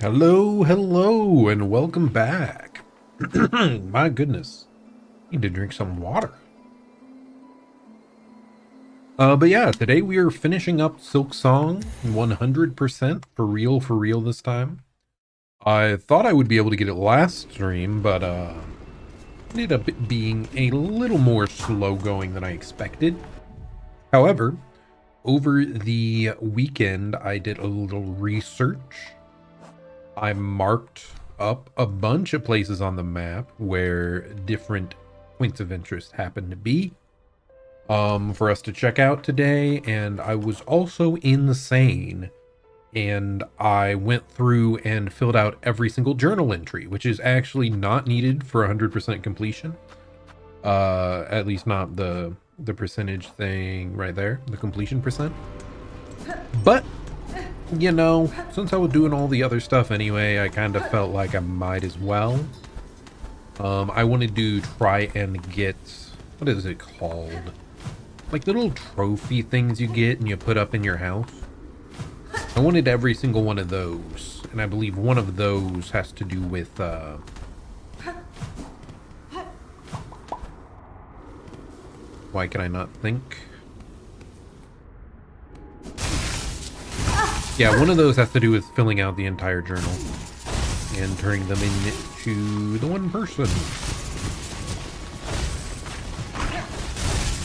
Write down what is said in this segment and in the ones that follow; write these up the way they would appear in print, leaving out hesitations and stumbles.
Hello, hello, and welcome back. My goodness, need to drink some water. But yeah, today we are finishing up Silksong 100% for real this time. I thought I would be able to get it last stream, but ended up being a little more slow going than I expected. However, over the weekend, I did a little research. I marked up a bunch of places on the map where different points of interest happen to be for us to check out today. And I was also insane and I went through and filled out every single journal entry, which is actually not needed for 100% completion. At least not the percentage thing right there, the completion percent. But you know, since I was doing all the other stuff anyway, I kind of felt like I might as well. I wanted to try and get, what is it called? Like the little trophy things you get and you put up in your house. I wanted every single one of those, and I believe one of those has to do with, why can I not think? Yeah, one of those has to do with filling out the entire journal and turning them into the one person.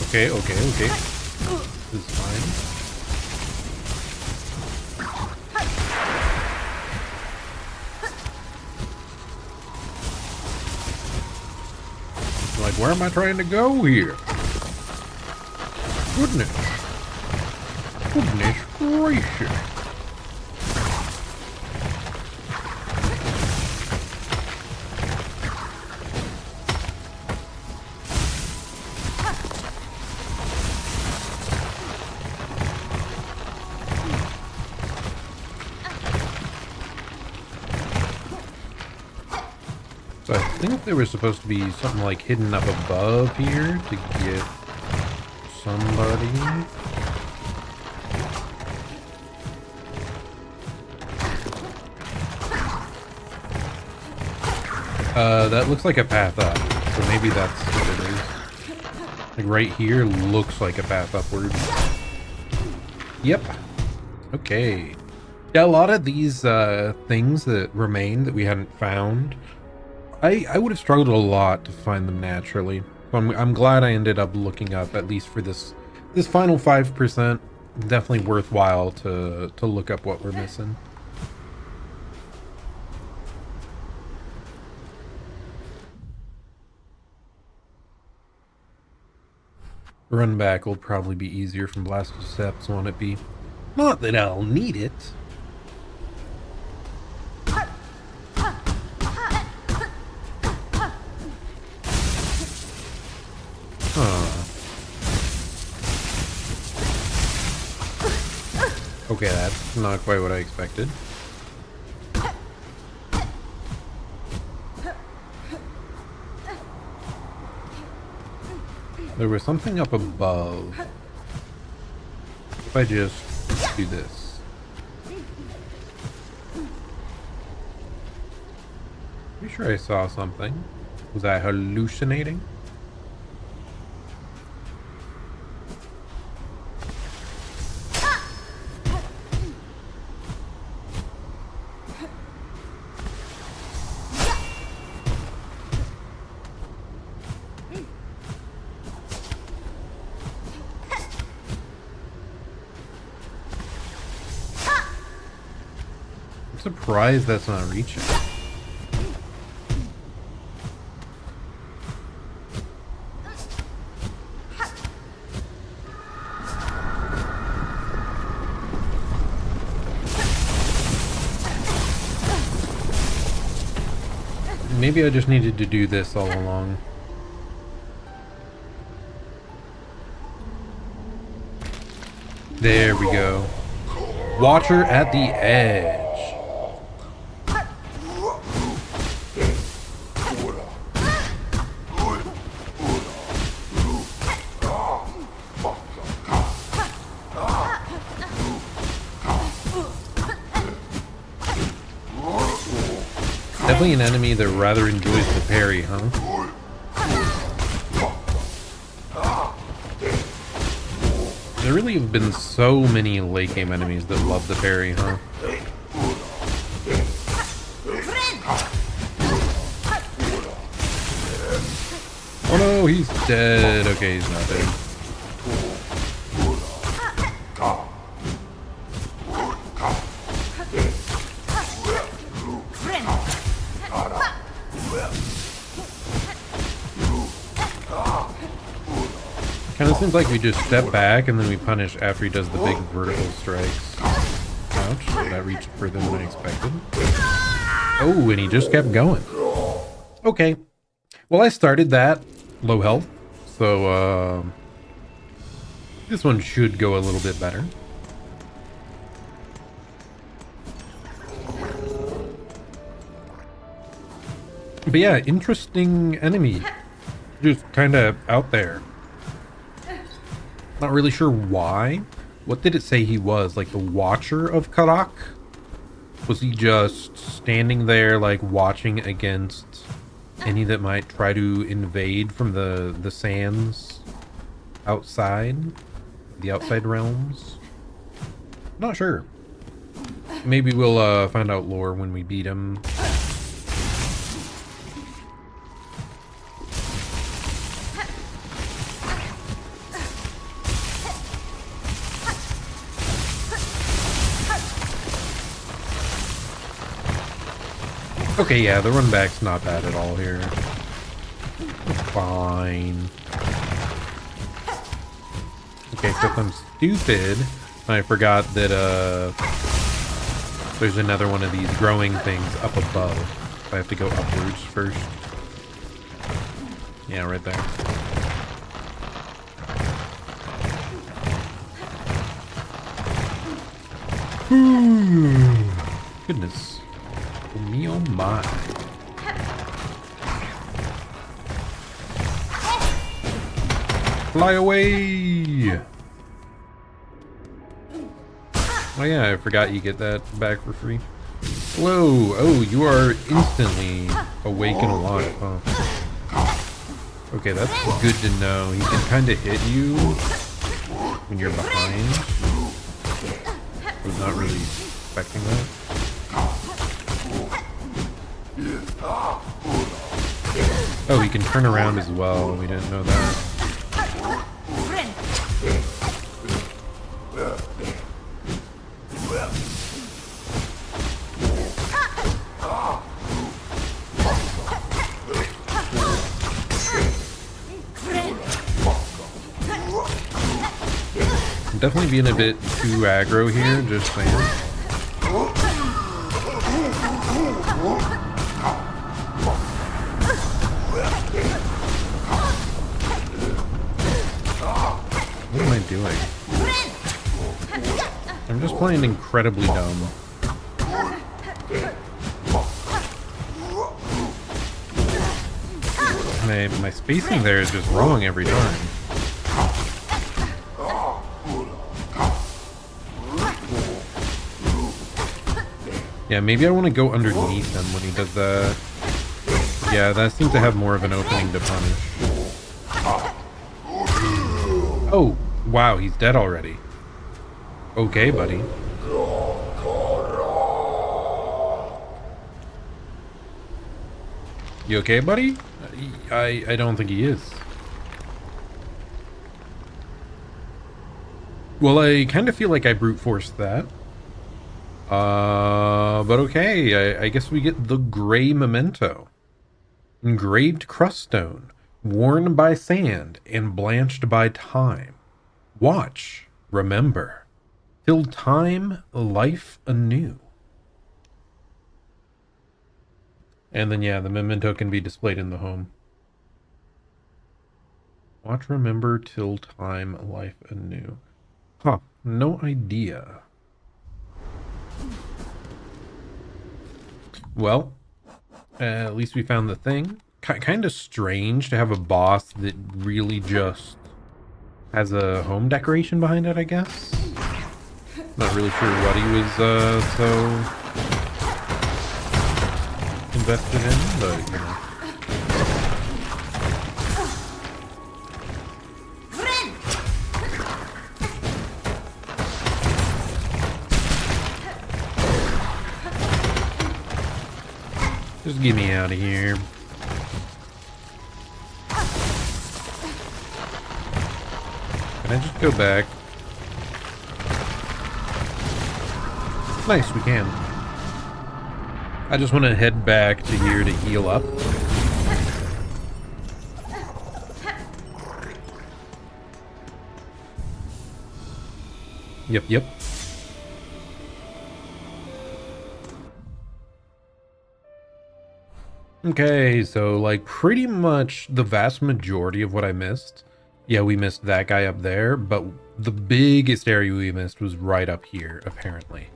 Okay. This is fine. Like, where am I trying to go here? Goodness gracious. So I think there was supposed to be something like hidden up above here to get somebody. That looks like a path up, so maybe that's what it is. Like right here looks like a path upwards. Yep. Okay. Yeah, a lot of these things that remain that we hadn't found, I would have struggled a lot to find them naturally. So I'm glad I ended up looking up, at least for this final 5%. Definitely worthwhile to look up what we're missing. Run back will probably be easier from Blasted Steps, won't it be? Not that I'll need it. Okay, that's not quite what I expected. There was something up above. If I just do this. Pretty sure I saw something. Was I hallucinating? Surprised that's not reaching. Maybe I just needed to do this all along. There we go. Watcher at the edge. Definitely an enemy that rather enjoys the parry, huh? There really have been so many late game enemies that love the parry, huh? Oh no, he's dead. Okay, he's not dead. Kind of seems like we just step back and then we punish after he does the big vertical strikes. Ouch, that reached further than I expected. Oh, and he just kept going. Okay. Well, I started that low health, so this one should go a little bit better. But yeah, interesting enemy. Just kind of out there. Not really sure why. What did it say he was? Like the Watcher of Karak? Was he just standing there like watching against any that might try to invade from the sands outside? The outside realms? Not sure. Maybe we'll find out lore when we beat him. Okay, yeah, the run back's not bad at all here. It's fine. Okay, except I'm stupid. I forgot that there's another one of these growing things up above. I have to go upwards first. Yeah, right there. Goodness. Me oh my. Fly away! Oh yeah, I forgot you get that back for free. Whoa! Oh, you are instantly awake and alive, huh? Okay, that's good to know. He can kind of hit you when you're behind. I was not really expecting that. Oh, he can turn around as well. We didn't know that. I'm definitely being a bit too aggro here, just saying. What am I doing? I'm just playing incredibly dumb. My spacing there is just wrong every time. Yeah, maybe I want to go underneath him when he does that. Yeah, that seems to have more of an opening to punish. Oh, wow, he's dead already. Okay, buddy. You okay, buddy? I don't think he is. Well, I kind of feel like I brute forced that. But okay, I guess we get the gray memento. Engraved cruststone, worn by sand and blanched by time. Watch, remember, till time life anew. And then, yeah, the memento can be displayed in the home. Watch, remember, till time life anew. Huh, no idea. Well, at least we found the thing. Kind of strange to have a boss that really just has a home decoration behind it, I guess. Not really sure what he was so invested in, but you know. Just get me out of here. Can I just go back? Nice, we can. I just want to head back to here to heal up. Yep. Okay, so like pretty much the vast majority of what I missed. Yeah, we missed that guy up there, but the biggest area we missed was right up here, apparently.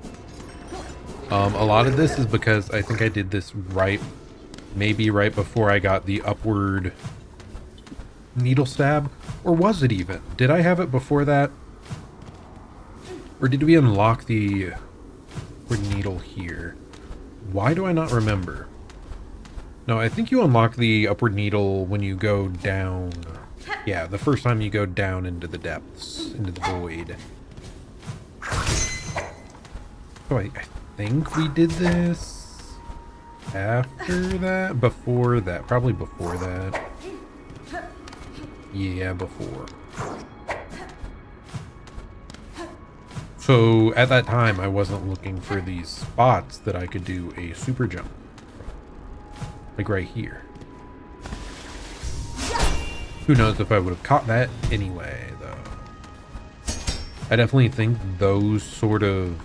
A lot of this is because I think I did this maybe right before I got the upward needle stab. Or was it even? Did I have it before that? Or did we unlock the upward needle here? Why do I not remember? No, I think you unlock the upward needle when you go down. Yeah, the first time you go down into the depths, into the void. Oh, I think we did this after that? Before that. Probably before that. Yeah, before. So, at that time, I wasn't looking for these spots that I could do a super jump. Like right here. Who knows if I would have caught that anyway, though. I definitely think those sort of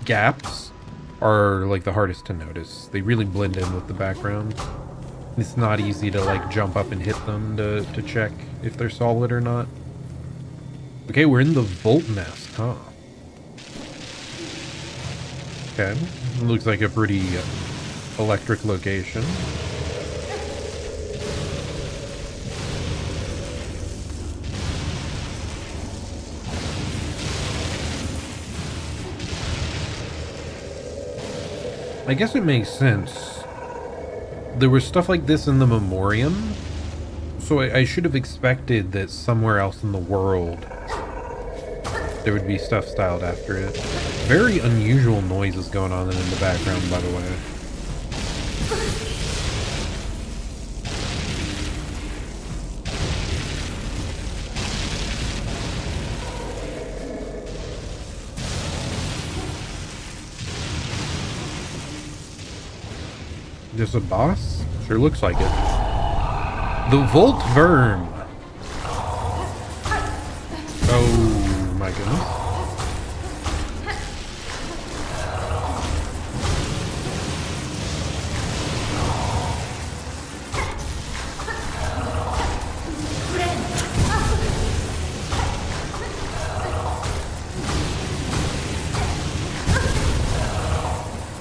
gaps are like the hardest to notice. They really blend in with the background. It's not easy to like jump up and hit them to check if they're solid or not. Okay, we're in the Volt Nest, huh? Okay, looks like a pretty electric location. I guess it makes sense. There was stuff like this in the Memoriam, so I should have expected that somewhere else in the world there would be stuff styled after it. Very unusual noises going on in the background, by the way. There's a boss? Sure looks like it. The Vtuber. Oh my goodness.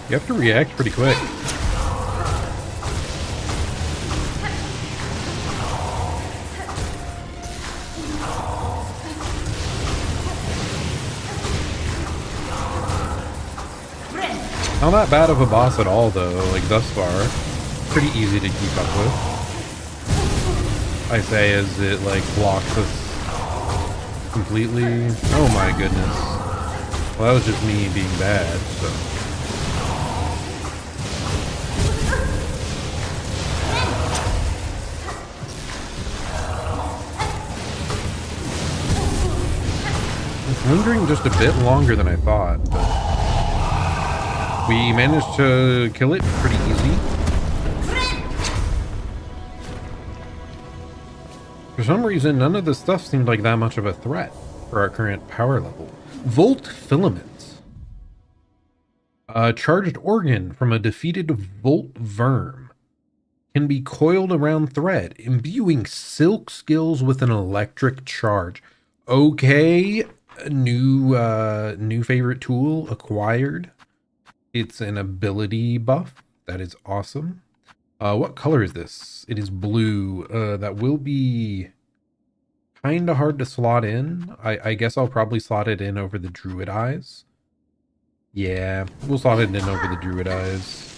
You have to react pretty quick. Not that bad of a boss at all, though, like, thus far. Pretty easy to keep up with. I say as it, like, blocks us completely. Oh my goodness. Well, that was just me being bad, so. It's lingering just a bit longer than I thought, but we managed to kill it pretty easy. For some reason, none of this stuff seemed like that much of a threat for our current power level. Volt filaments. A charged organ from a defeated Vtuber can be coiled around thread, imbuing silk skills with an electric charge. Okay, new favorite tool acquired. It's an ability buff. That is awesome. What color is this? It is blue. That will be kind of hard to slot in. I guess I'll probably slot it in over the Druid Eyes. Yeah, we'll slot it in over the Druid Eyes.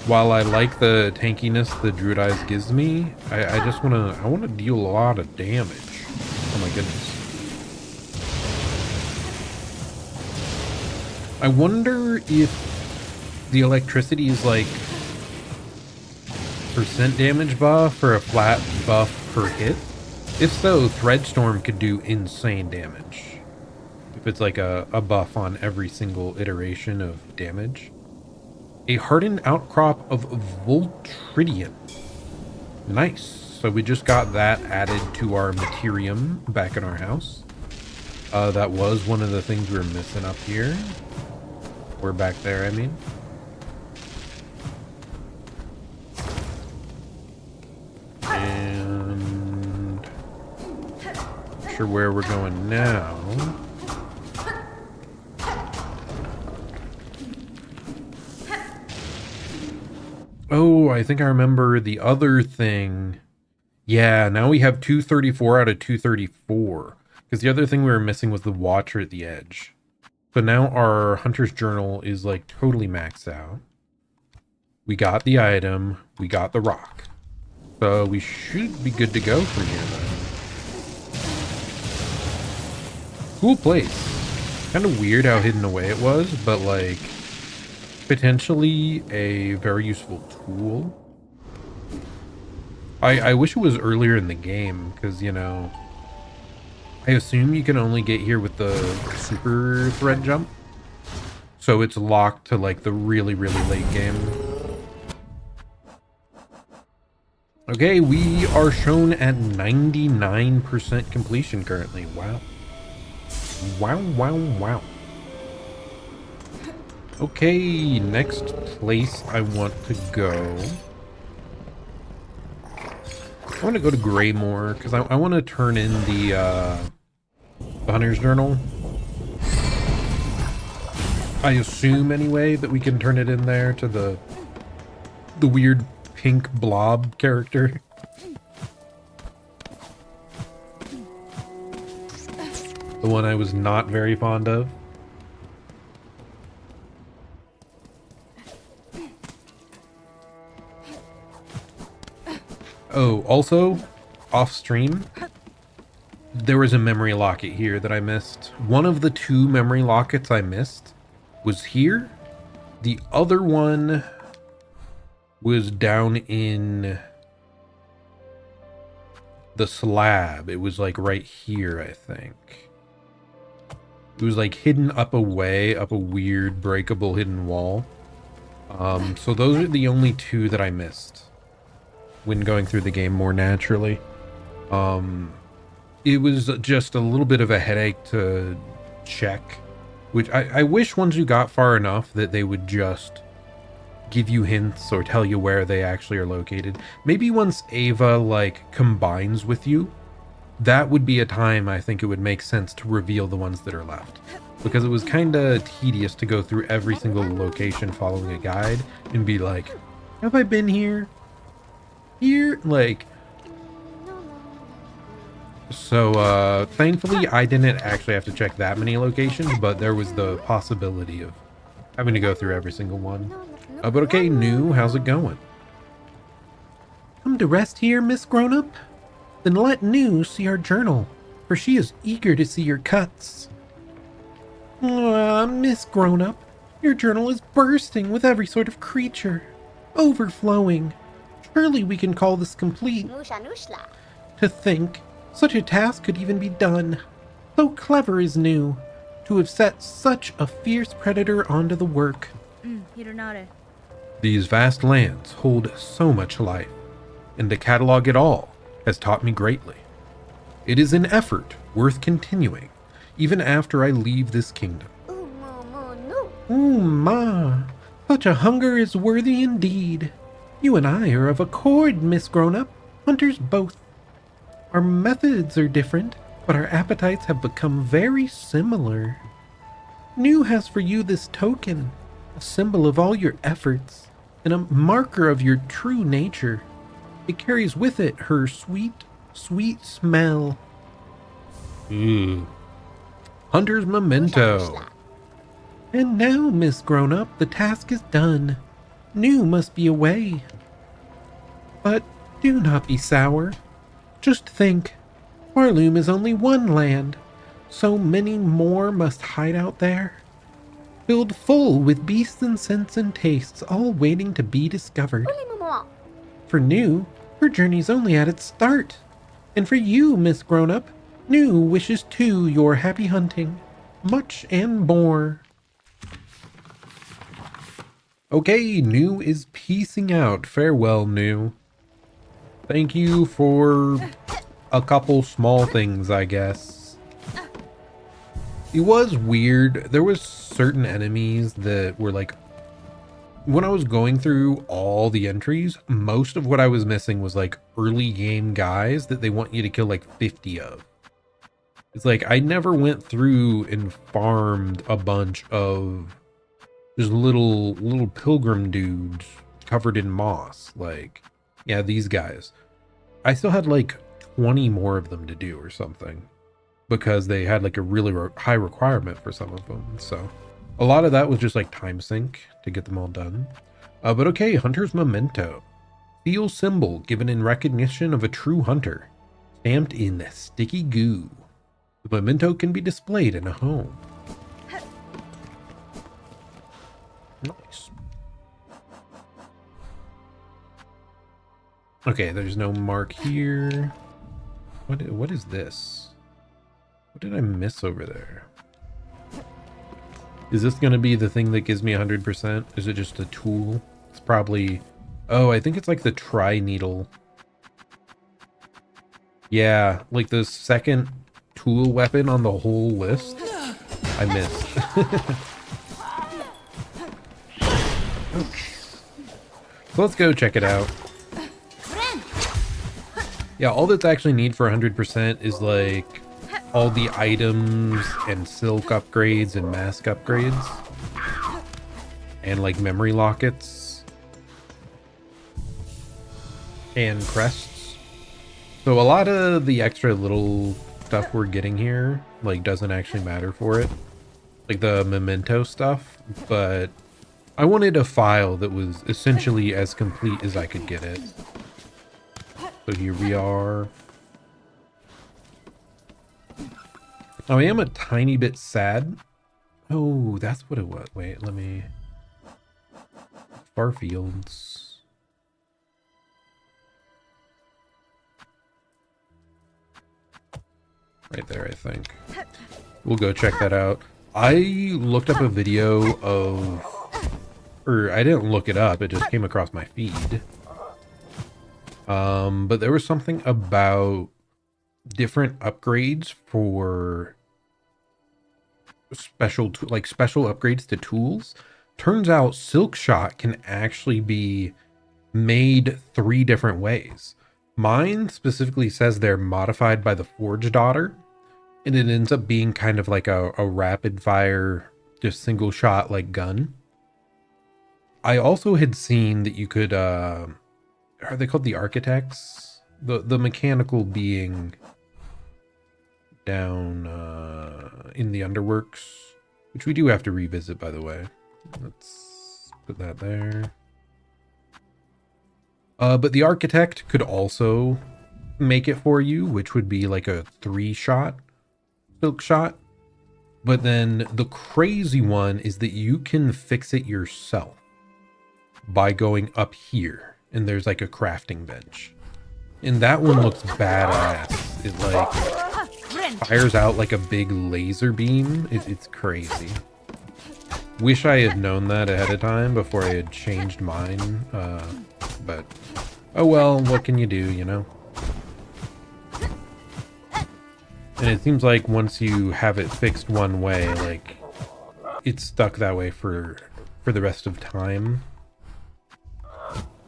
while I like the tankiness the Druid Eyes gives me, I just wanna deal a lot of damage. Oh my goodness. I wonder if the electricity is like percent damage buff or a flat buff per hit. If so, Threadstorm could do insane damage. If it's like a buff on every single iteration of damage. A hardened outcrop of Voltridian. Nice. So we just got that added to our Materium back in our house. That was one of the things we were missing up here. We're back there, I mean. And not sure where we're going now. Oh, I think I remember the other thing. Yeah, now we have 234 out of 234. Because the other thing we were missing was the Watcher at the Edge. So now our Hunter's Journal is like totally maxed out. We got the item. We got the rock. So we should be good to go from here then. Cool place. Kind of weird how hidden away it was, but like potentially a very useful tool. I wish it was earlier in the game because, you know, I assume you can only get here with the super thread jump. So it's locked to like the really, really late game. Okay, we are shown at 99% completion currently. Wow. Wow, wow, wow. Okay, next place I want to go. I want to go to Greymoor because I want to turn in the Hunter's Journal. I assume anyway that we can turn it in there to the weird pink blob character. The one I was not very fond of. Oh, also, off stream, there was a memory locket here that I missed. One of the 2 memory lockets I missed was here. The other one was down in the slab. It was like right here, I think. It was like hidden up a weird breakable hidden wall. So those are the only 2 that I missed when going through the game more naturally. It was just a little bit of a headache to check, which I wish once you got far enough that they would just give you hints or tell you where they actually are located. Maybe once Ava like combines with you, that would be a time I think it would make sense to reveal the ones that are left, because it was kind of tedious to go through every single location following a guide and be like, have I been here? Like, so thankfully I didn't actually have to check that many locations, but there was the possibility of having to go through every single one. But okay, New, how's it going? Come to rest here, Miss Grown-Up? Then let New see our journal, for she is eager to see your cuts. Miss Grown-Up, your journal is bursting with every sort of creature, overflowing. Surely we can call this complete. To think such a task could even be done. So clever is New, to have set such a fierce predator onto the work. These vast lands hold so much life, and to catalog it all has taught me greatly. It is an effort worth continuing, even after I leave this kingdom. Ma, such a hunger is worthy indeed. You and I are of accord, Miss Grown-Up, hunters both. Our methods are different, but our appetites have become very similar. New has for you this token, a symbol of all your efforts, and a marker of your true nature. It carries with it her sweet, sweet smell. Hunter's memento. And now, Miss Grown-Up, the task is done. New must be away. But do not be sour. Just think, Warloom is only one land. So many more must hide out there. Filled full with beasts and scents and tastes, all waiting to be discovered. For New, her journey's only at its start. And for you, Miss Grown-Up, New wishes too your happy hunting. Much and more. Okay, New is peacing out. Farewell, New. Thank you for a couple small things, I guess. It was weird. There was certain enemies that were like, when I was going through all the entries, most of what I was missing was like early game guys that they want you to kill like 50 of. It's like, I never went through and farmed a bunch of just little pilgrim dudes covered in moss. Like, yeah, these guys. I still had like 20 more of them to do or something, because they had like a really high requirement for some of them. So a lot of that was just like time sink to get them all done. But okay, Hunter's Memento. Seal symbol given in recognition of a true hunter. Stamped in sticky goo. The memento can be displayed in a home. Nice. Okay, there's no mark here. What is this? What did I miss over there? Is this going to be the thing that gives me 100%? Is it just a tool? It's probably... Oh, I think it's like the tri-needle. Yeah, like the second tool weapon on the whole list. I missed. So let's go check it out. Yeah, all that's actually need for 100% is like all the items and silk upgrades and mask upgrades. And like memory lockets. And crests. So a lot of the extra little stuff we're getting here like doesn't actually matter for it. Like the memento stuff, but I wanted a file that was essentially as complete as I could get it. So here we are. Oh, I am a tiny bit sad. Oh, that's what it was. Wait, let me... Farfields. Right there, I think. We'll go check that out. I looked up a video of... Or I didn't look it up, it just came across my feed. But there was something about different upgrades for special upgrades to tools. Turns out Silk Shot can actually be made 3 different ways. Mine specifically says they're modified by the Forge Daughter, and it ends up being kind of like a rapid fire, just single shot like gun. I also had seen that you could, are they called the Architects? The mechanical being down in the Underworks, which we do have to revisit, by the way. Let's put that there. But the Architect could also make it for you, which would be like a 3-shot Silk Shot. But then the crazy one is that you can fix it yourself by going up here, and there's like a crafting bench, and that one looks badass. It like fires out like a big laser beam. It's crazy. Wish I had known that ahead of time before I had changed mine, but oh well, what can you do, you know? And it seems like once you have it fixed one way, like it's stuck that way for the rest of time.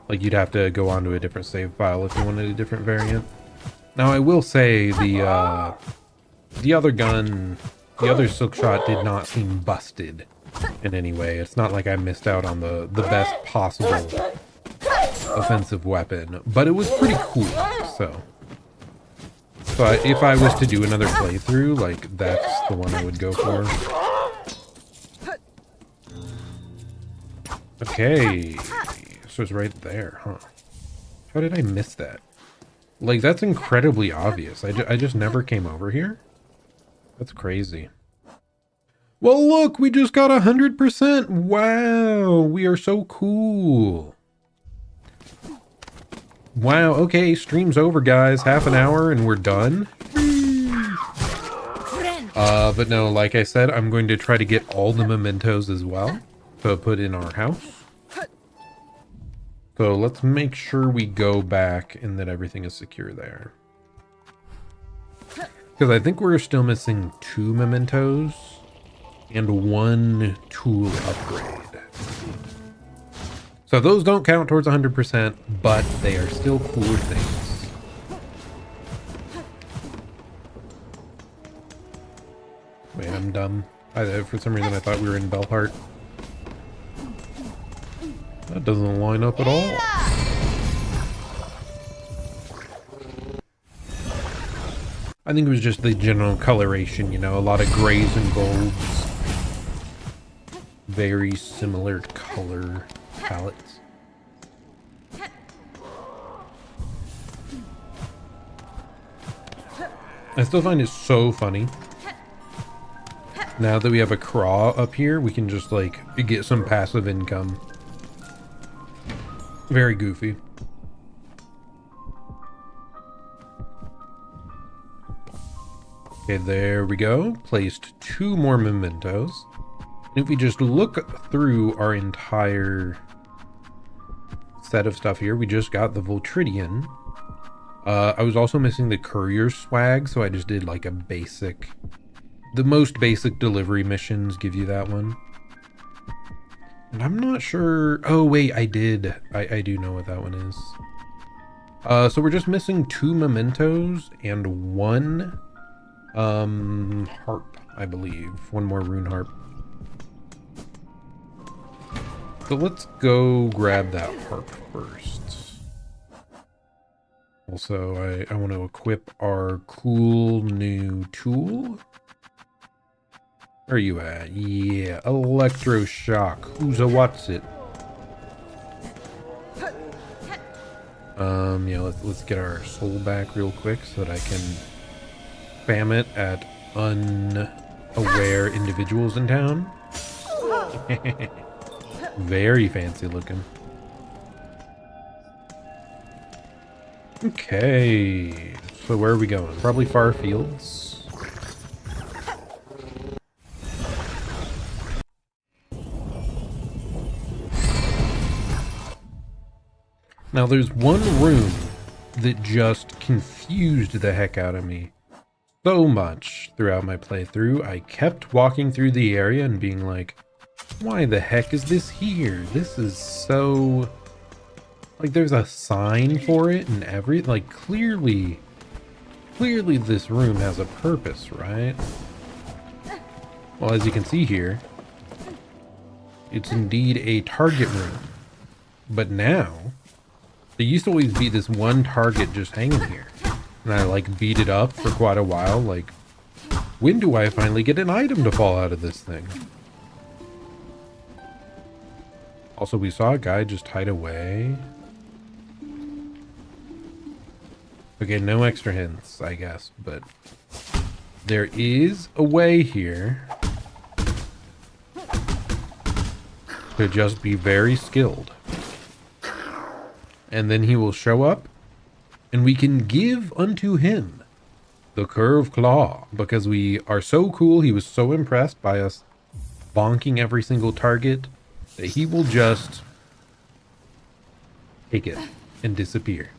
Like you'd have to go onto a different save file if you wanted a different variant. Now I will say the other gun, the other Silk Shot did not seem busted in any way. It's not like I missed out on the best possible offensive weapon, but it was pretty cool. So if I was to do another playthrough, like that's the one I would go for. Okay, box was right there, huh? How did I miss that? Like, that's incredibly obvious. I just never came over here. That's crazy. Well, look, we just got 100%. Wow, we are so cool. Wow, okay, stream's over, guys. Half an hour and we're done. But no, like I said, I'm going to try to get all the mementos as well to put in our house. So let's make sure we go back and that everything is secure there. Because I think we're still missing 2 mementos and 1 tool upgrade. So those don't count towards 100%, but they are still cooler things. Wait, I'm dumb. For some reason I thought we were in Belhart. That doesn't line up at all. I think it was just the general coloration, you know, a lot of grays and golds. Very similar color palettes. I still find it so funny. Now that we have a craw up here, we can just like get some passive income. Very goofy. Okay, there we go. Placed 2 more mementos. And if we just look through our entire set of stuff here, we just got the Voltridian. I was also missing the courier swag, so I just did like a basic... The most basic delivery missions give you that one. And I'm not sure... Oh, wait, I did. I do know what that one is. So we're just missing 2 mementos and 1 harp, I believe. 1 more rune harp. So let's go grab that harp first. Also, I want to equip our cool new tool. Where are you at? Yeah, electroshock. Who's a what's it? Yeah, let's get our soul back real quick so that I can spam it at unaware individuals in town. Very fancy looking. Okay, so where are we going? Probably far fields. Now there's one room that just confused the heck out of me so much throughout my playthrough. I kept walking through the area and being like, why the heck is this here? This is so... Like, there's a sign for it and like, clearly this room has a purpose, right? Well, as you can see here, it's indeed a target room. But now, there used to always be this one target just hanging here. And I, like, beat it up for quite a while. Like, when do I finally get an item to fall out of this thing? Also, we saw a guy just hide away. Okay, no extra hints, I guess, but there is a way here to just be very skilled. And then he will show up, and we can give unto him the curved claw, because we are so cool. He was so impressed by us bonking every single target that he will just take it and disappear.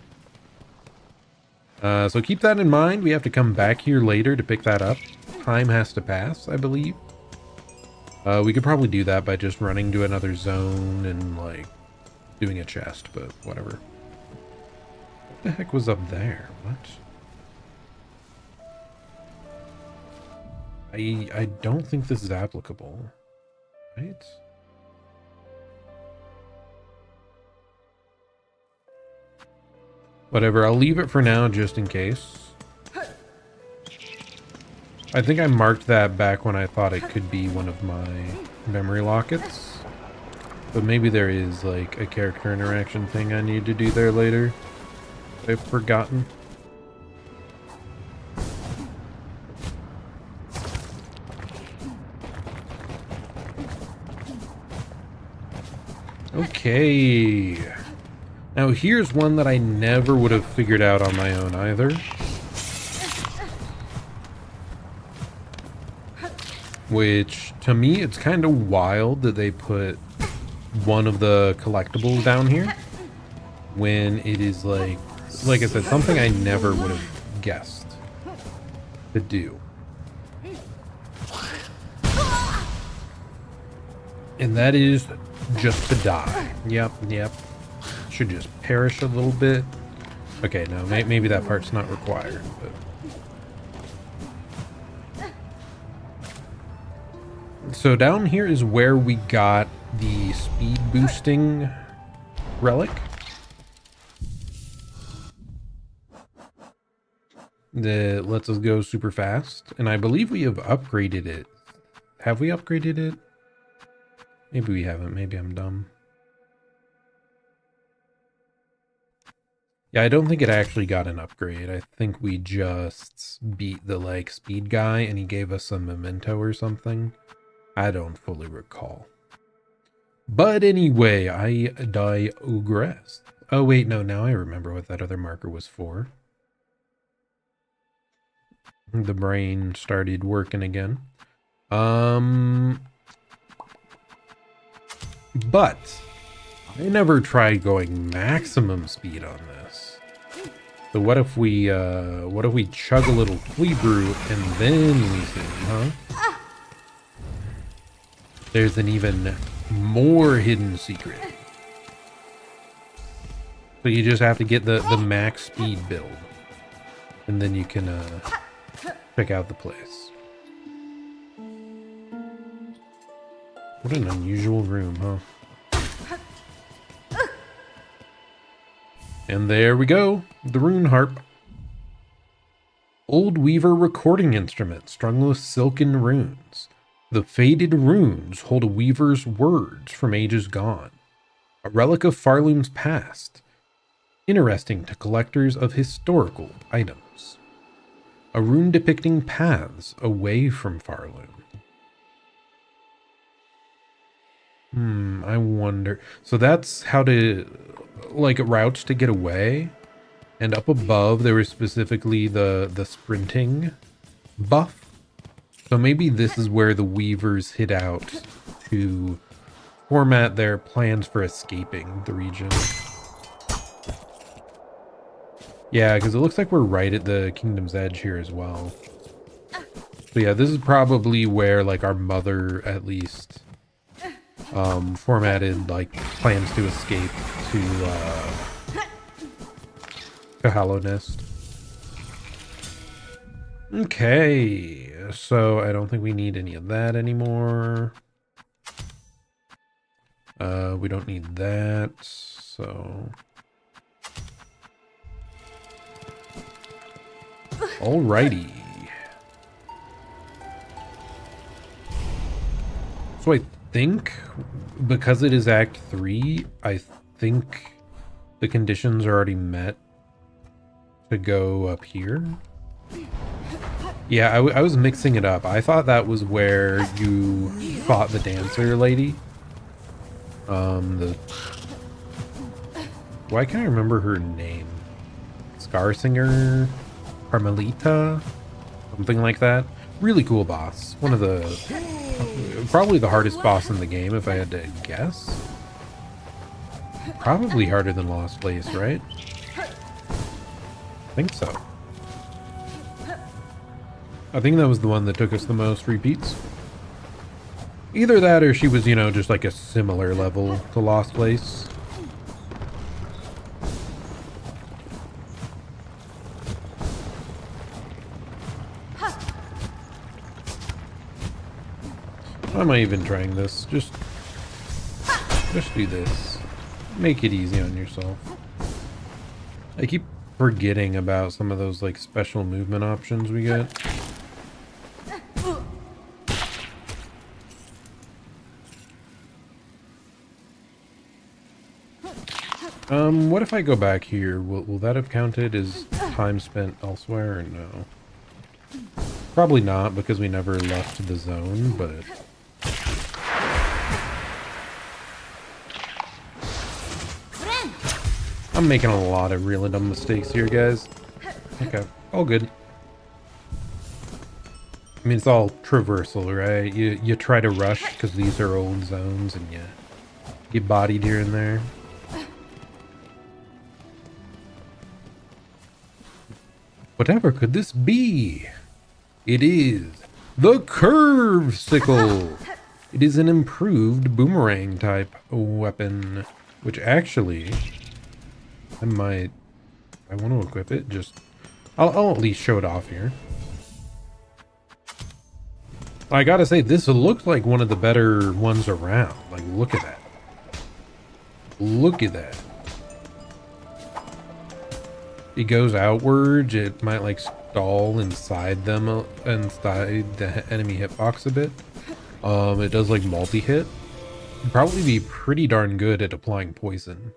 So keep that in mind. We have to come back here later to pick that up. Time has to pass, I believe. We could probably do that by just running to another zone and, like, doing a chest, but whatever. What the heck was up there? What? I don't think this is applicable, right? Whatever, I'll leave it for now just in case. I think I marked that back when I thought it could be one of my memory lockets. But maybe there is like a character interaction thing I need to do there later. I've forgotten. Okay. Now here's one that I never would have figured out on my own either. Which, to me, it's kind of wild that they put one of the collectibles down here when it is like I said, something I never would have guessed to do. And that is just to die. Yep. Should just perish a little bit. Okay, no, maybe that part's not required, but... So down here is where we got the speed boosting relic. That lets us go super fast. And I believe we have upgraded it. Have we upgraded it? Maybe we haven't. Maybe I'm dumb. Yeah, I don't think it actually got an upgrade. I think we just beat the, like, speed guy and he gave us a memento or something. I don't fully recall. But anyway, I digress. Oh, wait, no, now I remember what that other marker was for. The brain started working again. But I never tried going maximum speed on this. So what if we chug a little flea brew and then we see, huh? There's an even more hidden secret. So you just have to get the max speed build. And then you can check out the place. What an unusual room, huh? And there we go. The rune harp. Old Weaver recording instrument strung with silken runes. The faded runes hold a weaver's words from ages gone. A relic of Farloom's past. Interesting to collectors of historical items. A rune depicting paths away from Farloom. I wonder. So that's how to, like, routes to get away. And up above, there was specifically the sprinting buff. So maybe this is where the Weavers hid out to format their plans for escaping the region. Yeah, because it looks like we're right at the Kingdom's Edge here as well. So yeah, this is probably where, like, our mother, at least, formatted, like, plans to escape to Hollow Nest. Okay, so I don't think we need any of that anymore. We don't need that, so... Alrighty. So I think, because it is Act 3, I think the conditions are already met to go up here. Yeah, I was mixing it up. I thought that was where you fought the dancer lady. Why can't I remember her name? Scarsinger? Carmelita? Something like that. Really cool boss. One of the... probably the hardest boss in the game, if I had to guess. Probably harder than Lost Place, right? I think so. I think that was the one that took us the most repeats. Either that or she was, you know, just like a similar level to Lost Place. Why am I even trying this? Just do this. Make it easy on yourself. I keep forgetting about some of those, like, special movement options we get. What if I go back here? Will that have counted as time spent elsewhere or no? Probably not, because we never left the zone, but... I'm making a lot of really dumb mistakes here, guys. Okay, all good. I mean, it's all traversal, right? You try to rush, because these are old zones, and you get bodied here and there. Whatever could this be? It is the curve sickle. It is an improved boomerang type weapon, which actually I want to equip it. I'll at least show it off here. I gotta say, this looks like one of the better ones around. Like, look at that. Look at that. It goes outwards. It might like stall inside them, inside the enemy hitbox a bit. It does like multi-hit. It'd probably be pretty darn good at applying poison.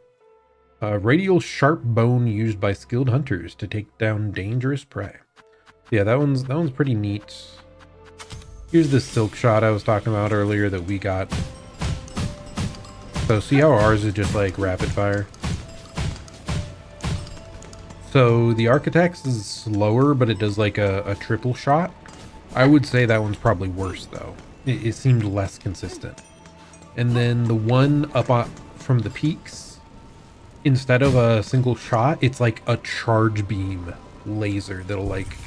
Radial sharp bone used by skilled hunters to take down dangerous prey. Yeah, that one's pretty neat. Here's the silk shot I was talking about earlier that we got. So see how ours is just like rapid fire? So the Architect's is slower, but it does like a triple shot. I would say that one's probably worse though. It seemed less consistent. And then the one up from the peaks, instead of a single shot, it's like a charge beam laser that'll like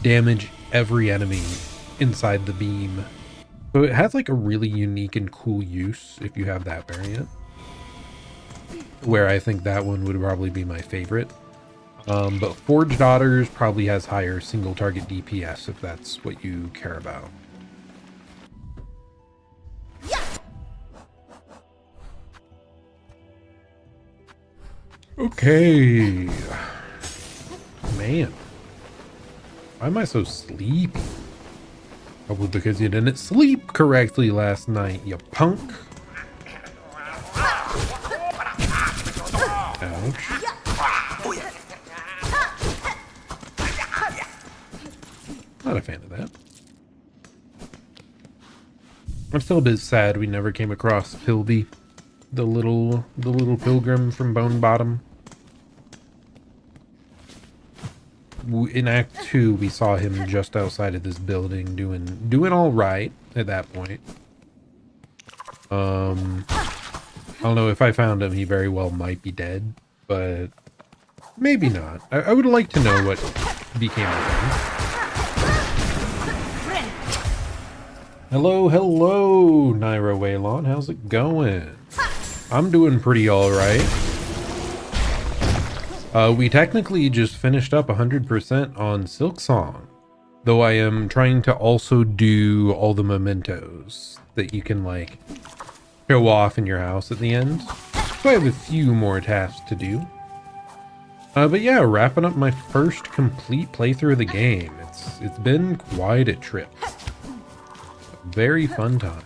damage every enemy inside the beam. So it has like a really unique and cool use if you have that variant. Where I think that one would probably be my favorite. But Forged Otters probably has higher single target DPS if that's what you care about. Okay. Man. Why am I so sleepy? Probably because you didn't sleep correctly last night, you punk. Ouch. Not a fan of that. I'm still a bit sad we never came across Pilby, the little pilgrim from Bone Bottom. In Act 2, we saw him just outside of this building doing all right at that point. I don't know, if I found him, he very well might be dead, but maybe not. I would like to know what became of him. Hello, Naira Waylon. How's it going? I'm doing pretty alright. We technically just finished up 100% on Silksong, though I am trying to also do all the mementos that you can like show off in your house at the end. So I have a few more tasks to do. But yeah, wrapping up my first complete playthrough of the game. It's been quite a trip. Very fun time.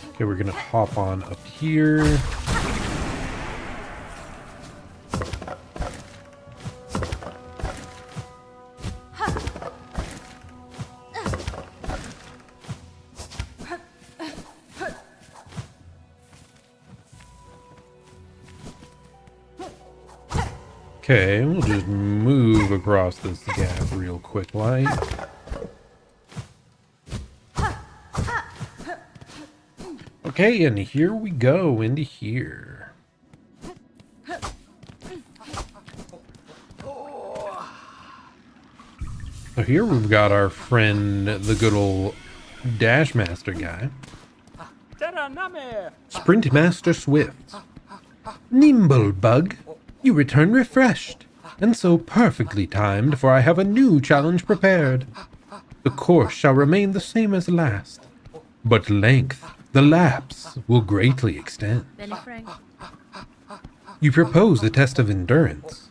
Okay, we're gonna hop on up here. Okay, we'll just move across this gap real quick like. Okay, and here we go into here. So here we've got our friend, the good old Dash Master guy. Sprint Master Swift. Nimble Bug. You return refreshed, and so perfectly timed, for I have a new challenge prepared. The course shall remain the same as last, but length, the lapse, will greatly extend. You propose a test of endurance.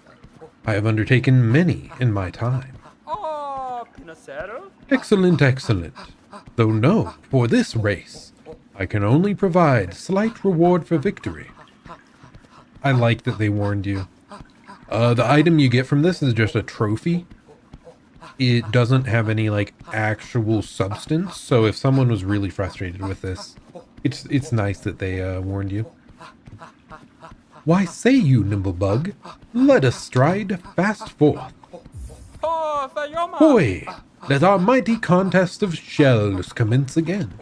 I have undertaken many in my time. Excellent, excellent. Though no, for this race, I can only provide slight reward for victory. I like that they warned you. The item you get from this is just a trophy. It doesn't have any, like, actual substance, so if someone was really frustrated with this, it's nice that they warned you. Why say you, Nimblebug, let us stride fast forth. Hoy, let our mighty contest of shells commence again.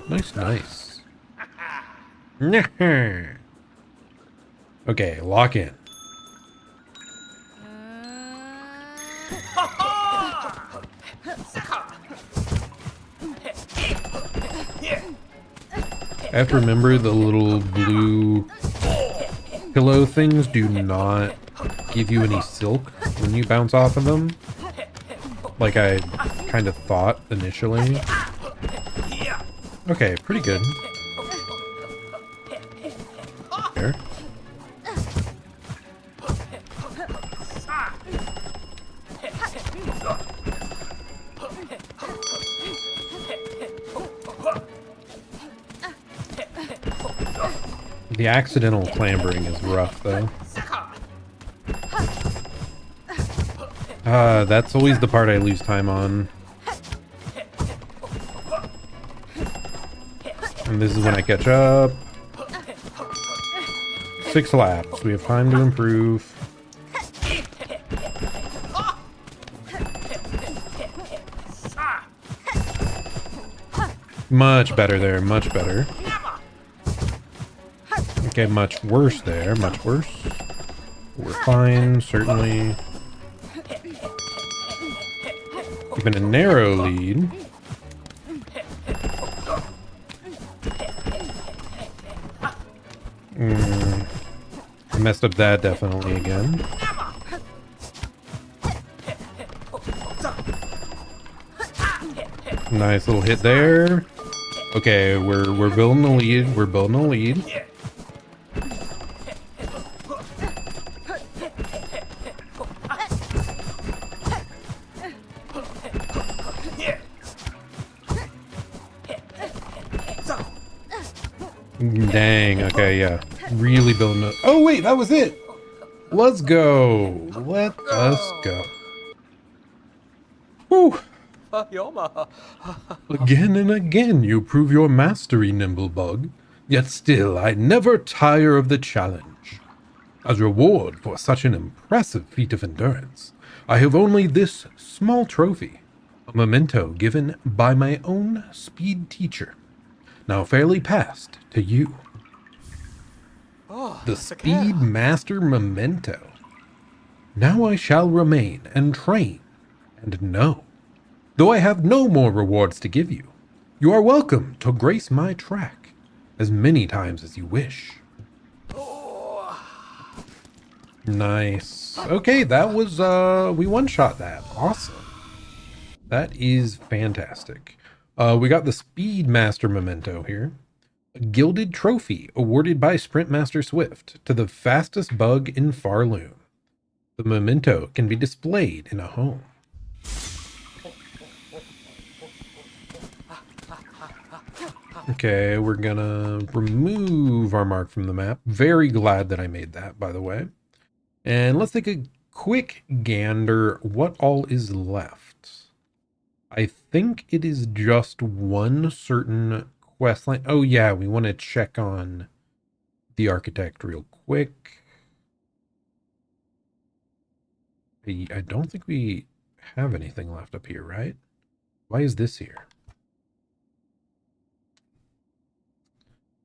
Nice. Okay, lock in. I have to remember the little blue pillow things do not give you any silk when you bounce off of them. Like I kind of thought initially. Okay, pretty good. There. The accidental clambering is rough, though. That's always the part I lose time on. And this is when I catch up. 6 laps. We have time to improve. Much better there, much better. Okay, much worse there, much worse. We're fine, certainly. Even a narrow lead. I messed up that definitely again. Nice little hit there. Okay, we're building a lead. We're building a lead. Dang, okay, yeah. Really building up. Oh, wait, that was it. Let's go. Let us go. Whew. Again and again you prove your mastery, Nimblebug. Yet still I never tire of the challenge. As reward for such an impressive feat of endurance, I have only this small trophy, a memento given by my own speed teacher, now fairly passed to you. The Speed Master Memento. Now I shall remain and train and know. Though I have no more rewards to give you, you are welcome to grace my track as many times as you wish. Nice. Okay, that was, we one-shot that. Awesome. That is fantastic. We got the Speed Master Memento here. A gilded trophy awarded by Sprint Master Swift to the fastest bug in Farloom. The memento can be displayed in a home. Okay, we're gonna remove our mark from the map. Very glad that I made that, by the way. And let's take a quick gander what all is left. I think it is just one certain quest line. Oh yeah, we want to check on the architect real quick. I don't think we have anything left up here, right? Why is this here?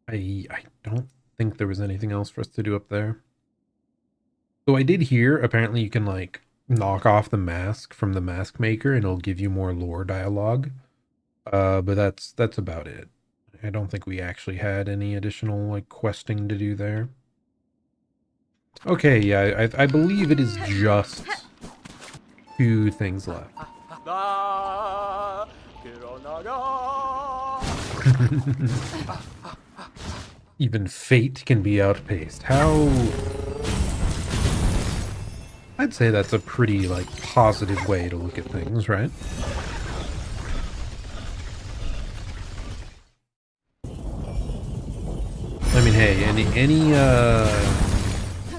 I don't think there was anything else for us to do up there. So I did hear, apparently you can like knock off the mask from the mask maker and it'll give you more lore dialogue. But that's about it. I don't think we actually had any additional like questing to do there. Okay, yeah, I believe it is just 2 things left. Even fate can be outpaced. How... I'd say that's a pretty, like, positive way to look at things, right? hey,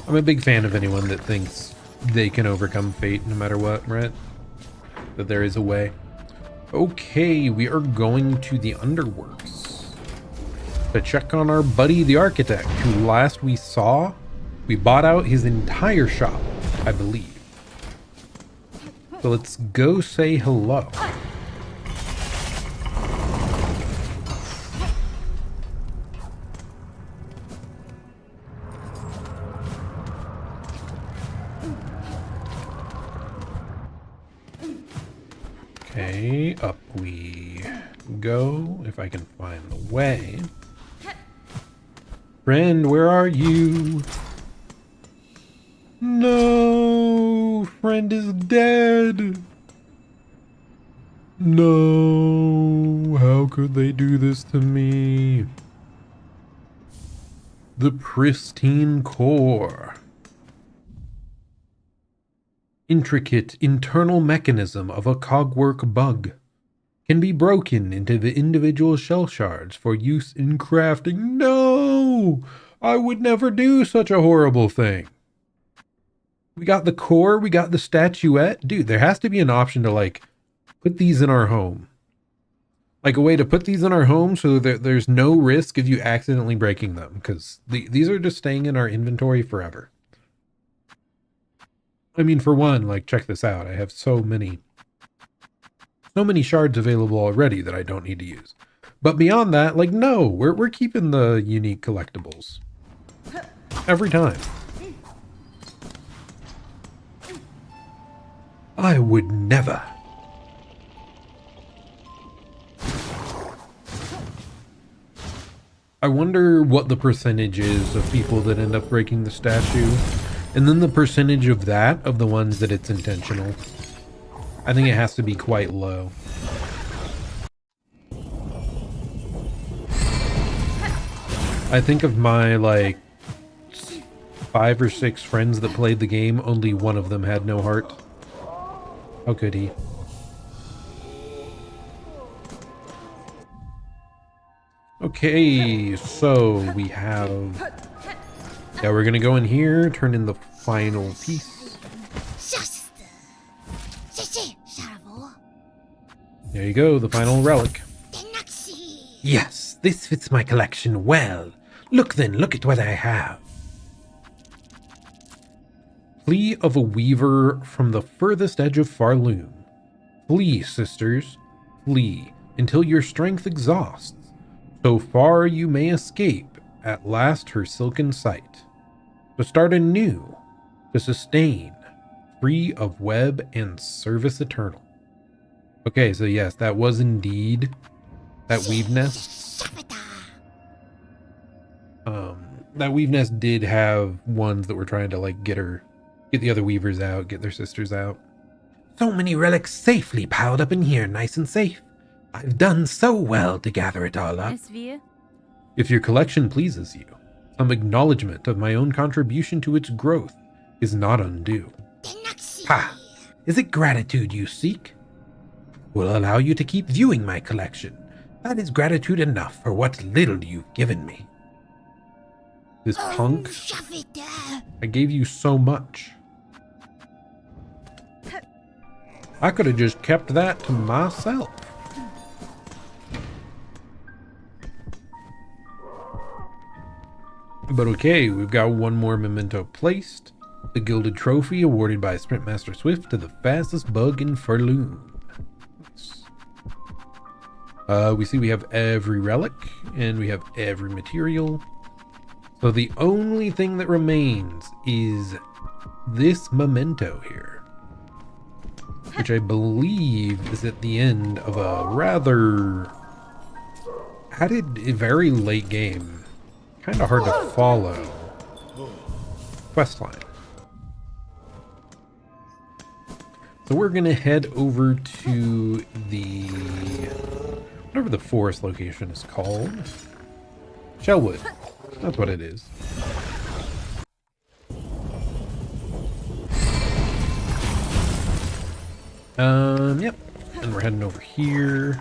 I'm a big fan of anyone that thinks they can overcome fate no matter what, right? That there is a way. Okay, we are going to the Underworks to check on our buddy the architect, who last we saw, we bought out his entire shop, I believe. So let's go say hello. Okay, up we go, if I can find the way. Friend, where are you? No, friend is dead. No, how could they do this to me? The pristine core. Intricate internal mechanism of a cogwork bug can be broken into the individual shell shards for use in crafting. No! I would never do such a horrible thing. We got the core, we got the statuette. Dude, there has to be an option to, like, put these in our home. Like a way to put these in our home so that there's no risk of you accidentally breaking them. Because these are just staying in our inventory forever. I mean, for one, like, check this out. I have so many shards available already that I don't need to use. But beyond that, like, no, we're keeping the unique collectibles. Every time. I would never. I wonder what the percentage is of people that end up breaking the statue. And then the percentage of that, of the ones that it's intentional. I think it has to be quite low. I think of my, like, 5 or 6 friends that played the game, only one of them had no heart. How could he? Okay, so we have... Yeah, we're gonna go in here, turn in the final piece. There you go, the final relic. Yes, this fits my collection well. Look then, look at what I have. Plea of a weaver from the furthest edge of Farloom. Flee, sisters, flee, until your strength exhausts. So far you may escape, at last her silken sight. To start anew, to sustain, free of web and service eternal. Okay, so yes, that was indeed that weave nest. That weave nest did have ones that were trying to, like, get the other weavers out, get their sisters out. So many relics safely piled up in here, nice and safe. I've done so well to gather it all up. If your collection pleases you, some acknowledgement of my own contribution to its growth is not undue. Ha! Is it gratitude you seek? Will allow you to keep viewing my collection. That is gratitude enough for what little you've given me. This punk, I gave you so much. I could have just kept that to myself. But okay, we've got one more memento placed. The Gilded Trophy awarded by Sprintmaster Swift to the fastest bug in Farloom. We see we have every relic, and we have every material. So the only thing that remains is this memento here, which I believe is at the end of a rather very late game, kind of hard to follow questline. So we're gonna head over to the whatever the forest location is called, Shellwood. That's what it is. Yep. And we're heading over here.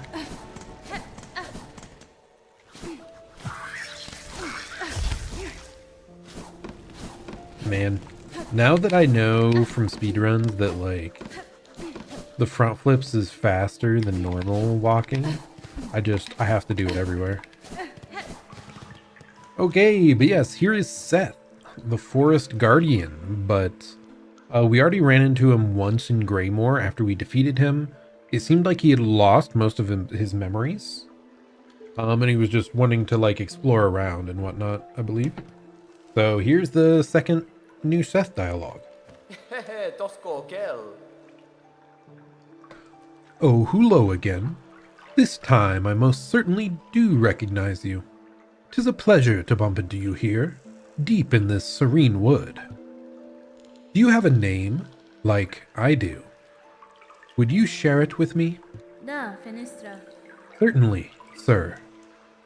Man, now that I know from speedruns that, like, the front flips is faster than normal walking, I have to do it everywhere. Okay, but yes, here is Seth, the Forest Guardian, but we already ran into him once in Greymoor after we defeated him. It seemed like he had lost most of his memories, and he was just wanting to, like, explore around and whatnot, I believe. So here's the second new Seth dialogue. Oh, hello again. This time I most certainly do recognize you. 'Tis a pleasure to bump into you here, deep in this serene wood. Do you have a name, like I do? Would you share it with me? Da, Fenestra. Certainly, sir.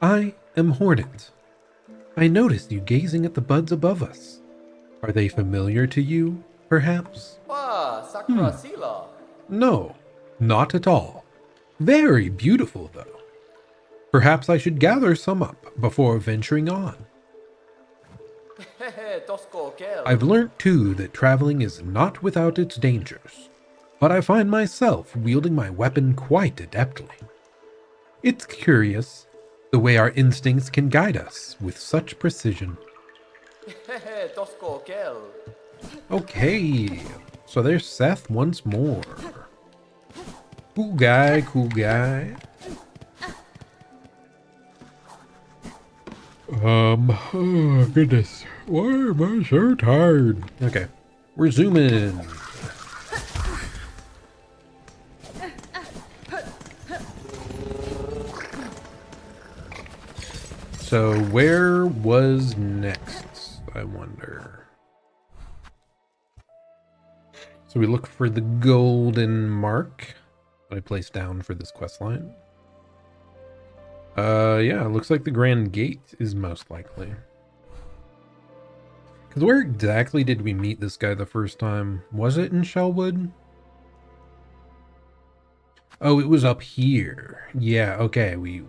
I am Hornet. I noticed you gazing at the buds above us. Are they familiar to you, perhaps? No, not at all. Very beautiful, though. Perhaps I should gather some up before venturing on. I've learnt too that traveling is not without its dangers, but I find myself wielding my weapon quite adeptly. It's curious the way our instincts can guide us with such precision. Okay, so there's Seth once more. Cool guy, cool guy. Oh goodness, why am I so tired? Okay, we're zooming. So where was next, I wonder? So we look for the golden mark that I placed down for this quest line. Yeah, it looks like the Grand Gate is most likely. Because where exactly did we meet this guy the first time? Was it in Shellwood? Oh, it was up here. Yeah, okay, we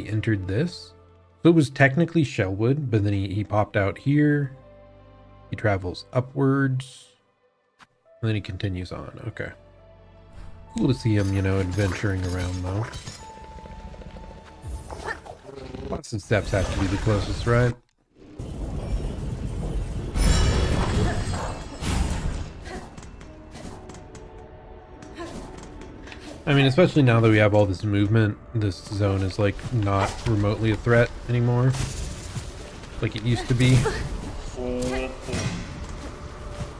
entered this. So it was technically Shellwood, but then he popped out here. He travels upwards. And then he continues on. Okay. Cool to see him, you know, adventuring around though. Lots of steps have to be the closest, right? I mean, especially now that we have all this movement, this zone is like not remotely a threat anymore, like it used to be.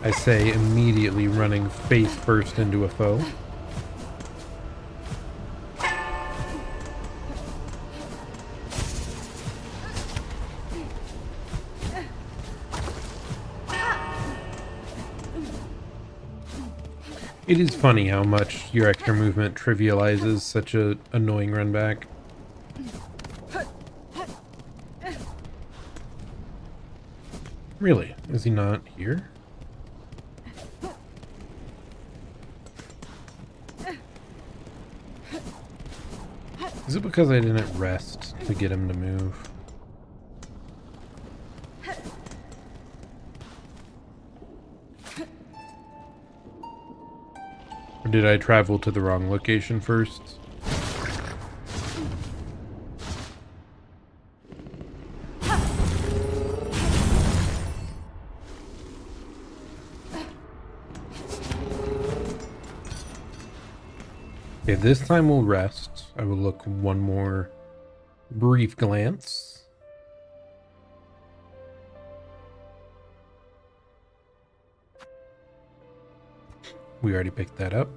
I say immediately running face first into a foe. It is funny how much your extra movement trivializes such a annoying run back. Really? Is he not here? Is it because I didn't rest to get him to move? Or did I travel to the wrong location first? Okay, this time we'll rest. I will look one more brief glance. We already picked that up.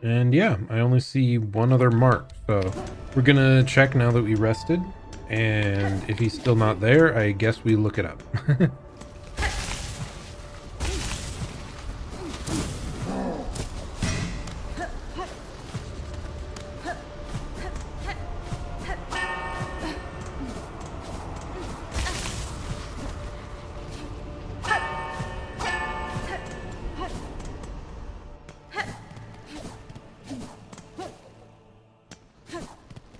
And yeah, I only see one other mark, so we're gonna check now that we rested, and if he's still not there, I guess we look it up.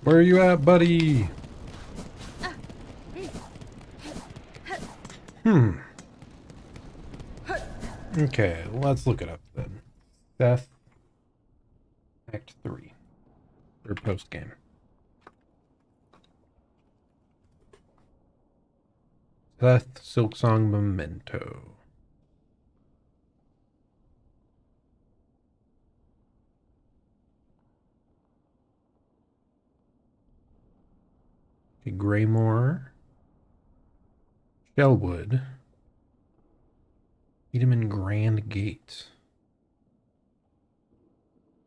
Where are you at, buddy? Okay, let's look it up then. Seth, Act 3. Or post-game. Seth, Silksong, Memento. Okay, Greymore. Shellwood. Meet him in Grand Gate.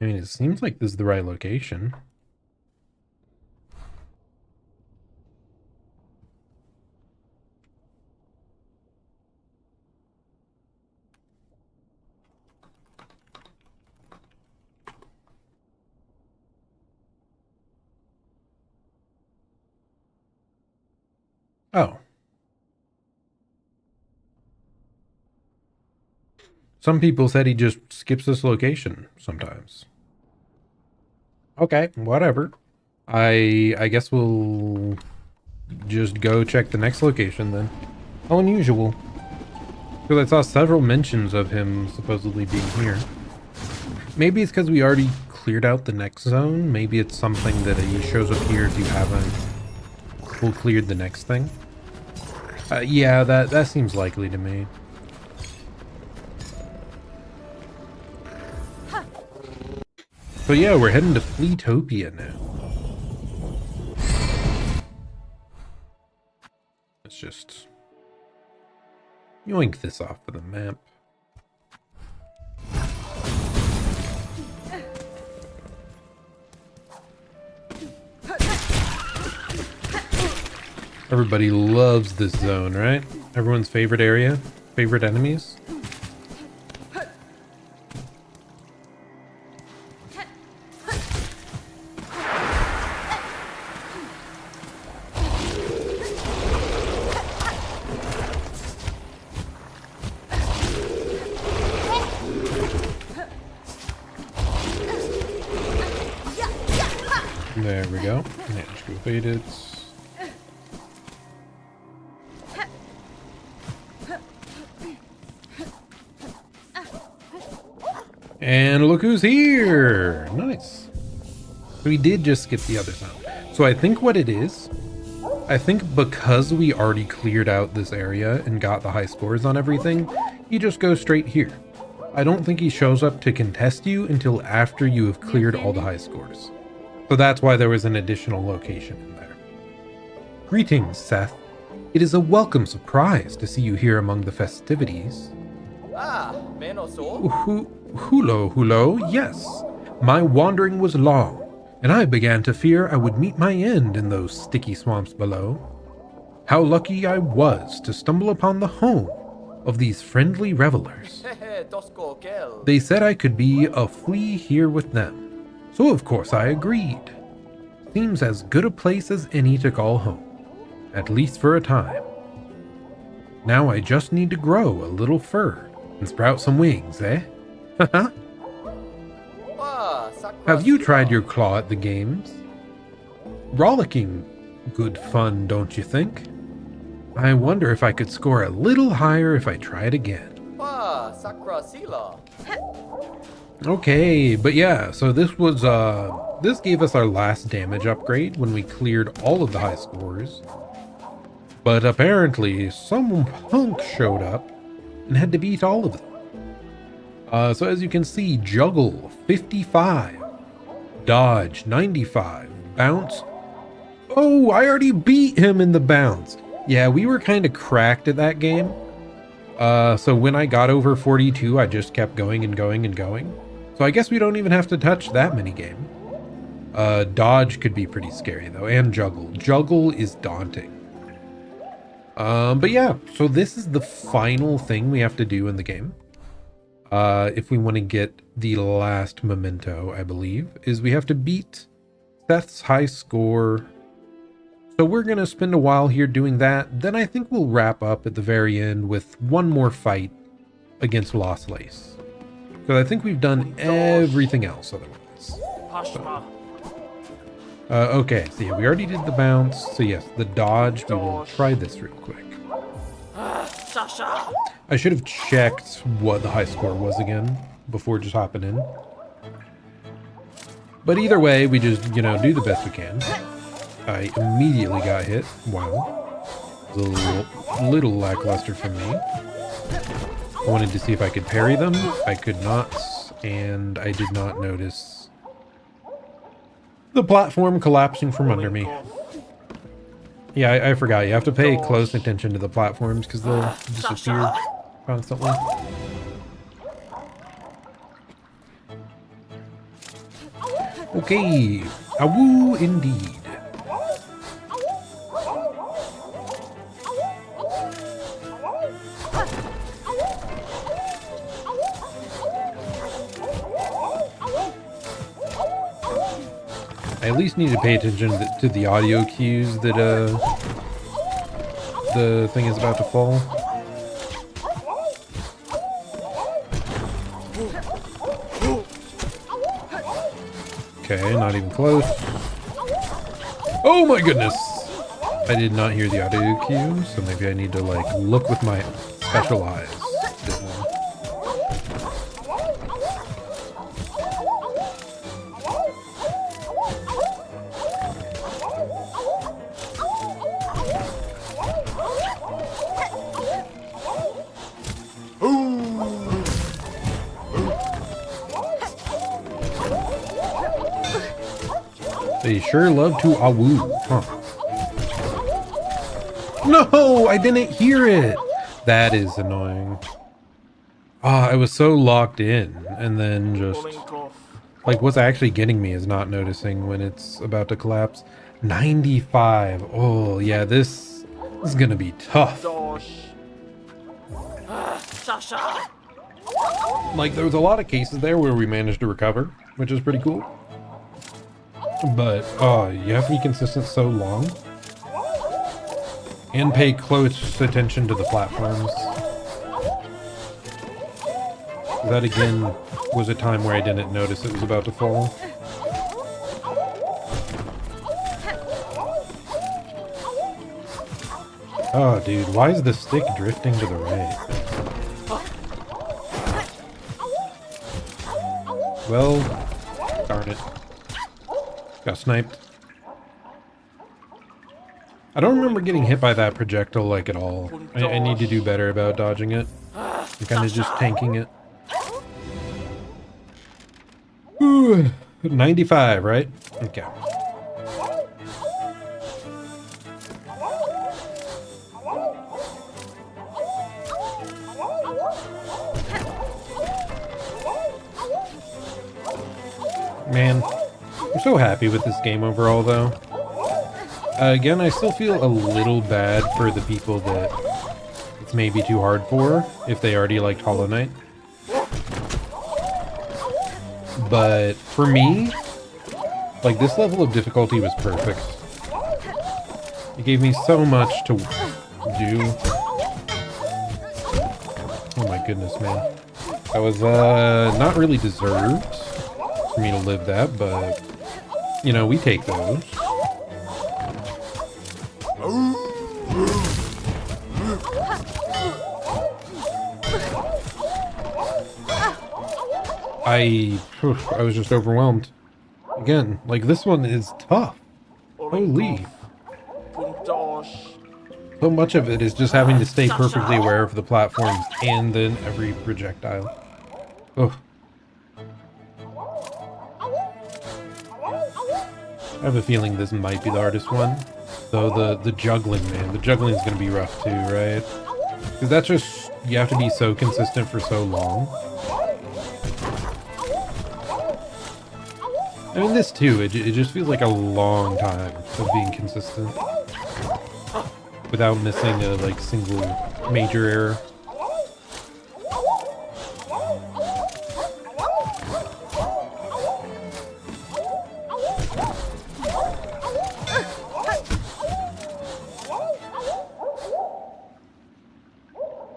I mean, it seems like this is the right location. Oh. Some people said he just skips this location sometimes. Okay, whatever. I guess we'll just go check the next location then. How unusual. Because I saw several mentions of him supposedly being here. Maybe it's because we already cleared out the next zone. Maybe it's something that he shows up here if you haven't full cleared the next thing. Yeah, that seems likely to me. So yeah, we're heading to Vtopia now. Let's just yoink this off of the map. Everybody loves this zone, right? Everyone's favorite area? Favorite enemies? There we go. Managed to evade it. And look who's here! Nice. So we did just skip the other zone. So I think what it is, I think because we already cleared out this area and got the high scores on everything, he just goes straight here. I don't think he shows up to contest you until after you have cleared all the high scores. So that's why there was an additional location in there. Greetings, Seth. It is a welcome surprise to see you here among the festivities. Hulo, yes. My wandering was long, and I began to fear I would meet my end in those sticky swamps below. How lucky I was to stumble upon the home of these friendly revelers. They said I could be a flea here with them, so of course I agreed. Seems as good a place as any to call home, at least for a time. Now I just need to grow a little fur and sprout some wings, eh? Haha. Have you tried your claw at the games? Rollicking good fun, don't you think? I wonder if I could score a little higher if I tried again. Okay, but yeah, so this was this gave us our last damage upgrade when we cleared all of the high scores. But apparently some punk showed up and had to beat all of them. So as you can see, juggle 55, dodge 95, bounce. Oh, I already beat him in the bounce. Yeah, we were kind of cracked at that game. So when I got over 42, I just kept going and going and going. So I guess we don't even have to touch that mini game. Dodge could be pretty scary though, and juggle. Juggle is daunting. But yeah, so this is the final thing we have to do in the game. If we want to get the last memento, I believe, is we have to beat Seth's high score. So we're going to spend a while here doing that. Then I think we'll wrap up at the very end with one more fight against Lost Lace. Because I think we've done everything else otherwise. So. Okay, so yeah, we already did the bounce. So yes, the dodge, we will try this real quick. I should have checked what the high score was again before just hopping in. But either way, we just, you know, do the best we can. I immediately got hit. Wow. It was a little lackluster from me. I wanted to see if I could parry them. I could not, and I did not notice the platform collapsing from under me. Yeah, I forgot. You have to pay close attention to the platforms because they'll disappear constantly. Okay, awoo indeed. I at least need to pay attention to the audio cues that the thing is about to fall. Okay, not even close. Oh my goodness! I did not hear the audio cue, so maybe I need to like look with my special eyes a bit more. They sure love to awoo, huh? No, I didn't hear it. That is annoying. Ah, I was so locked in, and then just like what's actually getting me is not noticing when it's about to collapse. 95. Oh yeah, this is gonna be tough. Like there was a lot of cases there where we managed to recover, which is pretty cool. But, you have to be consistent so long. And pay close attention to the platforms. That, again, was a time where I didn't notice it was about to fall. Oh, dude, why is the stick drifting to the right? Well, darn it. Got sniped. I don't remember getting hit by that projectile like at all. I need to do better about dodging it. I'm kind of just tanking it. Ooh, 95, right? Okay. Man. I'm so happy with this game overall, though. Again, I still feel a little bad for the people that it's maybe too hard for, if they already liked Hollow Knight. But for me, like, this level of difficulty was perfect. It gave me so much to do. Oh my goodness, man. That was, not really deserved for me to live that, but... you know, we take those. I was just overwhelmed. Again, like this one is tough. Holy. So much of it is just having to stay perfectly aware of the platforms and then every projectile. Oh. I have a feeling this might be the hardest one. Though the juggling, man. The juggling is going to be rough too, right? Because that's just... you have to be so consistent for so long. I mean, this too. It just feels like a long time of being consistent. Without missing a, like, single major error.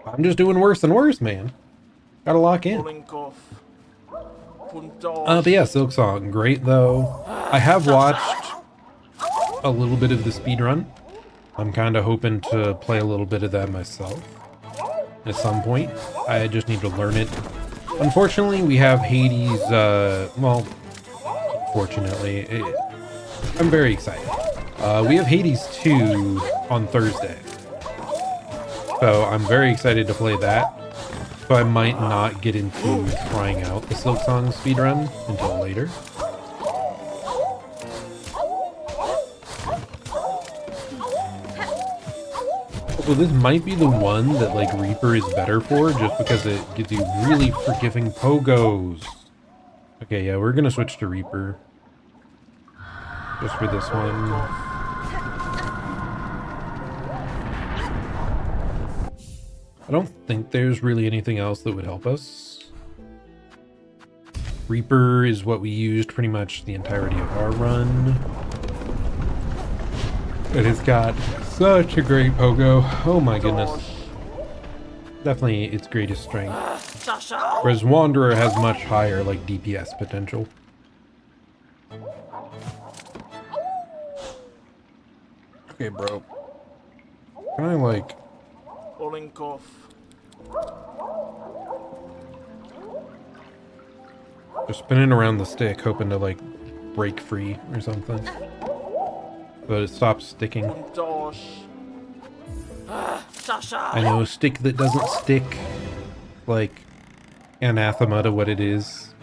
I'm just doing worse and worse, man. Gotta lock in. But yeah, Silksong, great though. I have watched a little bit of the speed run. I'm kind of hoping to play a little bit of that myself at some point. I just need to learn it. Unfortunately, we have Hades, well, fortunately, I'm very excited. We have Hades 2 on Thursday. So I'm very excited to play that. So I might not get into trying out the Silksong speedrun until later. So this might be the one that like Reaper is better for, just because it gives you really forgiving pogos. Okay, yeah, we're gonna switch to Reaper. Just for this one. I don't think there's really anything else that would help us. Reaper is what we used pretty much the entirety of our run. It has got such a great pogo. Oh my goodness. Definitely its greatest strength. Whereas Wanderer has much higher like DPS potential. Okay, bro. Can I like... just spinning around the stick, hoping to like break free or something. But it stops sticking. I know, stick that doesn't stick. Like, anathema to what it is.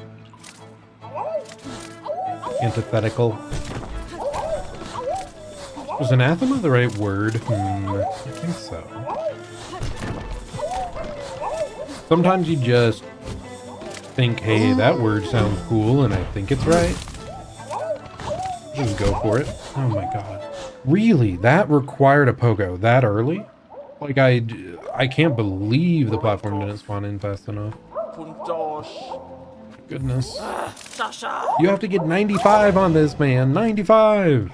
Antithetical. Was anathema the right word? I think so. Sometimes you just think, hey, that word sounds cool, and I think it's right. Just go for it. Oh my god. Really? That required a pogo that early? Like, I can't believe the platform didn't spawn in fast enough. Goodness. You have to get 95 on this, man. 95!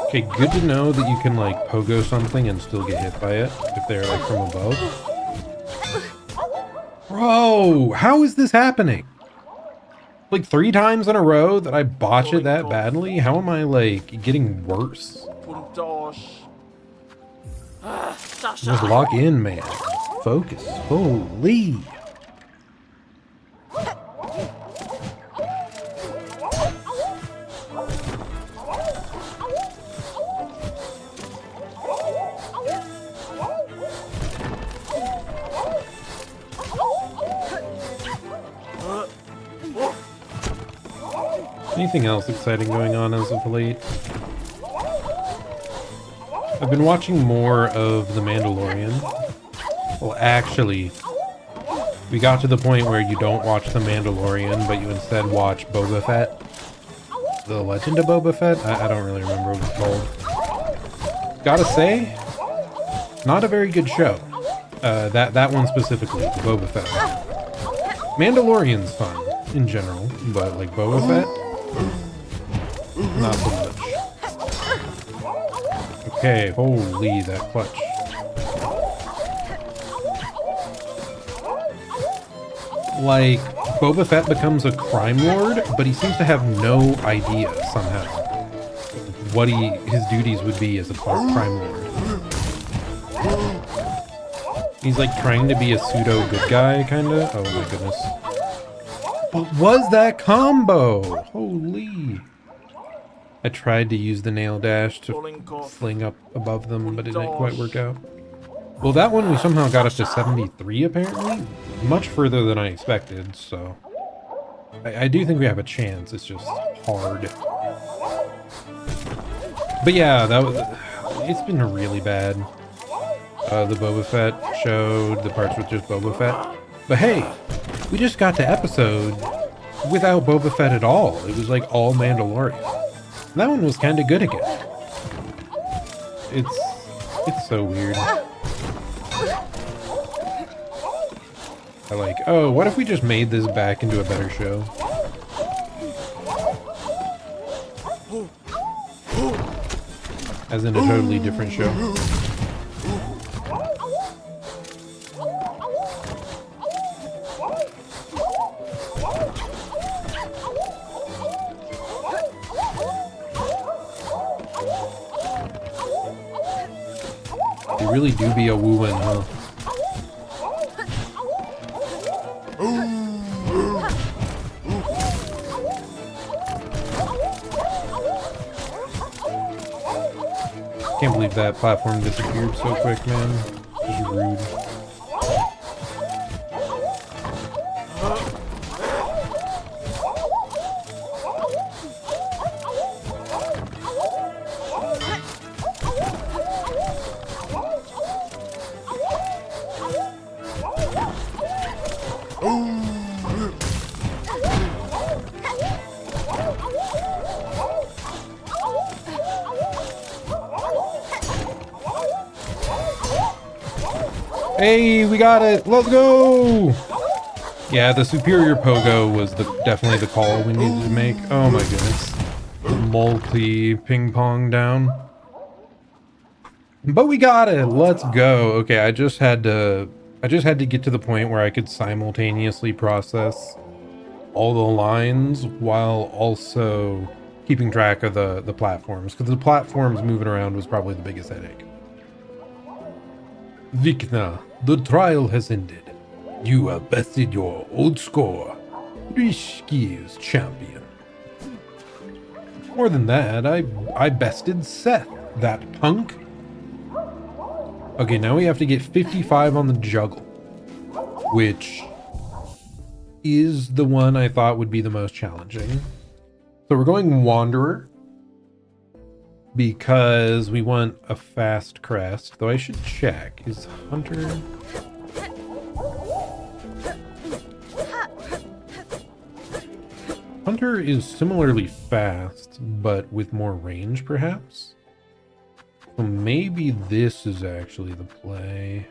Okay, good to know that you can like pogo something and still get hit by it if they're like from above. Bro, how is this happening? Like 3 times in a row that I botch it that badly? How am I like getting worse? Just lock in, man. Focus. Holy. Anything else exciting going on as of late? I've been watching more of The Mandalorian. Well, actually, we got to the point where you don't watch The Mandalorian, but you instead watch Boba Fett. The Legend of Boba Fett? I don't really remember what it's called. Gotta say, not a very good show. That one specifically, Boba Fett. Mandalorian's fun, in general, but like Boba Fett? Not so much. Okay, holy, that clutch. Like, Boba Fett becomes a crime lord, but he seems to have no idea, somehow, what his duties would be as a crime lord. He's like trying to be a pseudo good guy, kinda. Oh my goodness. What was that combo? Holy. I tried to use the nail dash to fling up above them, but it didn't quite work out. Well, that one we somehow got up to 73, apparently. Much further than I expected, so... I do think we have a chance, it's just hard. But yeah, it's been really bad. The Boba Fett showed, the parts with just Boba Fett. But hey, we just got to episode without Boba Fett at all. It was like all Mandalorian. That one was kind of good again. It's so weird. I like, oh, what if we just made this back into a better show? as in a totally different show. They really do be a woo-win, huh? Can't believe that platform disappeared so quick, man. This is rude. Hey, we got it! Let's go! Yeah, the superior pogo was definitely the call we needed to make. Oh my goodness. Multi ping pong down. But we got it! Let's go! Okay, I just had to get to the point where I could simultaneously process all the lines while also keeping track of the platforms, because the platforms moving around was probably the biggest headache. Vikna, the trial has ended. You have bested your old score. 3 skis champion. More than that, I bested Seth, that punk. Okay, now we have to get 55 on the juggle, which is the one I thought would be the most challenging. So we're going Wanderer, because we want a fast crest, though I should check. Is Hunter... Hunter is similarly fast, but with more range, perhaps? So maybe this is actually the play.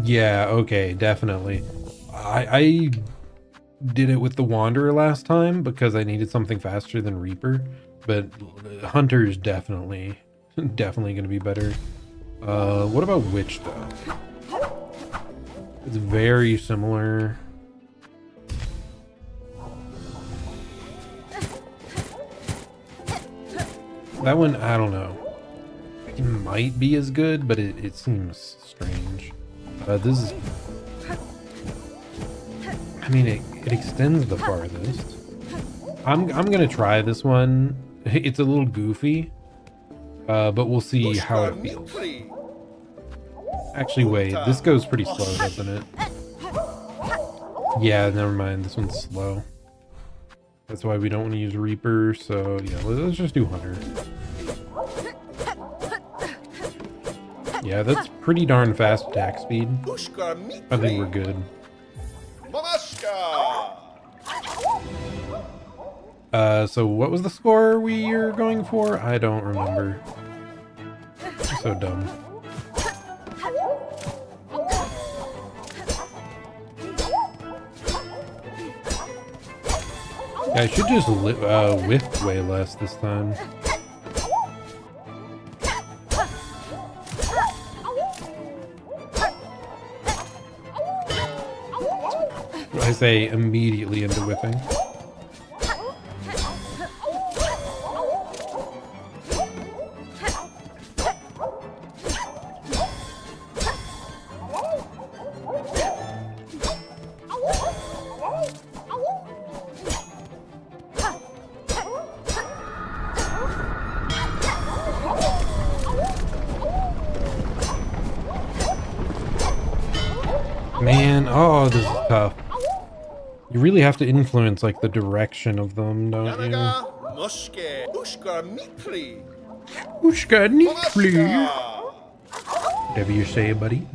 Yeah, okay, definitely. I did it with the Wanderer last time because I needed something faster than Reaper, but Hunter is definitely going to be better. What about Witch, though? It's very similar. That one, I don't know. It might be as good, but it seems strange. This is... I mean, it extends the farthest. I'm gonna try this one. It's a little goofy, but we'll see how it feels. Actually, wait, this goes pretty slow, doesn't it? Yeah, never mind, this one's slow. That's why we don't want to use Reaper, so yeah, let's just do Hunter. Yeah, that's pretty darn fast attack speed. I think we're good. So what was the score we were going for? I don't remember. I'm so dumb. Yeah, I should just whiff way less this time. I say immediately into whiffing. Man, oh, this is tough. You really have to influence, like, the direction of them, don't you? Ushka Nikli. Whatever you say, buddy.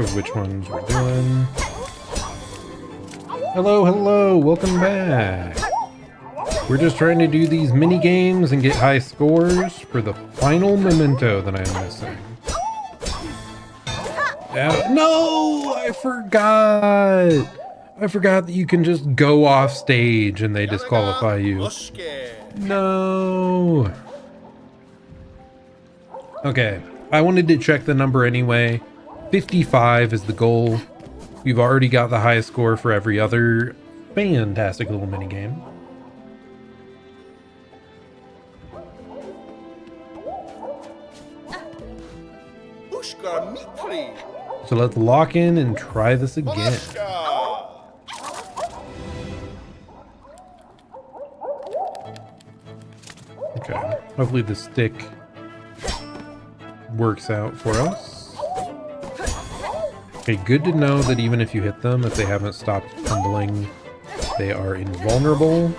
of which ones we're doing. Hello, hello, welcome back. We're just trying to do these mini games and get high scores for the final memento that I'm missing. No, I forgot. I forgot that you can just go off stage and they disqualify you. No. Okay, I wanted to check the number anyway. 55 is the goal. We've already got the highest score for every other fantastic little mini game. So let's lock in and try this again. Okay, hopefully the stick works out for us. Okay, good to know that even if you hit them, if they haven't stopped tumbling, they are invulnerable.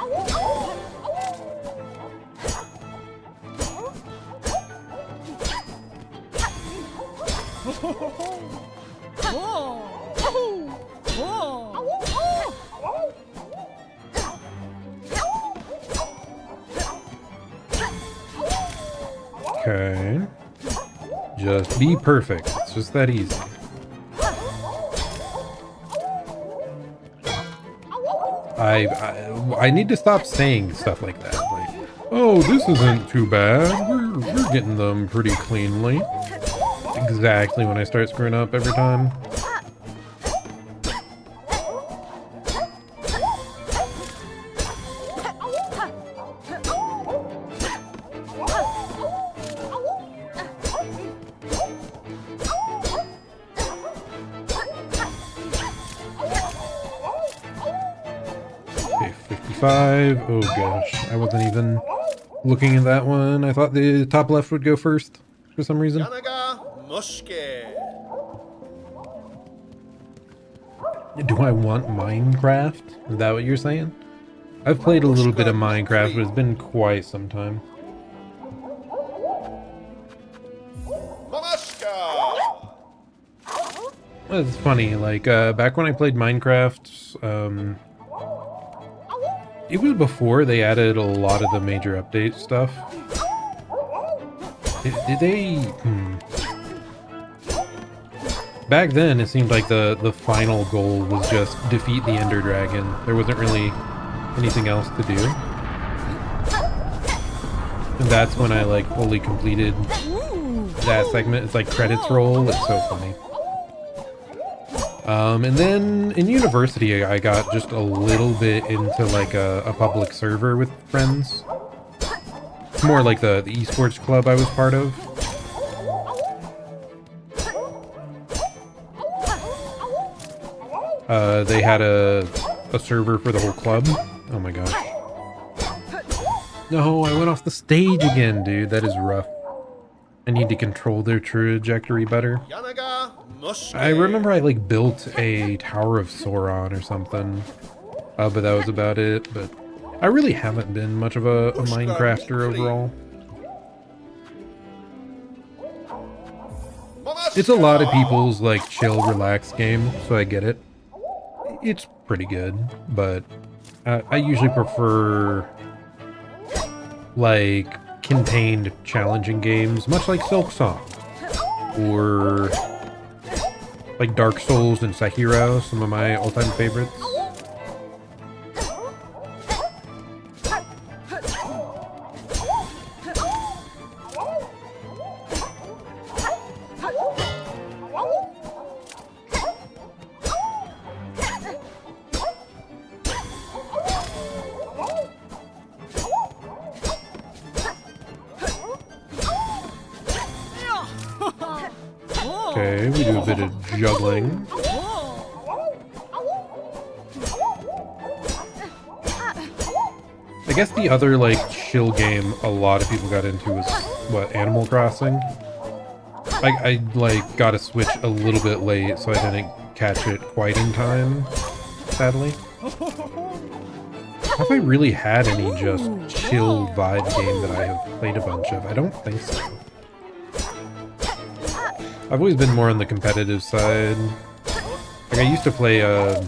Okay. Just be perfect. It's just that easy. I need to stop saying stuff like that. Like, oh, this isn't too bad. We're getting them pretty cleanly. Exactly when I start screwing up every time. Okay, 55. Oh gosh, I wasn't even looking at that one. I thought the top left would go first for some reason. Do I want Minecraft? Is that what you're saying? I've played a little bit of Minecraft, but it's been quite some time. Well, it's funny, like, back when I played Minecraft, it was before they added a lot of the major update stuff. Did they... Back then, it seemed like the final goal was just defeat the Ender Dragon. There wasn't really anything else to do. And that's when I, like, fully completed that segment. It's like credits roll. It's so funny. And then in university, I got just a little bit into, like, a public server with friends. It's more like the esports club I was part of. They had a server for the whole club. Oh my gosh. No, I went off the stage again, dude. That is rough. I need to control their trajectory better. I remember I, like, built a Tower of Sauron or something. But that was about it. But I really haven't been much of a Minecrafter overall. It's a lot of people's, like, chill, relaxed game, so I get it. It's pretty good, but I usually prefer, like, contained, challenging games, much like Silksong, or like Dark Souls and Sekiro, some of my all-time favorites. Okay, we do a bit of juggling. I guess the other, like, chill game a lot of people got into was, what, Animal Crossing? I like, got a Switch a little bit late, so I didn't catch it quite in time, sadly. Have I really had any just chill vibe game that I have played a bunch of? I don't think so. I've always been more on the competitive side. Like, I used to play, a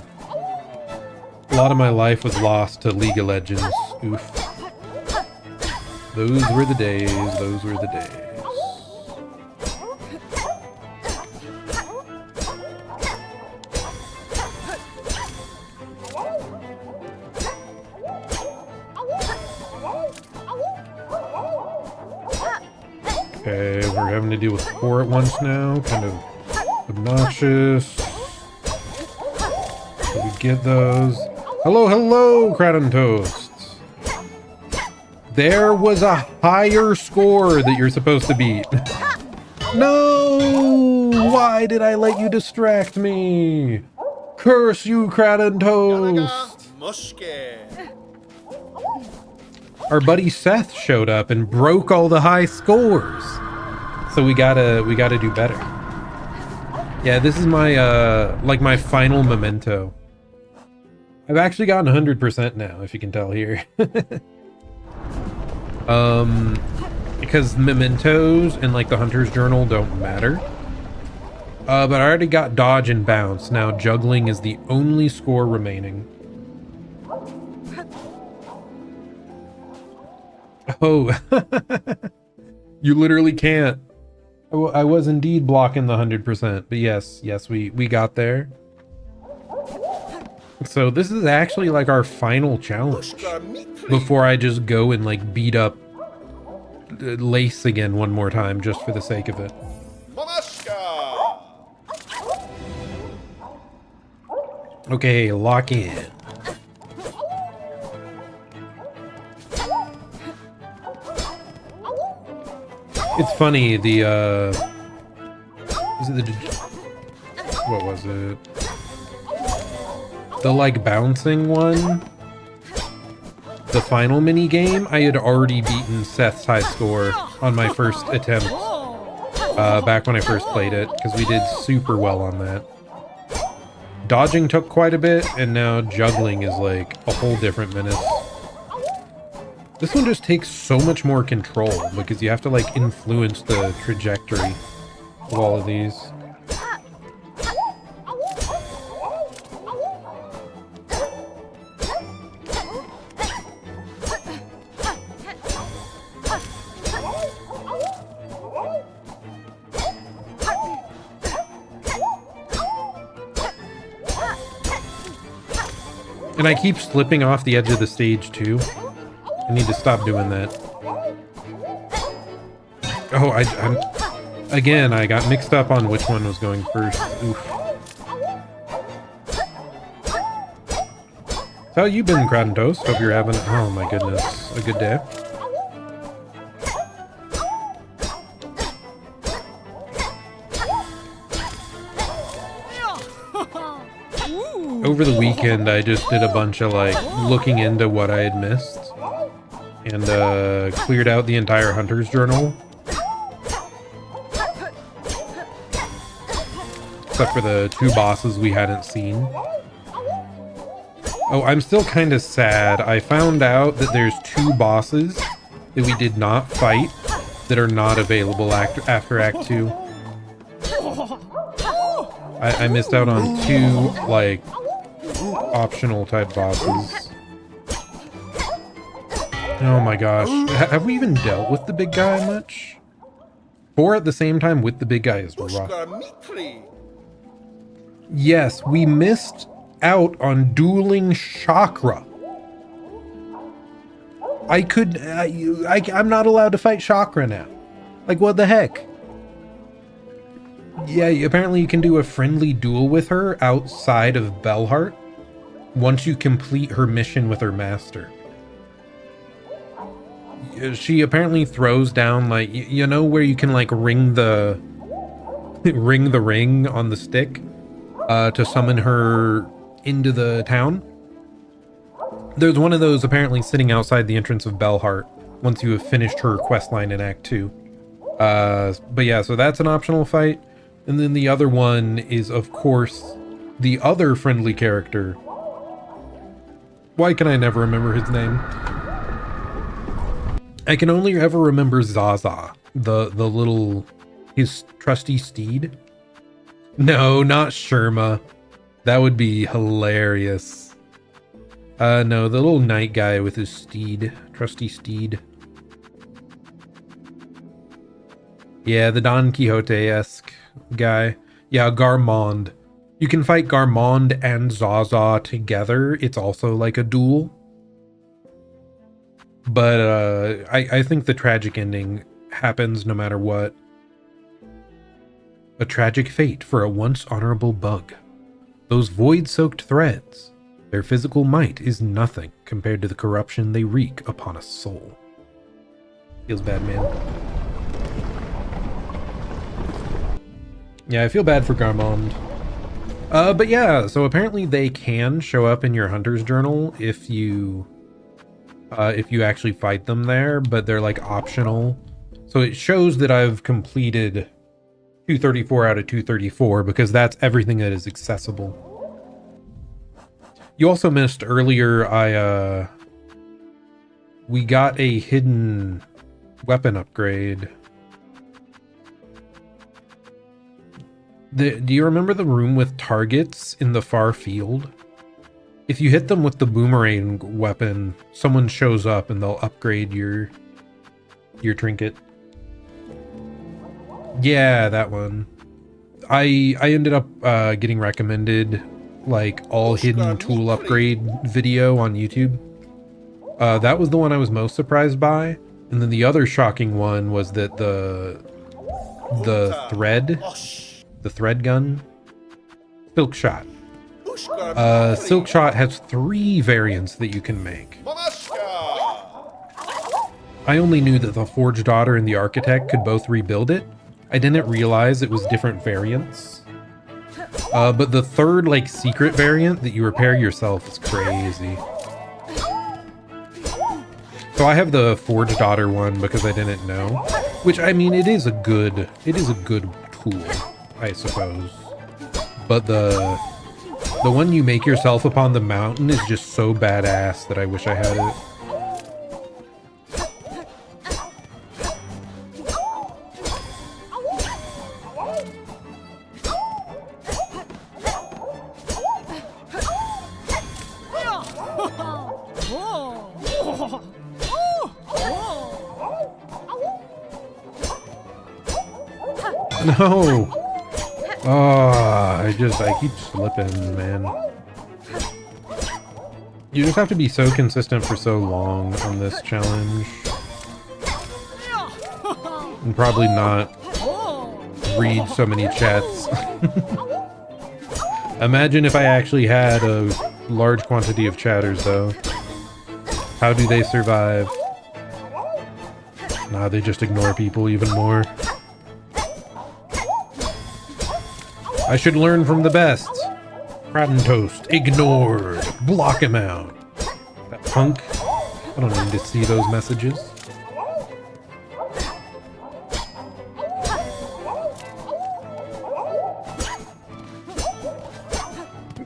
lot of my life was lost to League of Legends. Oof. Those were the days, those were the days. Okay, we're having to deal with 4 at once now. Kind of obnoxious. So we get those. Hello, hello, Kratom Toasts. There was a higher score that you're supposed to beat. No! Why did I let you distract me? Curse you, Kratom Toast! Our buddy Seth showed up and broke all the high scores. So we gotta do better. Yeah, this is my like my final memento. I've actually gotten 100% now, if you can tell here. Because mementos and like the Hunter's Journal don't matter. But I already got dodge and bounce. Now juggling is the only score remaining. Oh, you literally can't. I was indeed blocking the 100%, but yes, we got there. So this is actually like our final challenge before I just go and like beat up Lace again one more time just for the sake of it. Okay, lock in. It's funny, the what was it? The like bouncing one, the final mini game, I had already beaten Seth's high score on my first attempt back when I first played it, because we did super well on that. Dodging took quite a bit, and now juggling is like a whole different menace. This one just takes so much more control because you have to like influence the trajectory of all of these. And I keep slipping off the edge of the stage too. I need to stop doing that. Oh, again, I got mixed up on which one was going first. Oof. So how you been, Kratom Toast? Hope you're having, oh my goodness, a good day. Over the weekend, I just did a bunch of like looking into what I had missed. And cleared out the entire Hunter's Journal. Except for the 2 bosses we hadn't seen. Oh, I'm still kind of sad. I found out that there's 2 bosses that we did not fight that are not available after Act 2. I missed out on 2, like, optional type bosses. Oh my gosh. Have we even dealt with the big guy much? 4 at the same time with the big guy is rough. Yes, we missed out on dueling chakra. I'm not allowed to fight chakra now. Like, what the heck? Yeah, apparently you can do a friendly duel with her outside of Belheart once you complete her mission with her master. She apparently throws down, like, you know where you can like ring the ring on the stick to summon her into the town? There's one of those apparently sitting outside the entrance of Belheart once you have finished her questline in Act 2. But yeah, so that's an optional fight. And then the other one is, of course, the other friendly character. Why can I never remember his name? I can only ever remember Zaza, the little His trusty steed? No, not Sherma. That would be hilarious. No, the little knight guy with his steed. Trusty steed. Yeah, the Don Quixote-esque guy. Yeah, Garmond. You can fight Garmond and Zaza together. It's also like a duel. But I think the tragic ending happens no matter what. A tragic fate for a once honorable bug. Those void-soaked threads. Their physical might is nothing compared to the corruption they wreak upon a soul. Feels bad, man. Yeah, I feel bad for Garmond. But yeah, so apparently they can show up in your Hunter's Journal if you actually fight them there, but they're like optional. So it shows that I've completed 234 out of 234 because that's everything that is accessible. You also missed earlier, we got a hidden weapon upgrade. Do you remember the room with targets in the far field? If you hit them with the boomerang weapon, someone shows up and they'll upgrade your trinket. Yeah, that one. I ended up getting recommended like all hidden tool upgrade video on YouTube. That was the one I was most surprised by. And then the other shocking one was that the thread gun, Silk Shot. Silk Shot has 3 variants that you can make. I only knew that the Forge Daughter and the Architect could both rebuild it. I didn't realize it was different variants. But the third, like, secret variant that you repair yourself is crazy. So I have the Forge Daughter one because I didn't know. Which, I mean, it is a good tool, I suppose. But the one you make yourself upon the mountain is just so badass that I wish I had it. No! Oh, I keep slipping, man. You just have to be so consistent for so long on this challenge. And probably not read so many chats. Imagine if I actually had a large quantity of chatters, though. How do they survive? Nah, they just ignore people even more. I should learn from the best. Rotten toast. Ignored. Block him out. That punk. I don't need to see those messages.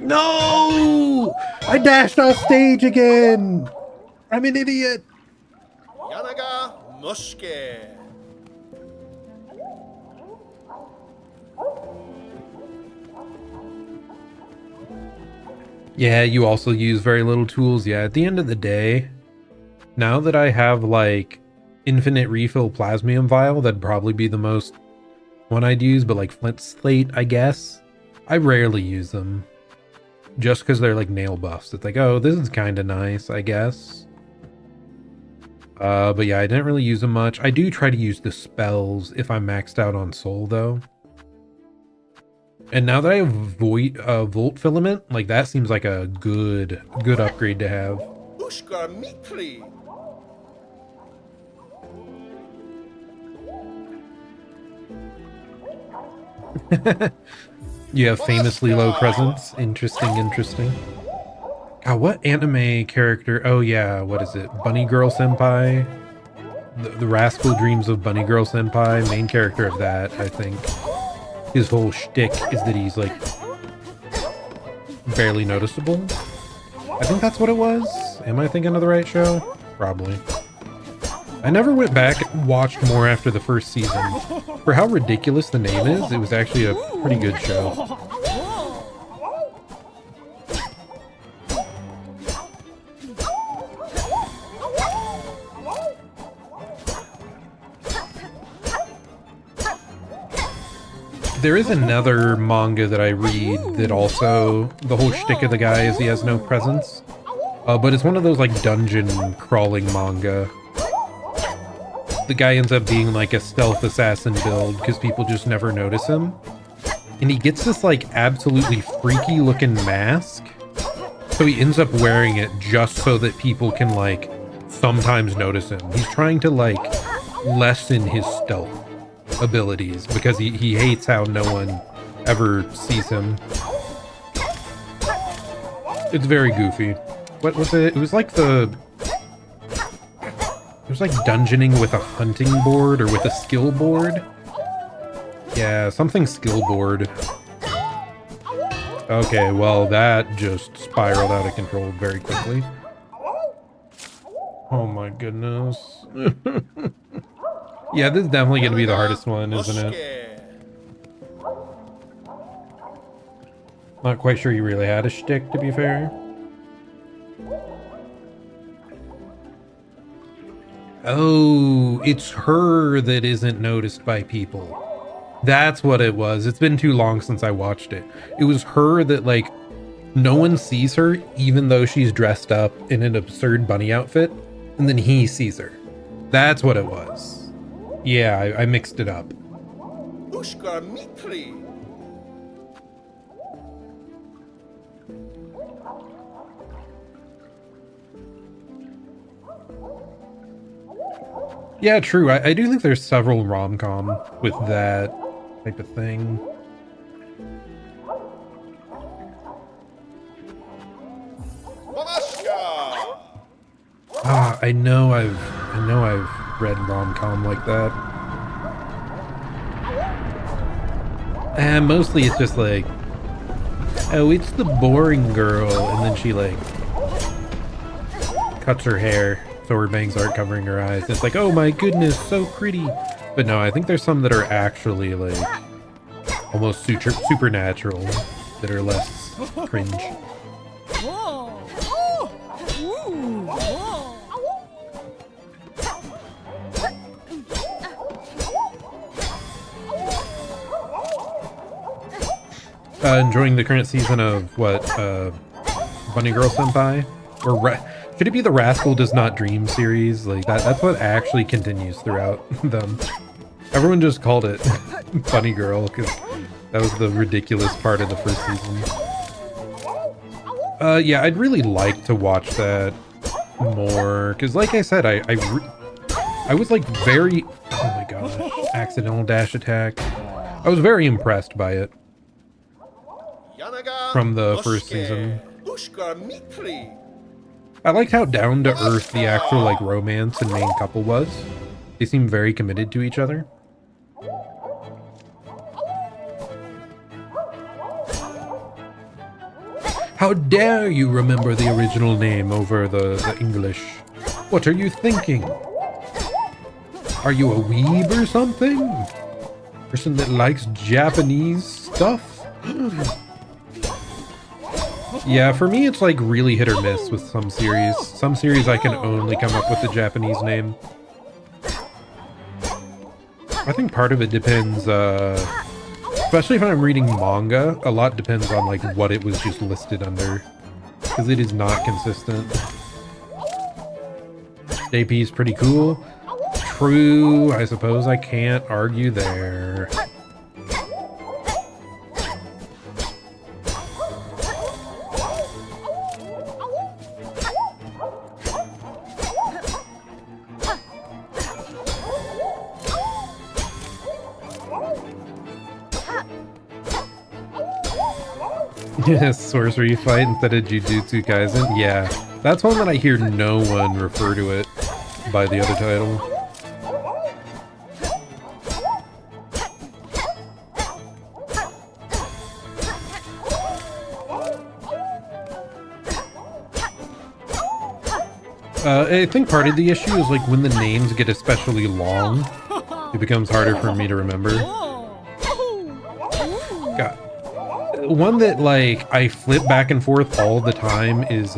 No! I dashed off stage again! I'm an idiot! Yanaga Mushke. Yeah, you also use very little tools. Yeah, at the end of the day, now that I have, like, infinite refill plasmium vial, that'd probably be the most one I'd use, but like flint slate, I guess. I rarely use them. Just because they're like nail buffs. It's like, oh, this is kind of nice, I guess. But yeah, I didn't really use them much. I do try to use the spells if I'm maxed out on soul, though. And now that I have Volt Filament, like that seems like a good upgrade to have. You have famously low presence. Interesting. God, what anime character? Oh yeah, what is it? Bunny Girl Senpai? The Rascal Dreams of Bunny Girl Senpai, main character of that, I think. His whole shtick is that he's like barely noticeable. I think that's what it was. Am I thinking of the right show? Probably. I never went back and watched more after the first season. For how ridiculous the name is, it was actually a pretty good show. There is another manga that I read that also, the whole shtick of the guy is he has no presence. But it's one of those like dungeon crawling manga. The guy ends up being like a stealth assassin build because people just never notice him. And he gets this like absolutely freaky looking mask. So he ends up wearing it just so that people can like sometimes notice him. He's trying to like lessen his stealth abilities because he hates how no one ever sees him. It's very goofy. What was it? It was like dungeoning with a hunting board or with a skill board. Yeah, something skill board. Okay, well that just spiraled out of control very quickly. Oh my goodness. Yeah, this is definitely going to be the hardest one, isn't it? Not quite sure you really had a shtick, to be fair. Oh, it's her that isn't noticed by people. That's what it was. It's been too long since I watched it. It was her that, like, no one sees her, even though she's dressed up in an absurd bunny outfit, and then he sees her. That's what it was. Yeah, I mixed it up. Yeah, true. I do think there's several rom-com with that type of thing. Ah, I know I've read rom-com like that. And mostly it's just like, oh, it's the boring girl, and then she like cuts her hair so her bangs aren't covering her eyes. And it's like, oh my goodness, so pretty. But no, I think there's some that are actually like almost supernatural that are less cringe. Enjoying the current season of what, Bunny Girl Senpai? Or should it be the Rascal Does Not Dream series? Like that's what actually continues throughout them. Everyone just called it Bunny Girl because that was the ridiculous part of the first season. Yeah, I'd really like to watch that more because, like I said, I was like very, oh my gosh, accidental dash attack. I was very impressed by it from the first season. I liked how down to earth the actual like romance and main couple was. They seemed very committed to each other. How dare you remember the original name over the English? What are you thinking? Are you a weeb or something? Person that likes Japanese stuff? Yeah, for me it's like really hit or miss with some series. Some series I can only come up with the Japanese name. I think part of it depends, especially if I'm reading manga, a lot depends on like what it was just listed under. Because it is not consistent. JP is pretty cool. True, I suppose I can't argue there. Yes, sorcery fight instead of Jujutsu Kaisen. Yeah, that's one that I hear no one refer to it by the other title. I think part of the issue is like when the names get especially long, it becomes harder for me to remember. God. One that like I flip back and forth all the time is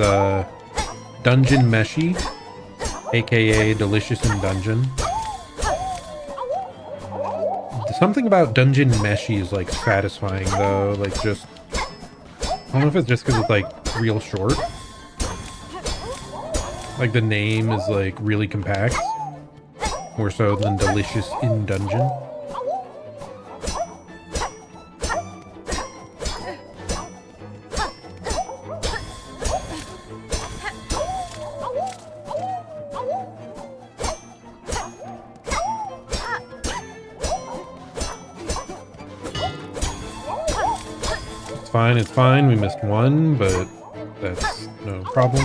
Dungeon Meshi, aka Delicious in Dungeon. Something about Dungeon Meshi is like satisfying though, like just I don't know if it's just because it's like real short. Like the name is like really compact, more so than Delicious in Dungeon. It's fine. We missed one, but that's no problem.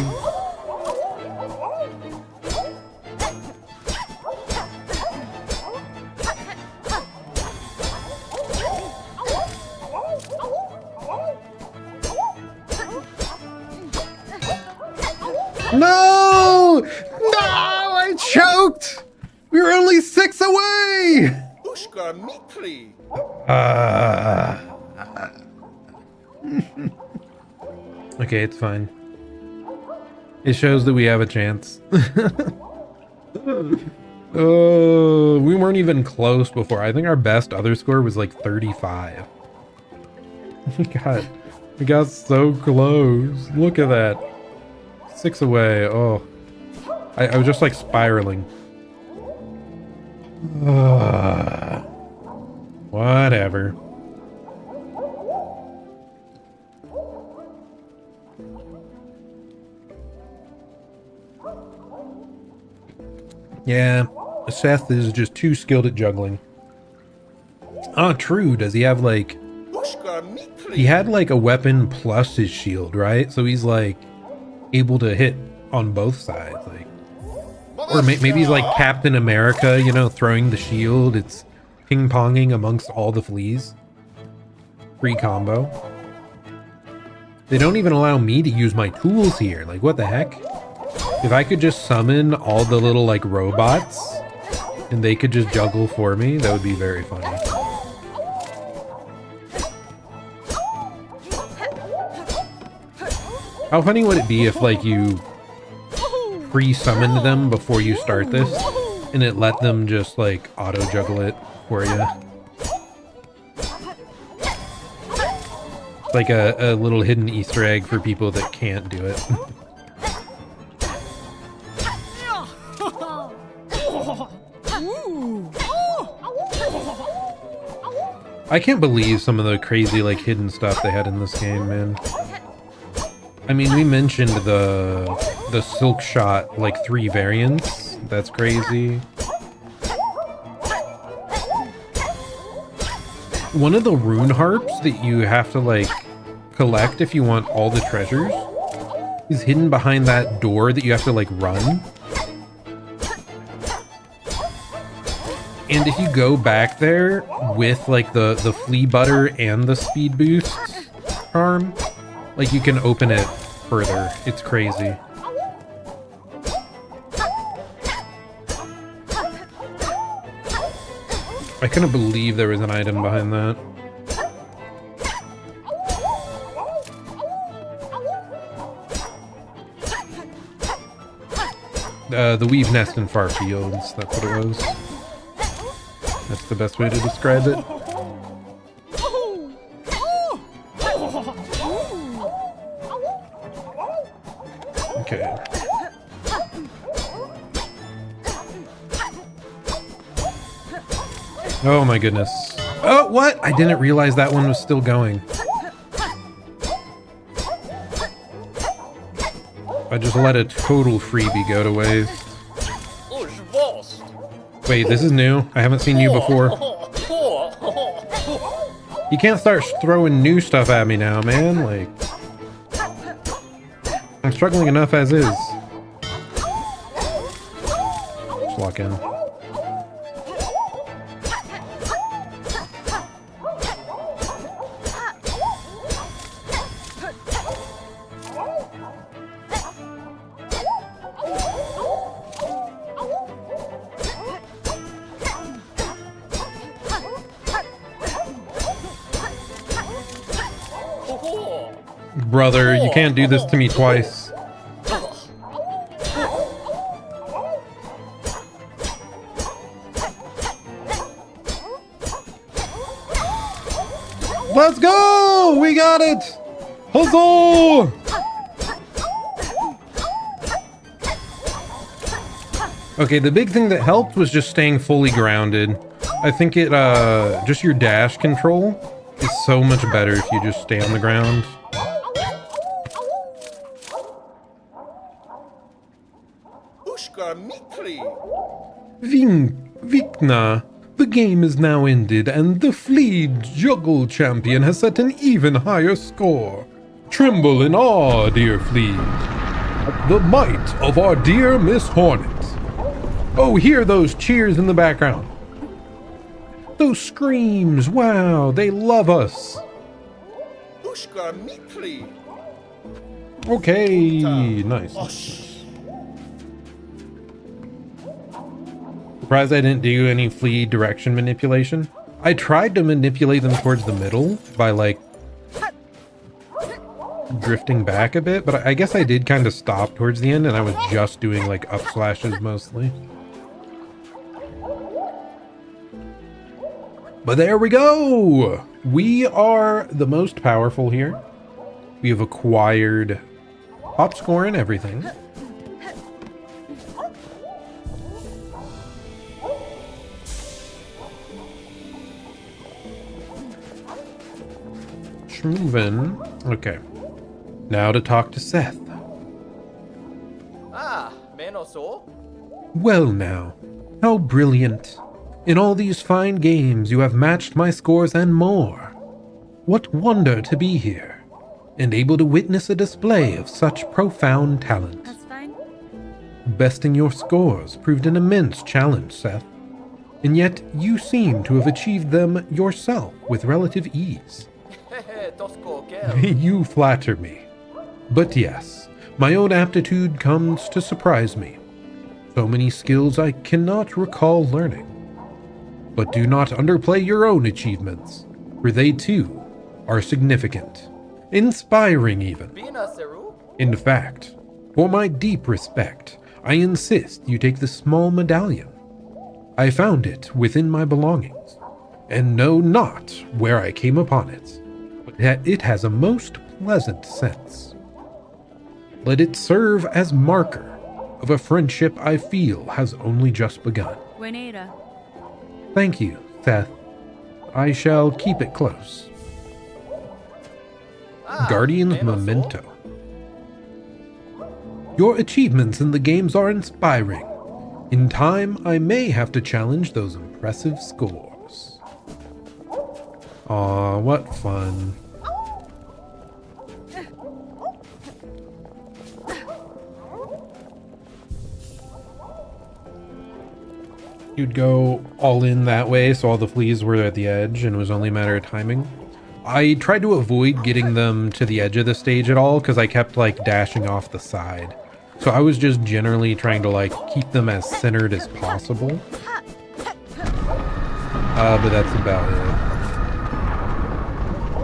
No! No! I choked! We were only 6 away! Okay, it's fine. It shows that we have a chance. Oh, we weren't even close before. I think our best other score was like 35. We got so close. Look at that. 6 away. Oh, I was just like spiraling. Whatever. Yeah, Seth is just too skilled at juggling. Ah, true. Does he have like... He had like a weapon plus his shield, right? So he's like able to hit on both sides. Like, or maybe he's like Captain America, you know, throwing the shield. It's ping-ponging amongst all the fleas. Free combo. They don't even allow me to use my tools here. Like, what the heck? If I could just summon all the little, like, robots, and they could just juggle for me, that would be very funny. How funny would it be if, like, you pre-summoned them before you start this, and it let them just, like, auto-juggle it for you? Like a little hidden Easter egg for people that can't do it. I can't believe some of the crazy, like, hidden stuff they had in this game, man. I mean, we mentioned the Silk Shot, like, 3 variants. That's crazy. One of the rune harps that you have to, like, collect if you want all the treasures is hidden behind that door that you have to, like, run. And if you go back there with, like, the flea butter and the speed boost charm, like, you can open it further. It's crazy. I couldn't believe there was an item behind that. The weave nest in far fields, that's what it was. That's the best way to describe it. Okay. Oh my goodness. Oh, what? I didn't realize that one was still going. I just let a total freebie go to waste. Wait, this is new. I haven't seen you before. You can't start throwing new stuff at me now, man. Like, I'm struggling enough as is. Just walk in. Brother, you can't do this to me twice. Let's go! We got it! Huzzah! Okay, the big thing that helped was just staying fully grounded. I think it, just your dash control is so much better if you just stay on the ground. Vikna, the game is now ended and the Fleed Juggle Champion has set an even higher score. Tremble in awe, dear Fleed, at the might of our dear Miss Hornet. Oh, hear those cheers in the background. Those screams, wow, they love us. Okay, nice. Surprised I didn't do any Fleed direction manipulation. I tried to manipulate them towards the middle by like drifting back a bit, but I guess I did kind of stop towards the end and I was just doing like up slashes mostly. But there we go! We are the most powerful here. We have acquired top score and everything. Moving. Okay. Now to talk to Seth. Well now, how brilliant. In all these fine games you have matched my scores and more. What wonder to be here, and able to witness a display of such profound talent. That's fine. Besting your scores proved an immense challenge, Seth. And yet you seem to have achieved them yourself with relative ease. You flatter me. But yes, my own aptitude comes to surprise me. So many skills I cannot recall learning. But do not underplay your own achievements, for they too are significant, inspiring even. In fact, for my deep respect, I insist you take the small medallion. I found it within my belongings, and know not where I came upon it. That it has a most pleasant sense. Let it serve as marker of a friendship I feel has only just begun. Buenita. Thank you, Seth. I shall keep it close. Guardian's Memento. Your achievements in the games are inspiring. In time, I may have to challenge those impressive scores. Aw, what fun. You'd go all in that way, so all the fleas were at the edge, and it was only a matter of timing. I tried to avoid getting them to the edge of the stage at all, because I kept, like, dashing off the side. So I was just generally trying to, like, keep them as centered as possible. But that's about it.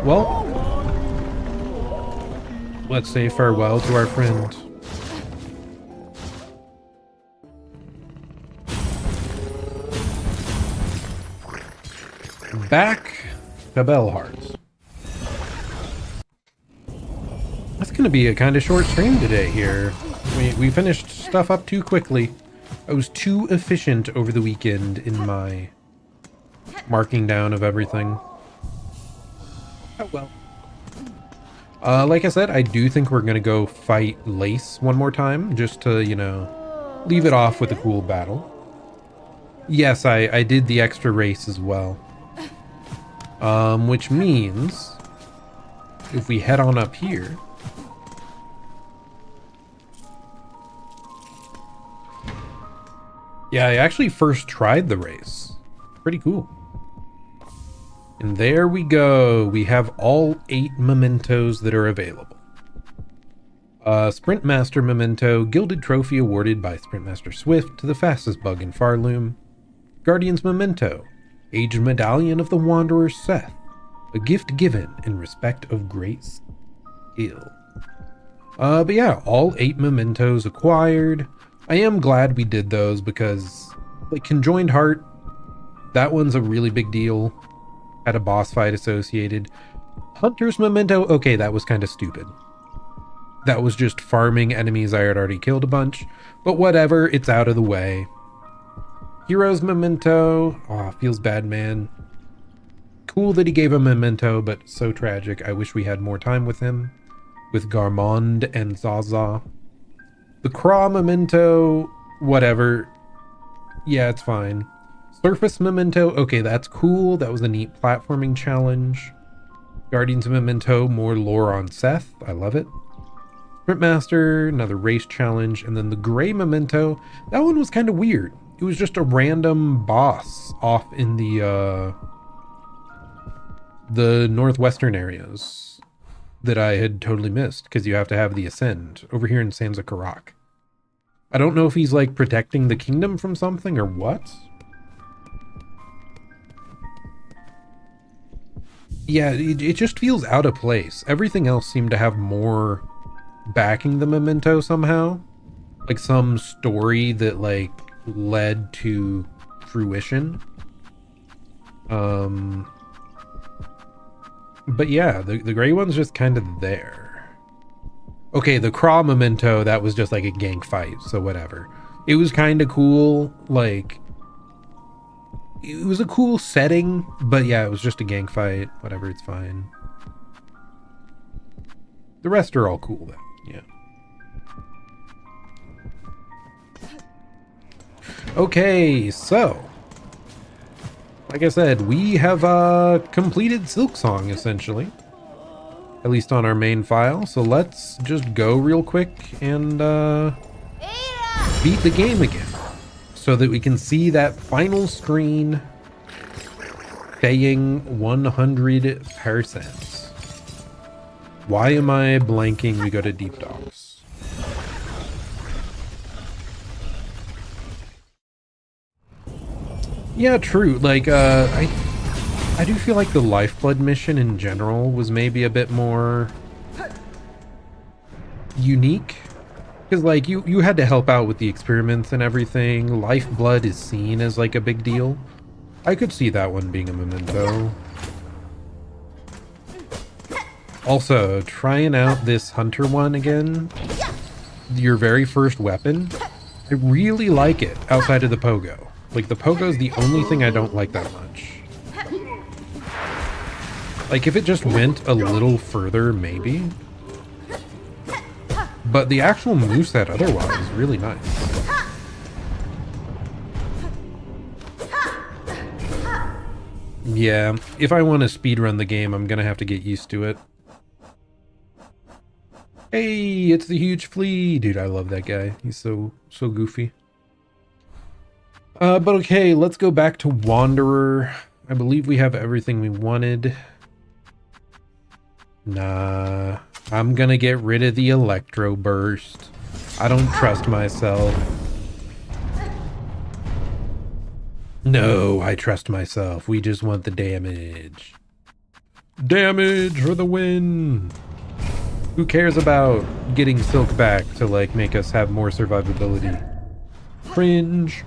Well, let's say farewell to our friend. Back to Bellheart. That's gonna be a kind of short stream today here. We finished stuff up too quickly. I was too efficient over the weekend in my marking down of everything. Oh well. Like I said, I do think we're gonna go fight Lace one more time, just to, you know, leave it off with a cool battle. Yes, I did the extra race as well. Which means if we head on up here, yeah, I actually first tried the race. Pretty cool. And there we go. We have all 8 mementos that are available. Sprint Master Memento, Gilded Trophy awarded by Sprint Master Swift to the fastest bug in Farloom. Guardian's Memento, Aged Medallion of the Wanderer Seth, a gift given in respect of great skill. But yeah, all 8 mementos acquired. I am glad we did those because, like, Conjoined Heart, that one's a really big deal. Had a boss fight associated. Hunter's Memento, okay, that was kind of stupid. That was just farming enemies I had already killed a bunch. But whatever, it's out of the way. Hero's Memento, oh, feels bad, man. Cool that he gave a memento, but so tragic. I wish we had more time with him. With Garmond and Zaza. The Craw Memento, whatever. Yeah, it's fine. Surface Memento, okay, that's cool. That was a neat platforming challenge. Guardians Memento, more lore on Seth. I love it. Sprint Master, another race challenge. And then the Gray Memento, that one was kind of weird. It was just a random boss off in the northwestern areas that I had totally missed because you have to have the Ascend over here in Sansa Karak. I don't know if he's like protecting the kingdom from something or what. Yeah, it just feels out of place. Everything else seemed to have more backing the memento somehow. Like some story that like led to fruition. But yeah, the gray one's just kind of there. Okay, the Craw Memento, that was just like a gank fight, so whatever. It was kind of cool, like... It was a cool setting, but yeah, it was just a gank fight. Whatever, it's fine. The rest are all cool then, yeah. Okay, so... Like I said, we have completed Silksong, essentially. At least on our main file. So let's just go real quick and beat the game again. So that we can see that final screen saying 100%. Why am I blanking? We go to Deep Dogs. Yeah, true. Like, I do feel like the Lifeblood mission in general was maybe a bit more unique. Because, like, you had to help out with the experiments and everything. Lifeblood is seen as, like, a big deal. I could see that one being a memento. Also, trying out this Hunter one again. Your very first weapon. I really like it outside of the pogo. Like, the pogo's the only thing I don't like that much. Like, if it just went a little further, maybe. But the actual moveset otherwise is really nice. Yeah, if I want to speedrun the game, I'm gonna have to get used to it. Hey, it's the huge flea! Dude, I love that guy. He's so goofy. But okay, let's go back to Wanderer. I believe we have everything we wanted. Nah, I'm gonna get rid of the Electro Burst. I don't trust myself. No, I trust myself. We just want the damage. Damage for the win! Who cares about getting Silk back to, like, make us have more survivability? Cringe.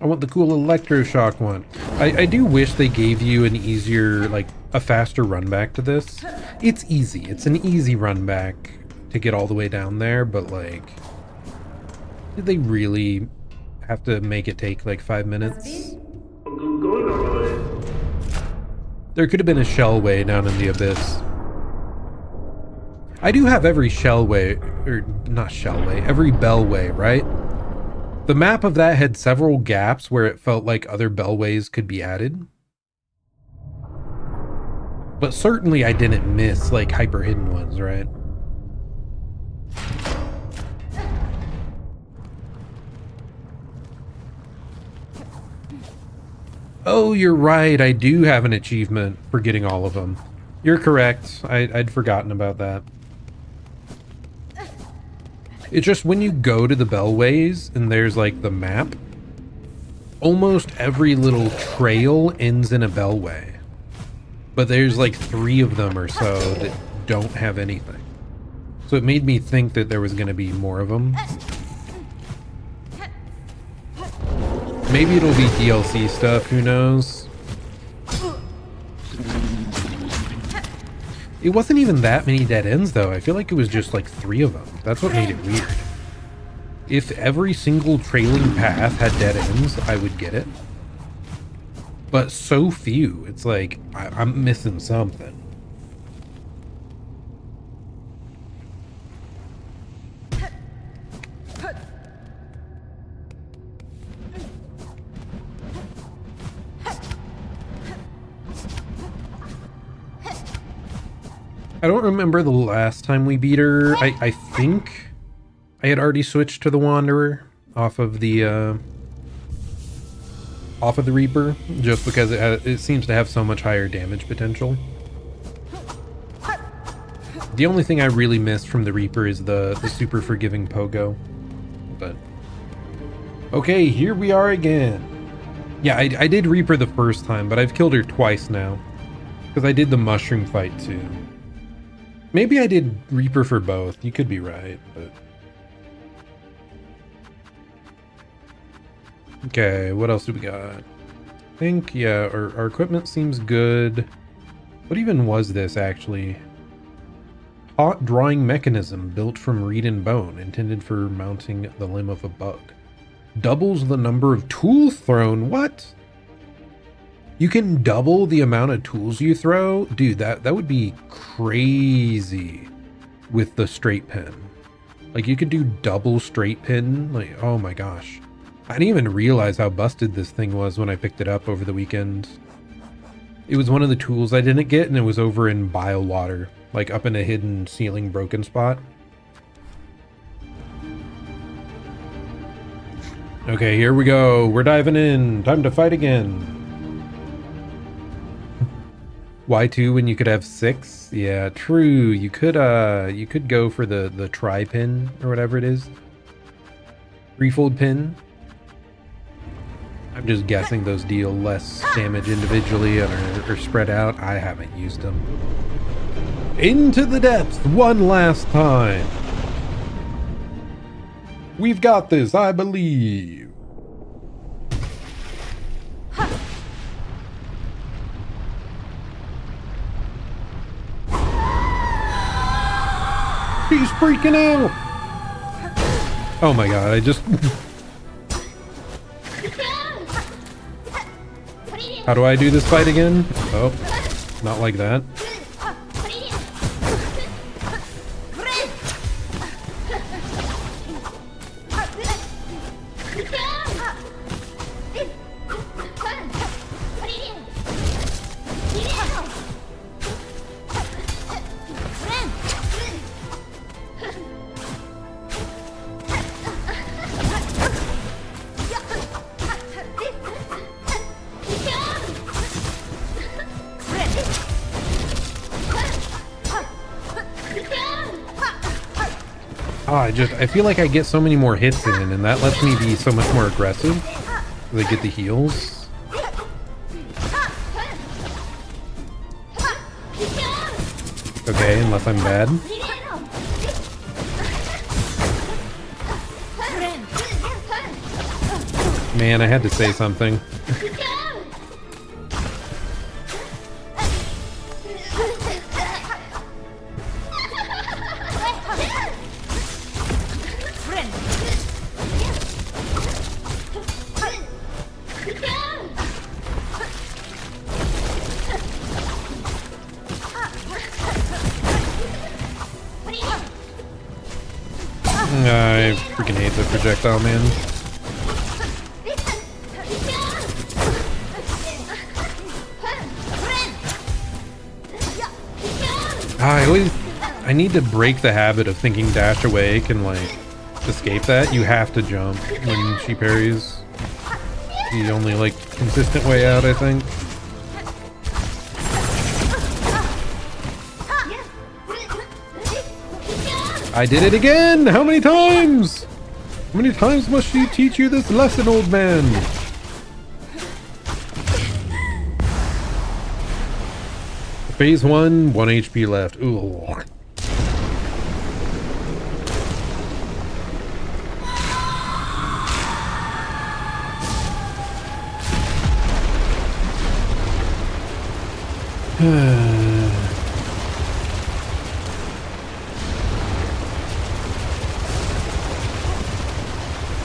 I want the cool electroshock one. I do wish they gave you an easier, like, a faster run back to this. It's easy. It's an easy run back to get all the way down there, but, like, did they really have to make it take, like, 5 minutes? There could have been a shell way down in the abyss. I do have every shell way, or not shell way, every bell way, right? The map of that had several gaps where it felt like other bellways could be added. But certainly I didn't miss, like, hyper hidden ones, right? Oh, you're right. I do have an achievement for getting all of them. You're correct. I'd forgotten about that. It's just when you go to the bellways and there's like the map, almost every little trail ends in a bellway. But there's like 3 of them or so that don't have anything. So it made me think that there was going to be more of them. Maybe it'll be DLC stuff, who knows? It wasn't even that many dead ends though. I feel like it was just like 3 of them. That's what made it weird. If every single trailing path had dead ends, I would get it. But so few, it's like, I'm missing something. I don't remember the last time we beat her. I think I had already switched to the Wanderer off of the Reaper, just because it seems to have so much higher damage potential. The only thing I really missed from the Reaper is the super forgiving pogo. But okay, here we are again. Yeah, I did Reaper the first time, but I've killed her twice now because I did the mushroom fight too. Maybe I did Reaper for both. You could be right, but... Okay, what else do we got? I think, yeah, our equipment seems good. What even was this, actually? Hot drawing mechanism built from reed and bone, intended for mounting the limb of a bug. Doubles the number of tools thrown. What? You can double the amount of tools you throw? Dude, that would be crazy with the straight pin. Like, you could do double straight pin. Like, oh my gosh. I didn't even realize how busted this thing was when I picked it up over the weekend. It was one of the tools I didn't get, and it was over in bile water, like up in a hidden ceiling broken spot. Okay, here we go. We're diving in. Time to fight again. Y2 when you could have 6? Yeah, true. You could go for the tri pin or whatever it is. Threefold pin. I'm just guessing those deal less damage individually and are spread out. I haven't used them. Into the depths one last time. We've got this, I believe. He's freaking out. Oh my god, I just... How do I do this fight again? Oh, not like that. I feel like I get so many more hits in, and that lets me be so much more aggressive. They get the heals. Okay, unless I'm bad. Man, I had to say something. I freaking hate the projectile, man. I need to break the habit of thinking dash away can, like, escape that. You have to jump when she parries. The only, like, consistent way out, I think. I did it again! How many times? How many times must she teach you this lesson, old man? phase 1, 1 HP left. Ooh.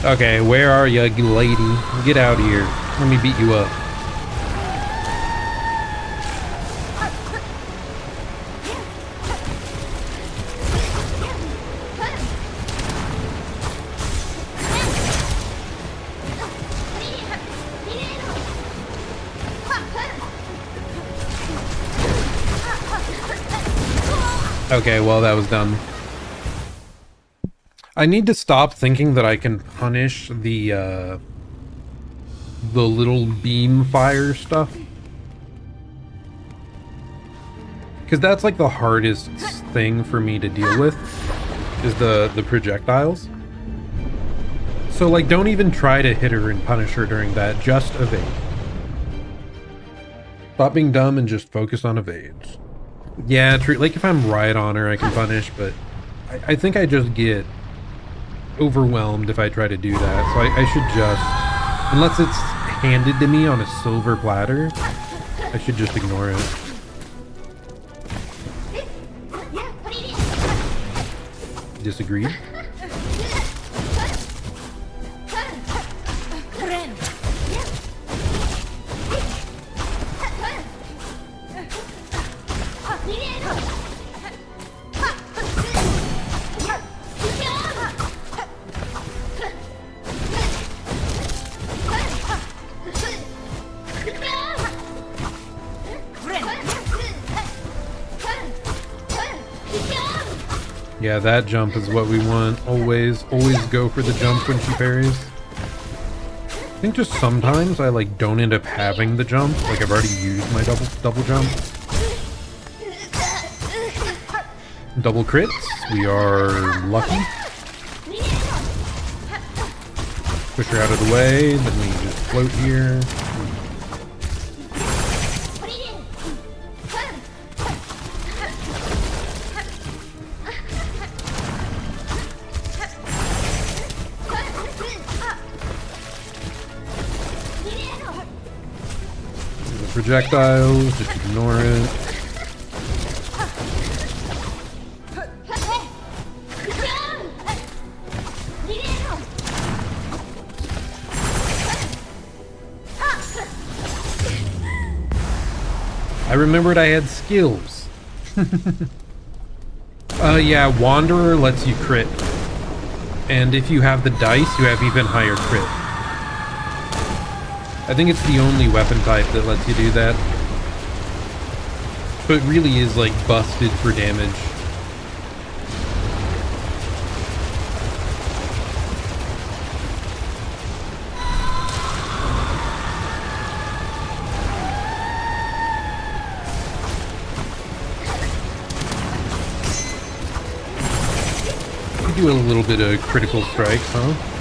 Okay, where are you, lady? Get out of here. Let me beat you up. Okay, well, that was dumb. I need to stop thinking that I can punish the little beam fire stuff. Because that's like the hardest thing for me to deal with, is the projectiles. So like, don't even try to hit her and punish her during that, just evade. Stop being dumb and just focus on evades. Yeah, true. Like if I'm right on her, I can punish, but I think I just get overwhelmed if I try to do that. So I should just, unless it's handed to me on a silver platter, I should just ignore it. Disagree? Yeah, that jump is what we want. Always go for the jump when she parries. I think just sometimes I like don't end up having the jump. Like I've already used my double jump. Double crits. We are lucky. Push her out of the way. Then we just float here. Projectiles, just ignore it. I remembered I had skills. Yeah, Wanderer lets you crit. And if you have the dice, you have even higher crit. I think it's the only weapon type that lets you do that. But it really is like busted for damage. You do a little bit of critical strikes, huh?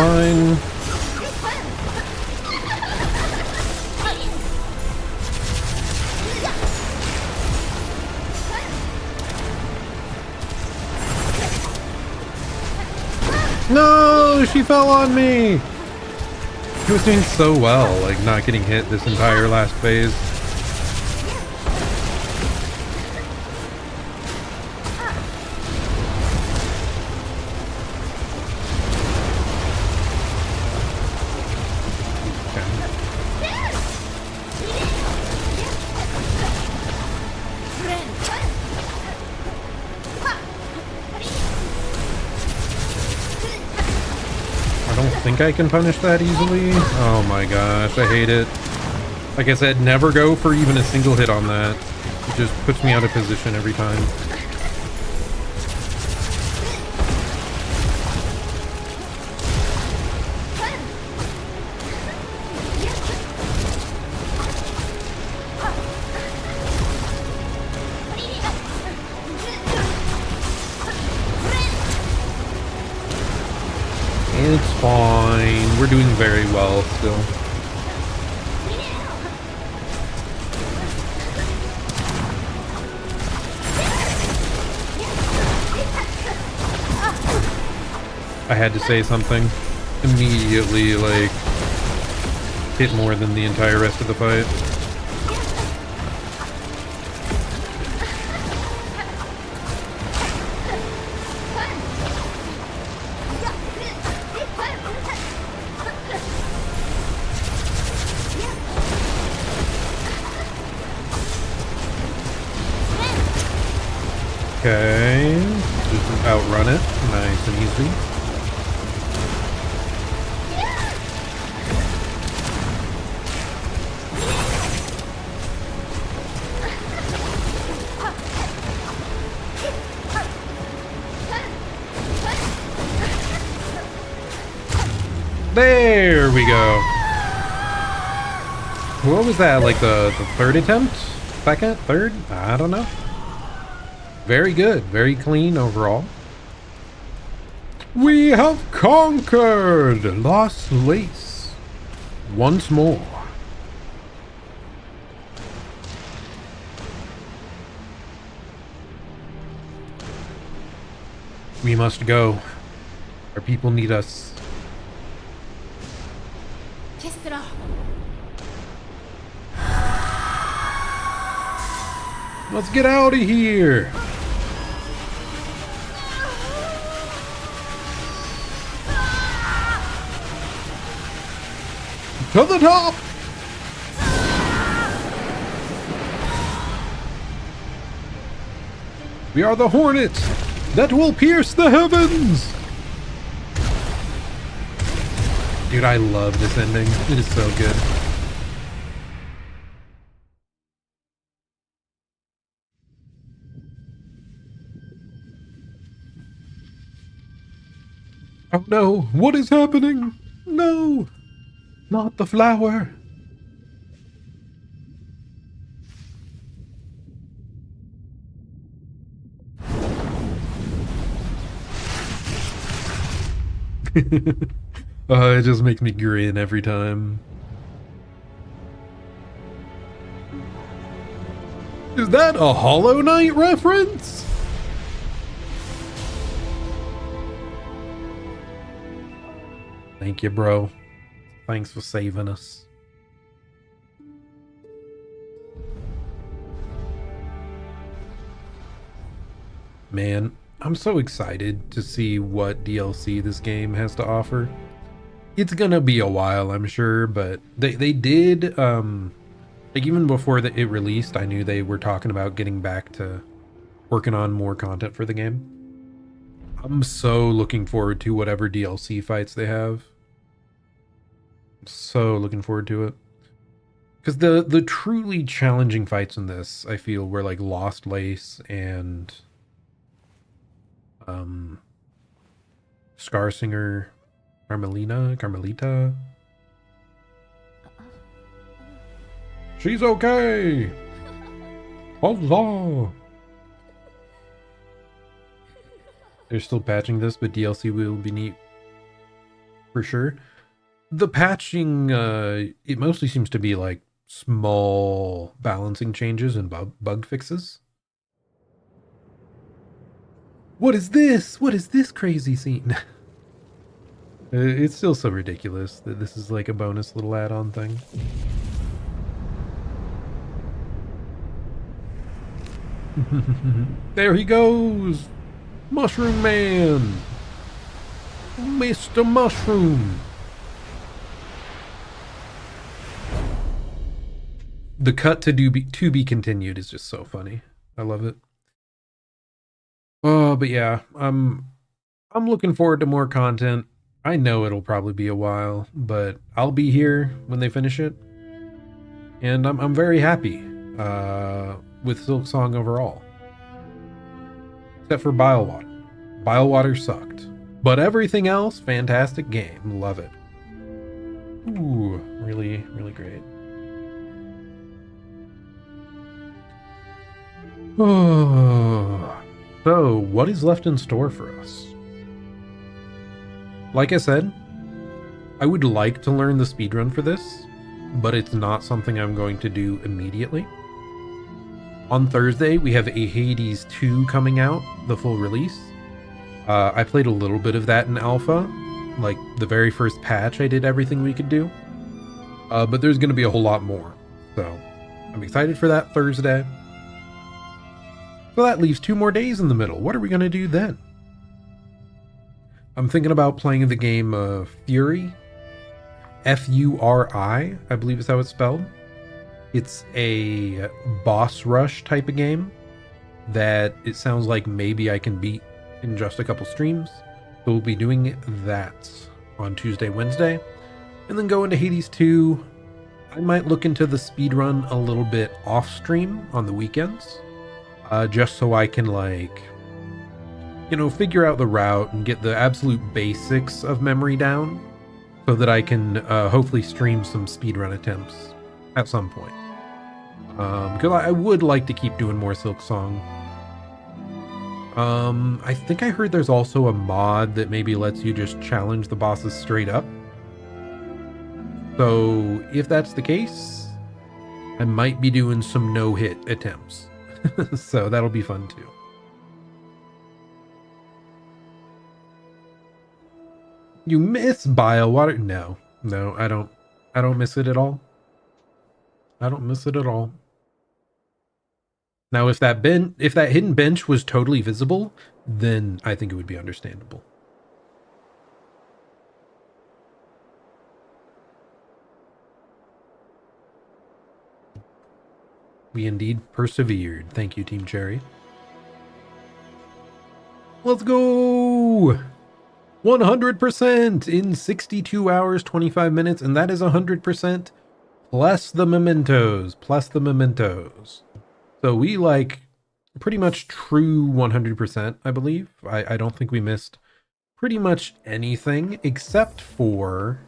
Fine. No, she fell on me. She was doing so well, like not getting hit this entire last phase. don't think I can punish that easily. Oh my gosh, I hate it. Like I said, never go for even a single hit on that. It just puts me out of position every time. It's fine. We're doing very well still. I had to say something. Immediately, like, hit more than the entire rest of the fight. Okay, just outrun it, nice and easy. There we go. What was that, like the third attempt? Second? Third? I don't know. Very good. Very clean overall. We have conquered Lost Lace once more. We must go. Our people need us. Let's get out of here. To the top! We are the hornets that will pierce the heavens! Dude, I love this ending. It is so good. Oh no, what is happening? No! Not the flower. It just makes me grin every time. Is that a Hollow Knight reference? Thank you, bro. Thanks for saving us. Man, I'm so excited to see what DLC this game has to offer. It's gonna be a while, I'm sure, but they did, like even before it released, I knew they were talking about getting back to working on more content for the game. I'm so looking forward to whatever DLC fights they have. So looking forward to it. Because the truly challenging fights in this, I feel, were like Lost Lace and Scarsinger, Carmelita. She's okay. Huzzah! They're still patching this, but DLC will be neat for sure. The patching, it mostly seems to be like small balancing changes and bug fixes. What is this? What is this crazy scene? It's still so ridiculous that this is like a bonus little add-on thing. There he goes! Mushroom Man! Mr. Mushroom! The cut to be continued is just so funny. I love it. Oh, but yeah, I'm looking forward to more content. I know it'll probably be a while, but I'll be here when they finish it. And I'm very happy with Silksong overall. Except for Bilewater. Bilewater sucked. But everything else, fantastic game. Love it. Ooh, really, really great. Oh, so what is left in store for us? Like I said, I would like to learn the speedrun for this, but it's not something I'm going to do immediately. On Thursday, we have a Hades 2 coming out, the full release. I played a little bit of that in alpha. Like, the very first patch, I did everything we could do. But there's going to be a whole lot more. So, I'm excited for that Thursday. So that leaves 2 more days in the middle. What are we going to do then? I'm thinking about playing the game Fury. F-U-R-I, I believe is how it's spelled. It's a boss rush type of game that it sounds like maybe I can beat in just a couple streams. So we'll be doing that on Tuesday, Wednesday. And then go into Hades 2. I might look into the speedrun a little bit off stream on the weekends. Just so I can, like, you know, figure out the route and get the absolute basics of memory down. So that I can hopefully stream some speedrun attempts at some point. Because I would like to keep doing more Silksong. I think I heard there's also a mod that maybe lets you just challenge the bosses straight up. So if that's the case, I might be doing some no-hit attempts. So that'll be fun too. You miss Bilewater? No, I don't miss it at all. I don't miss it at all. Now, if that hidden bench was totally visible, then I think it would be understandable. We indeed persevered. Thank you, Team Cherry. Let's go! 100% in 62 hours, 25 minutes, and that is 100% plus the mementos, So we, like, pretty much true 100%, I believe. I don't think we missed pretty much anything except for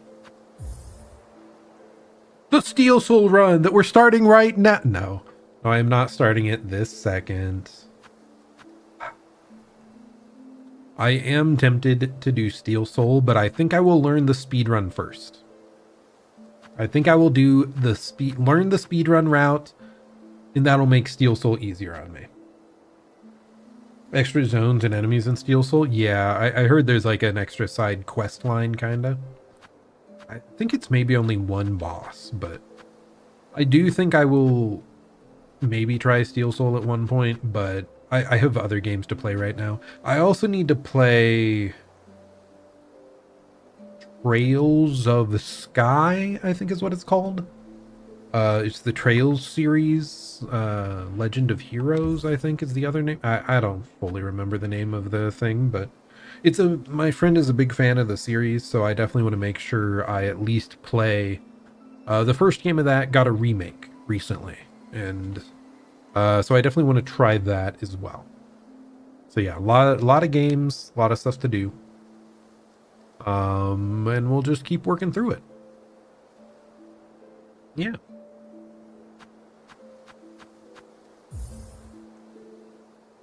the Steel Soul run that we're starting right now. No, I am not starting it this second. I am tempted to do Steel Soul, but I think I will learn the speedrun first. I think I will do learn the speedrun route, and that'll make Steel Soul easier on me. Extra zones and enemies in Steel Soul? Yeah, I heard there's like an extra side quest line, kinda. I think it's maybe only one boss, but I do think I will maybe try Steel Soul at one point, but I have other games to play right now. I also need to play Trails of the Sky, I think is what it's called. It's the Trails series. Legend of Heroes, I think is the other name. I don't fully remember the name of the thing, but my friend is a big fan of the series, so I definitely want to make sure I at least play. The first game of that got a remake recently, and so I definitely want to try that as well. So yeah, a lot of games, a lot of stuff to do. And we'll just keep working through it. Yeah.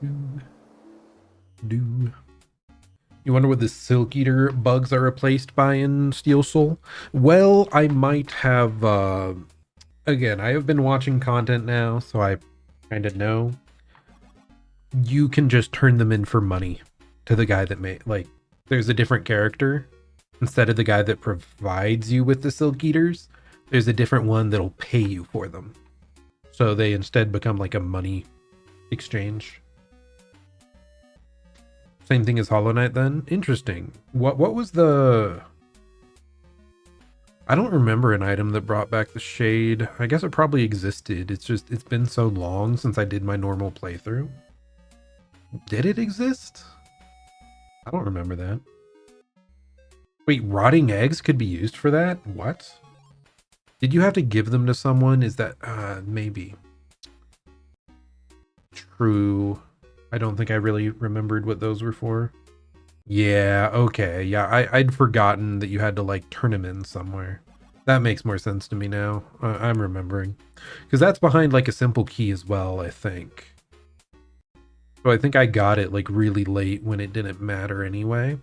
You wonder what the Silk Eater bugs are replaced by in Steel Soul? Well, I might have, again, I have been watching content now, so I kind of know. You can just turn them in for money to the guy that made, like, there's a different character. Instead of the guy that provides you with the Silk Eaters, there's a different one that'll pay you for them. So they instead become like a money exchange. Same thing as Hollow Knight then? Interesting. What was the... I don't remember an item that brought back the shade. I guess it probably existed. It's just, it's been so long since I did my normal playthrough. Did it exist? I don't remember that. Wait, rotting eggs could be used for that? What? Did you have to give them to someone? Is that maybe true? I don't think I really remembered what those were for. Yeah, okay. Yeah, I'd forgotten that you had to like turn them in somewhere. That makes more sense to me now. I'm remembering. Because that's behind like a simple key as well, I think. So I think I got it like really late when it didn't matter anyway.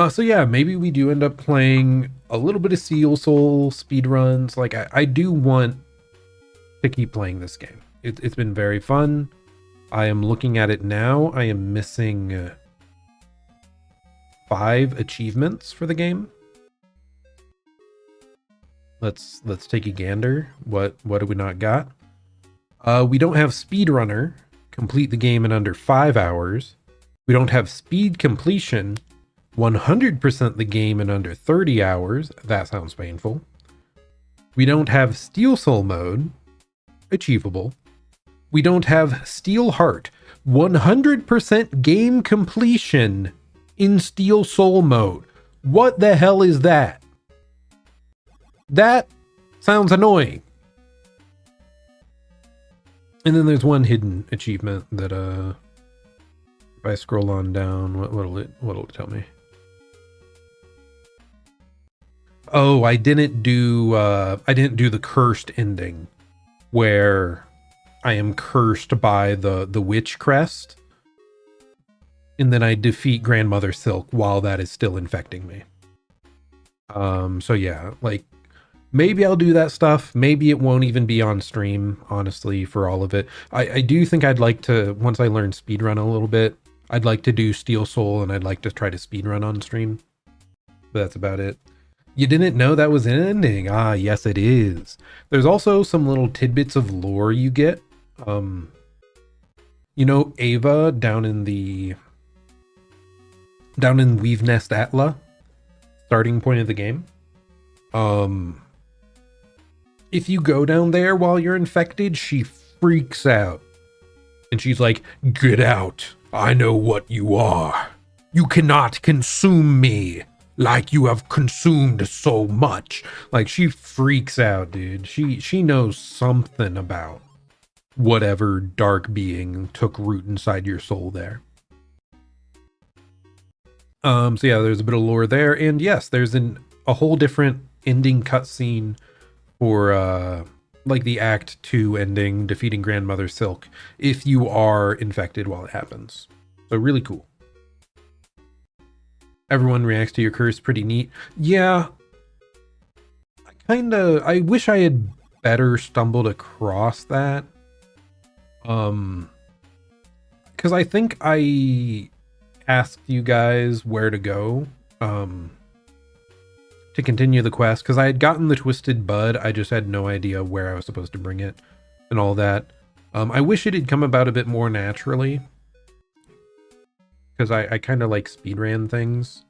So yeah, maybe we do end up playing a little bit of Silksong speedruns. Like I do want to keep playing this game. It's been very fun. I am looking at it now. I am missing 5 achievements for the game. Let's take a gander. What do we not got? We don't have speedrunner, complete the game in under 5 hours. We don't have speed completion, 100% the game in under 30 hours. That sounds painful. We don't have Silksong mode, achievable. We don't have Steel Heart, 100% game completion in Silksong mode. What the hell is that? That sounds annoying. And then there's one hidden achievement that if I scroll on down, what'll it tell me? Oh, I didn't do the cursed ending where I am cursed by the witch crest, and then I defeat Grandmother Silk while that is still infecting me. So yeah, like maybe I'll do that stuff. Maybe it won't even be on stream, honestly, for all of it. I do think I'd like to, once I learn speedrun a little bit, I'd like to do Silksong, and I'd like to try to speedrun on stream. But that's about it. You didn't know that was an ending? Ah, yes it is. There's also some little tidbits of lore you get. You know Ava down in Weave Nest Atla, starting point of the game? If you go down there while you're infected, she freaks out. And she's like, "Get out. I know what you are. You cannot consume me like you have consumed so much." Like, she freaks out, dude. She knows something about whatever dark being took root inside your soul there. So yeah, there's a bit of lore there. And yes, there's a whole different ending cutscene for like the Act 2 ending, defeating Grandmother Silk, if you are infected while it happens. So really cool. Everyone reacts to your curse, pretty neat. Yeah, I wish I had better stumbled across that. Because I think I asked you guys where to go to continue the quest, because I had gotten the Twisted Bud. I just had no idea where I was supposed to bring it and all that. I wish it had come about a bit more naturally, because I kind of like speedran things.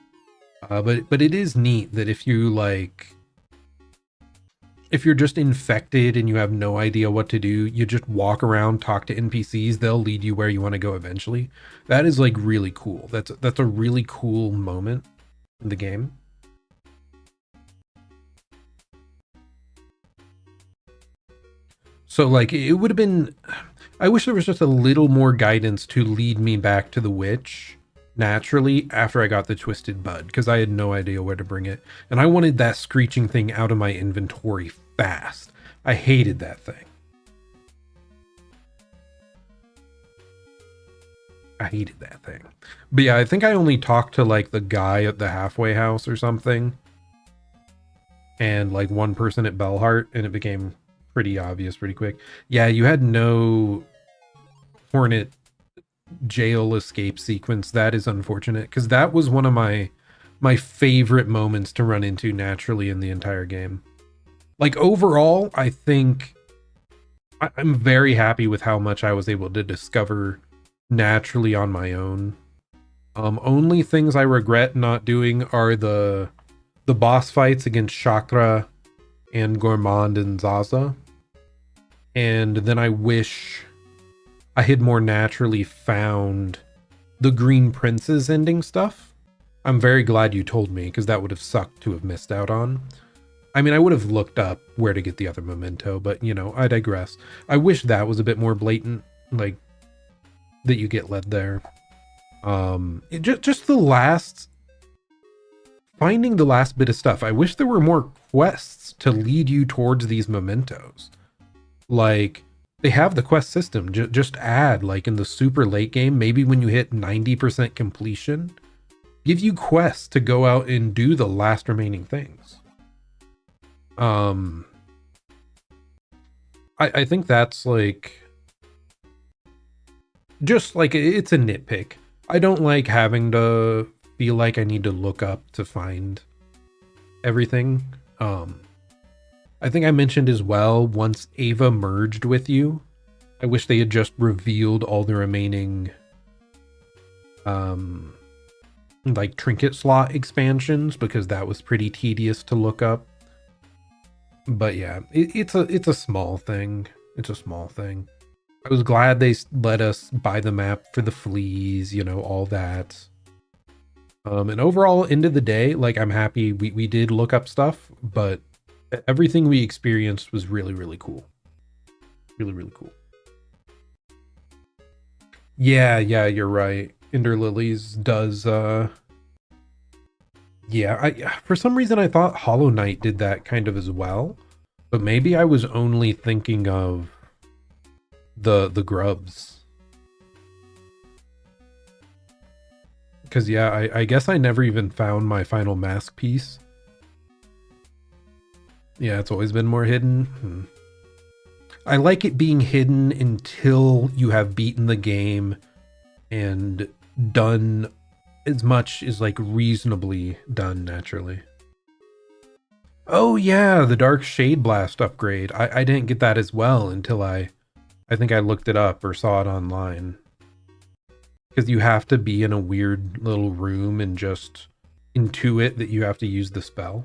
But it is neat that if you're just infected and you have no idea what to do, you just walk around, talk to NPCs, they'll lead you where you want to go eventually. That is like really cool. That's a really cool moment in the game. So like it would have been, I wish there was just a little more guidance to lead me back to the witch naturally after I got the Twisted Bud, because I had no idea where to bring it. And I wanted that screeching thing out of my inventory fast. I hated that thing. I hated that thing. But yeah, I think I only talked to like the guy at the halfway house or something, and like one person at Bellheart, and it became pretty obvious pretty quick. Yeah, you had no Hornet jail escape sequence. That is unfortunate, because that was one of my favorite moments to run into naturally in the entire game. Like overall, I think I'm very happy with how much I was able to discover naturally on my own. Only things I regret not doing are the boss fights against Chakra and Gourmand and Zaza. And then I wish I had more naturally found the Green Prince's ending stuff. I'm very glad you told me, because that would have sucked to have missed out on. I mean, I would have looked up where to get the other memento, but, you know, I digress. I wish that was a bit more blatant, like, that you get led there. Just the last... Finding the last bit of stuff. I wish there were more quests to lead you towards these mementos. Like, they have the quest system. Just add, like, in the super late game, maybe when you hit 90% completion, give you quests to go out and do the last remaining things. I think that's like, just like, it's a nitpick. I don't like having to feel like I need to look up to find everything. I think I mentioned as well, once Ava merged with you, I wish they had just revealed all the remaining like trinket slot expansions, because that was pretty tedious to look up. But yeah, it's a small thing. It's a small thing. I was glad they let us buy the map for the fleas, you know, all that. And overall, end of the day, like, I'm happy we did look up stuff, but everything we experienced was really, really cool. Really, really cool. Yeah, you're right. Ender Lilies does, yeah, for some reason I thought Hollow Knight did that kind of as well, but maybe I was only thinking of the grubs. Because yeah, I guess I never even found my final mask piece. Yeah, it's always been more hidden. I like it being hidden until you have beaten the game and done as much as, like, reasonably done naturally. Oh yeah, the Dark Shade Blast upgrade. I didn't get that as well until I think I looked it up or saw it online. Because you have to be in a weird little room and just intuit that you have to use the spell.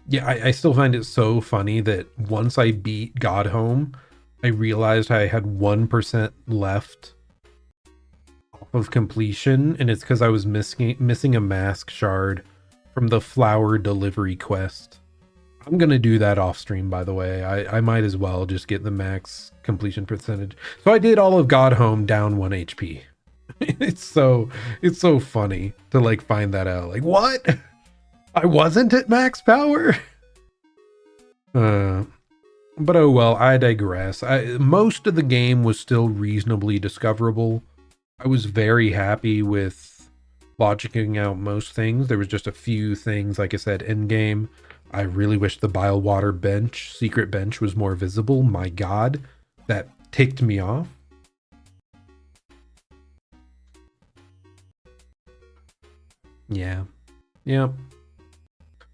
Yeah, I still find it so funny that once I beat Godhome, I realized I had 1% left off of completion, and it's because I was missing a mask shard from the flower delivery quest. I'm gonna do that off stream, by the way. I might as well just get the max completion percentage. So I did all of Godhome down 1 HP. It's so funny to, like, find that out. Like, what? I wasn't at max power? But oh well, I digress. Most of the game was still reasonably discoverable. I was very happy with logicking out most things. There was just a few things, like I said, in game. I really wish the Bilewater bench, secret bench, was more visible. My god, that ticked me off. Yeah.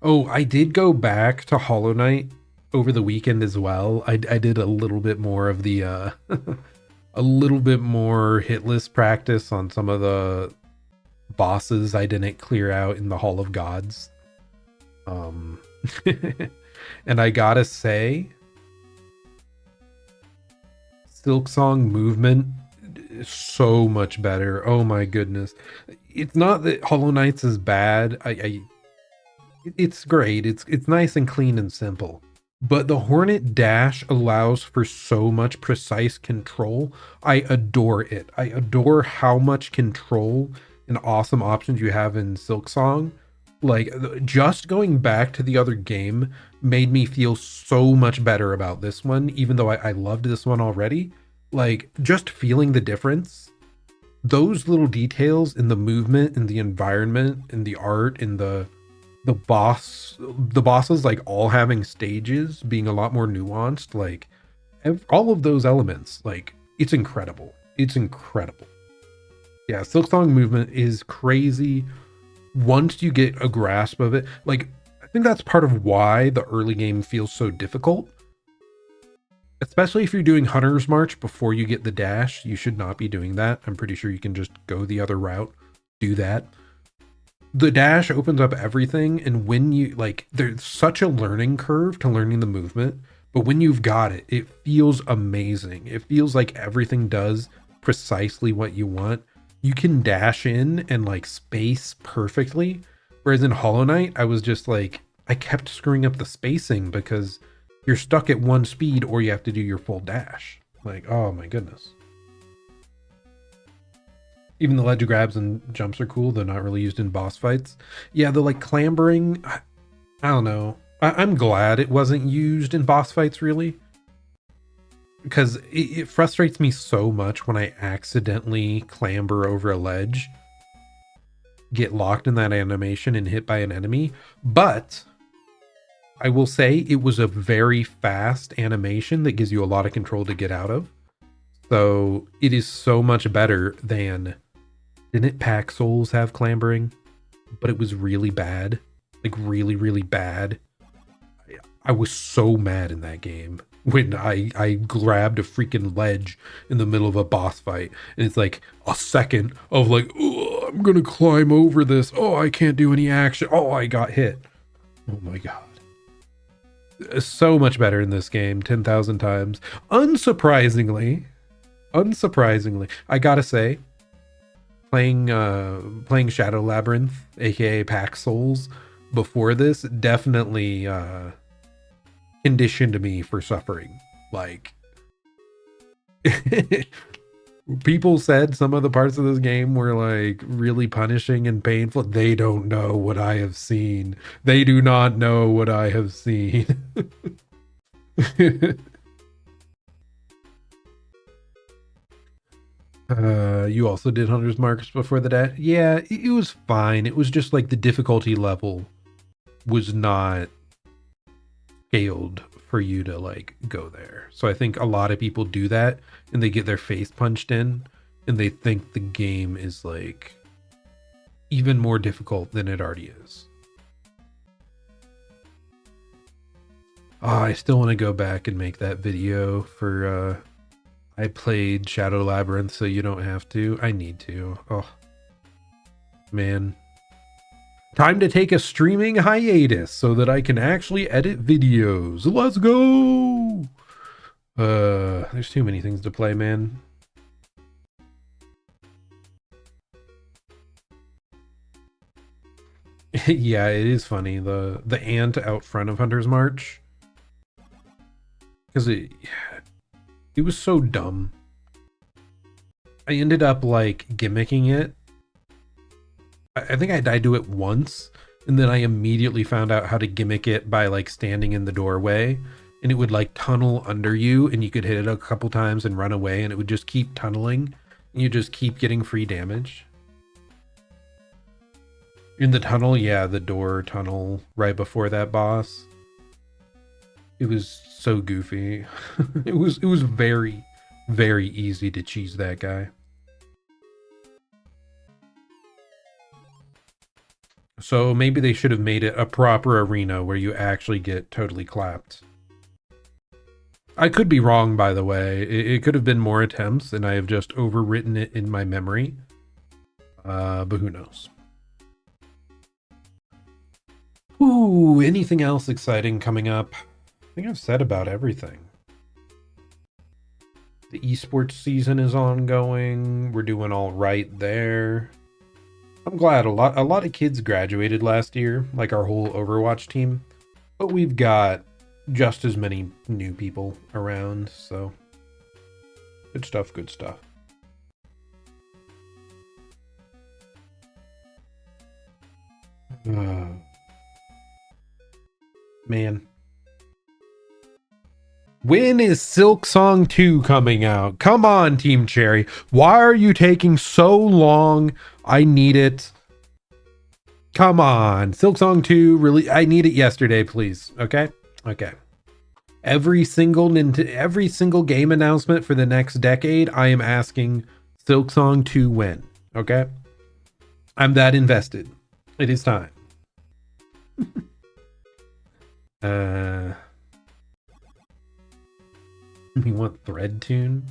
Oh, I did go back to Hollow Knight over the weekend as well. I did a little bit more of the a little bit more hit list practice on some of the bosses I didn't clear out in the Hall of Gods. And I gotta say, Silksong movement is so much better. Oh my goodness. It's not that Hollow Knight's is bad. It's great. It's nice and clean and simple. But the Hornet Dash allows for so much precise control. I adore it. I adore how much control and awesome options you have in Silksong. Like, just going back to the other game made me feel so much better about this one, even though I loved this one already. Like, just feeling the difference. Those little details in the movement, in the environment, in the art, in the bosses, like, all having stages, being a lot more nuanced, like, all of those elements, like, it's incredible. It's incredible. Yeah, Silksong movement is crazy once you get a grasp of it. Like, I think that's part of why the early game feels so difficult. Especially if you're doing Hunter's March before you get the dash. You should not be doing that. I'm pretty sure you can just go the other route, do that. the dash opens up everything, and when you like, there's such a learning curve to learning the movement, but when you've got it, it feels amazing. It feels like everything does precisely what you want. You can dash in and like space perfectly, whereas in Hollow Knight I was just like, I kept screwing up the spacing because you're stuck at one speed or you have to do your full dash. Like, oh my goodness. Even the ledge grabs and jumps are cool. They're not really used in boss fights. Yeah, the like clambering, I don't know. I'm glad it wasn't used in boss fights, really. Because it frustrates me so much when I accidentally clamber over a ledge, get locked in that animation and hit by an enemy. But I will say it was a very fast animation that gives you a lot of control to get out of. So it is so much better than... Didn't Pack Souls have clambering? But it was really bad. Like really, really bad. I was so mad in that game when I grabbed a freaking ledge in the middle of a boss fight. And it's like a second of like, oh, I'm going to climb over this. Oh, I can't do any action. Oh, I got hit. Oh my God. So much better in this game, 10,000 times. Unsurprisingly, I gotta say, playing Shadow Labyrinth, aka Pack Souls, before this definitely conditioned me for suffering. Like, people said some of the parts of this game were like really punishing and painful. They don't know what I have seen. They do not know what I have seen. You also did Hunter's Marks before the dash? Yeah, it was fine. It was just like the difficulty level was not scaled for you to like go there. So I think a lot of people do that and they get their face punched in and they think the game is like even more difficult than it already is. Oh, I still want to go back and make that video for I played Shadow Labyrinth so you don't have to. I need to. Oh, man. Time to take a streaming hiatus so that I can actually edit videos. Let's go! There's too many things to play, man. Yeah, it is funny. The ant out front of Hunter's March. Because it was so dumb. I ended up like gimmicking it. I think I do it once, and then I immediately found out how to gimmick it by like standing in the doorway, and it would like tunnel under you, and you could hit it a couple times and run away, and it would just keep tunneling, and you just keep getting free damage. In the tunnel, yeah, the door tunnel right before that boss. It was so goofy. It was very, very easy to cheese that guy. So maybe they should have made it a proper arena where you actually get totally clapped. I could be wrong, by the way. It could have been more attempts, and I have just overwritten it in my memory. But who knows? Ooh, anything else exciting coming up? I think I've said about everything. The esports season is ongoing. We're doing all right there. I'm glad a lot of kids graduated last year, like our whole Overwatch team, but we've got just as many new people around, so good stuff, good stuff. Man. When is Silksong 2 coming out? Come on, Team Cherry. Why are you taking so long? I need it. Come on. Silksong 2, really? I need it yesterday, please. Okay? Okay. Every single game announcement for the next decade, I am asking Silksong 2 when. Okay? I'm that invested. It is time. You want thread tune?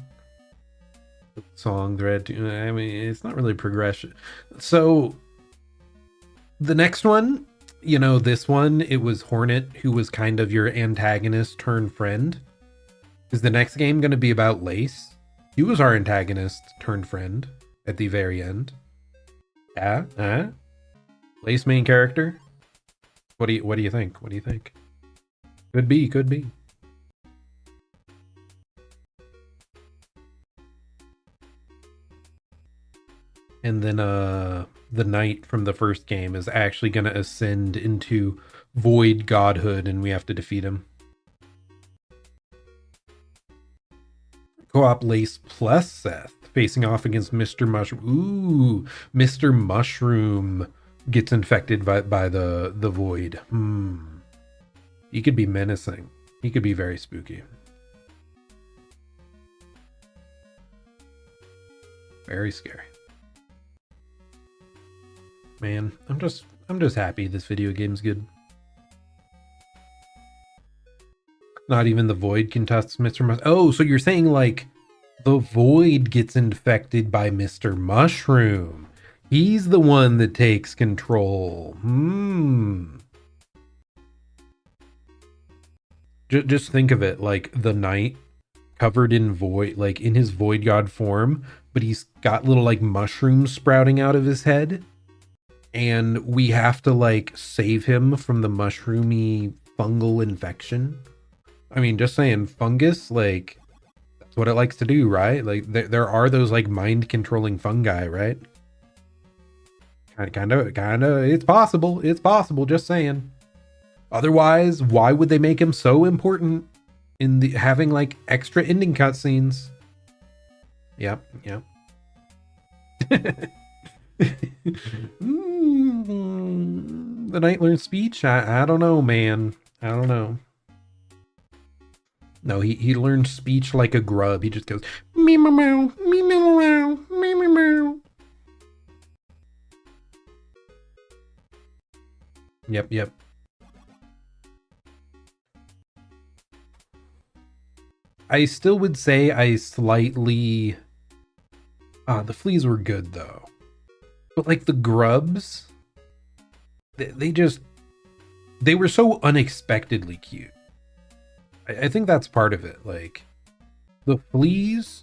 Song thread tune? I mean, it's not really progression. So The next one, you know, this one, it was Hornet, who was kind of your antagonist turned friend. Is the next game going to be about Lace? He was our antagonist turned friend at the very end. Yeah, Lace main character. What do you think? What do you think? Could be, could be. And then the knight from the first game is actually going to ascend into void godhood, and we have to defeat him. Co-op Lace plus Seth facing off against Mr. Mushroom. Ooh, Mr. Mushroom gets infected by the void. He could be menacing. He could be very spooky. Very scary. Man, I'm just happy this video game's good. Not even the void can touch Mr. Mushroom. Oh, so you're saying like the void gets infected by Mr. Mushroom. He's the one that takes control. Just think of it like the knight covered in void, like in his void god form, but he's got little like mushrooms sprouting out of his head. And we have to like save him from the mushroomy fungal infection. I mean, just saying, fungus, like, that's what it likes to do, right? Like, there are those, like, mind-controlling fungi, right? Kind of, it's possible, just saying. Otherwise, why would they make him so important in the having, like, extra ending cutscenes? Yep. The knight learns speech? I don't know, man. I don't know. No, he learns speech like a grub. He just goes me meow meow, me meow meow, me meow meow. Yep. I still would say I slightly the fleas were good though. But like the grubs, they were so unexpectedly cute. I think that's part of it. Like the fleas,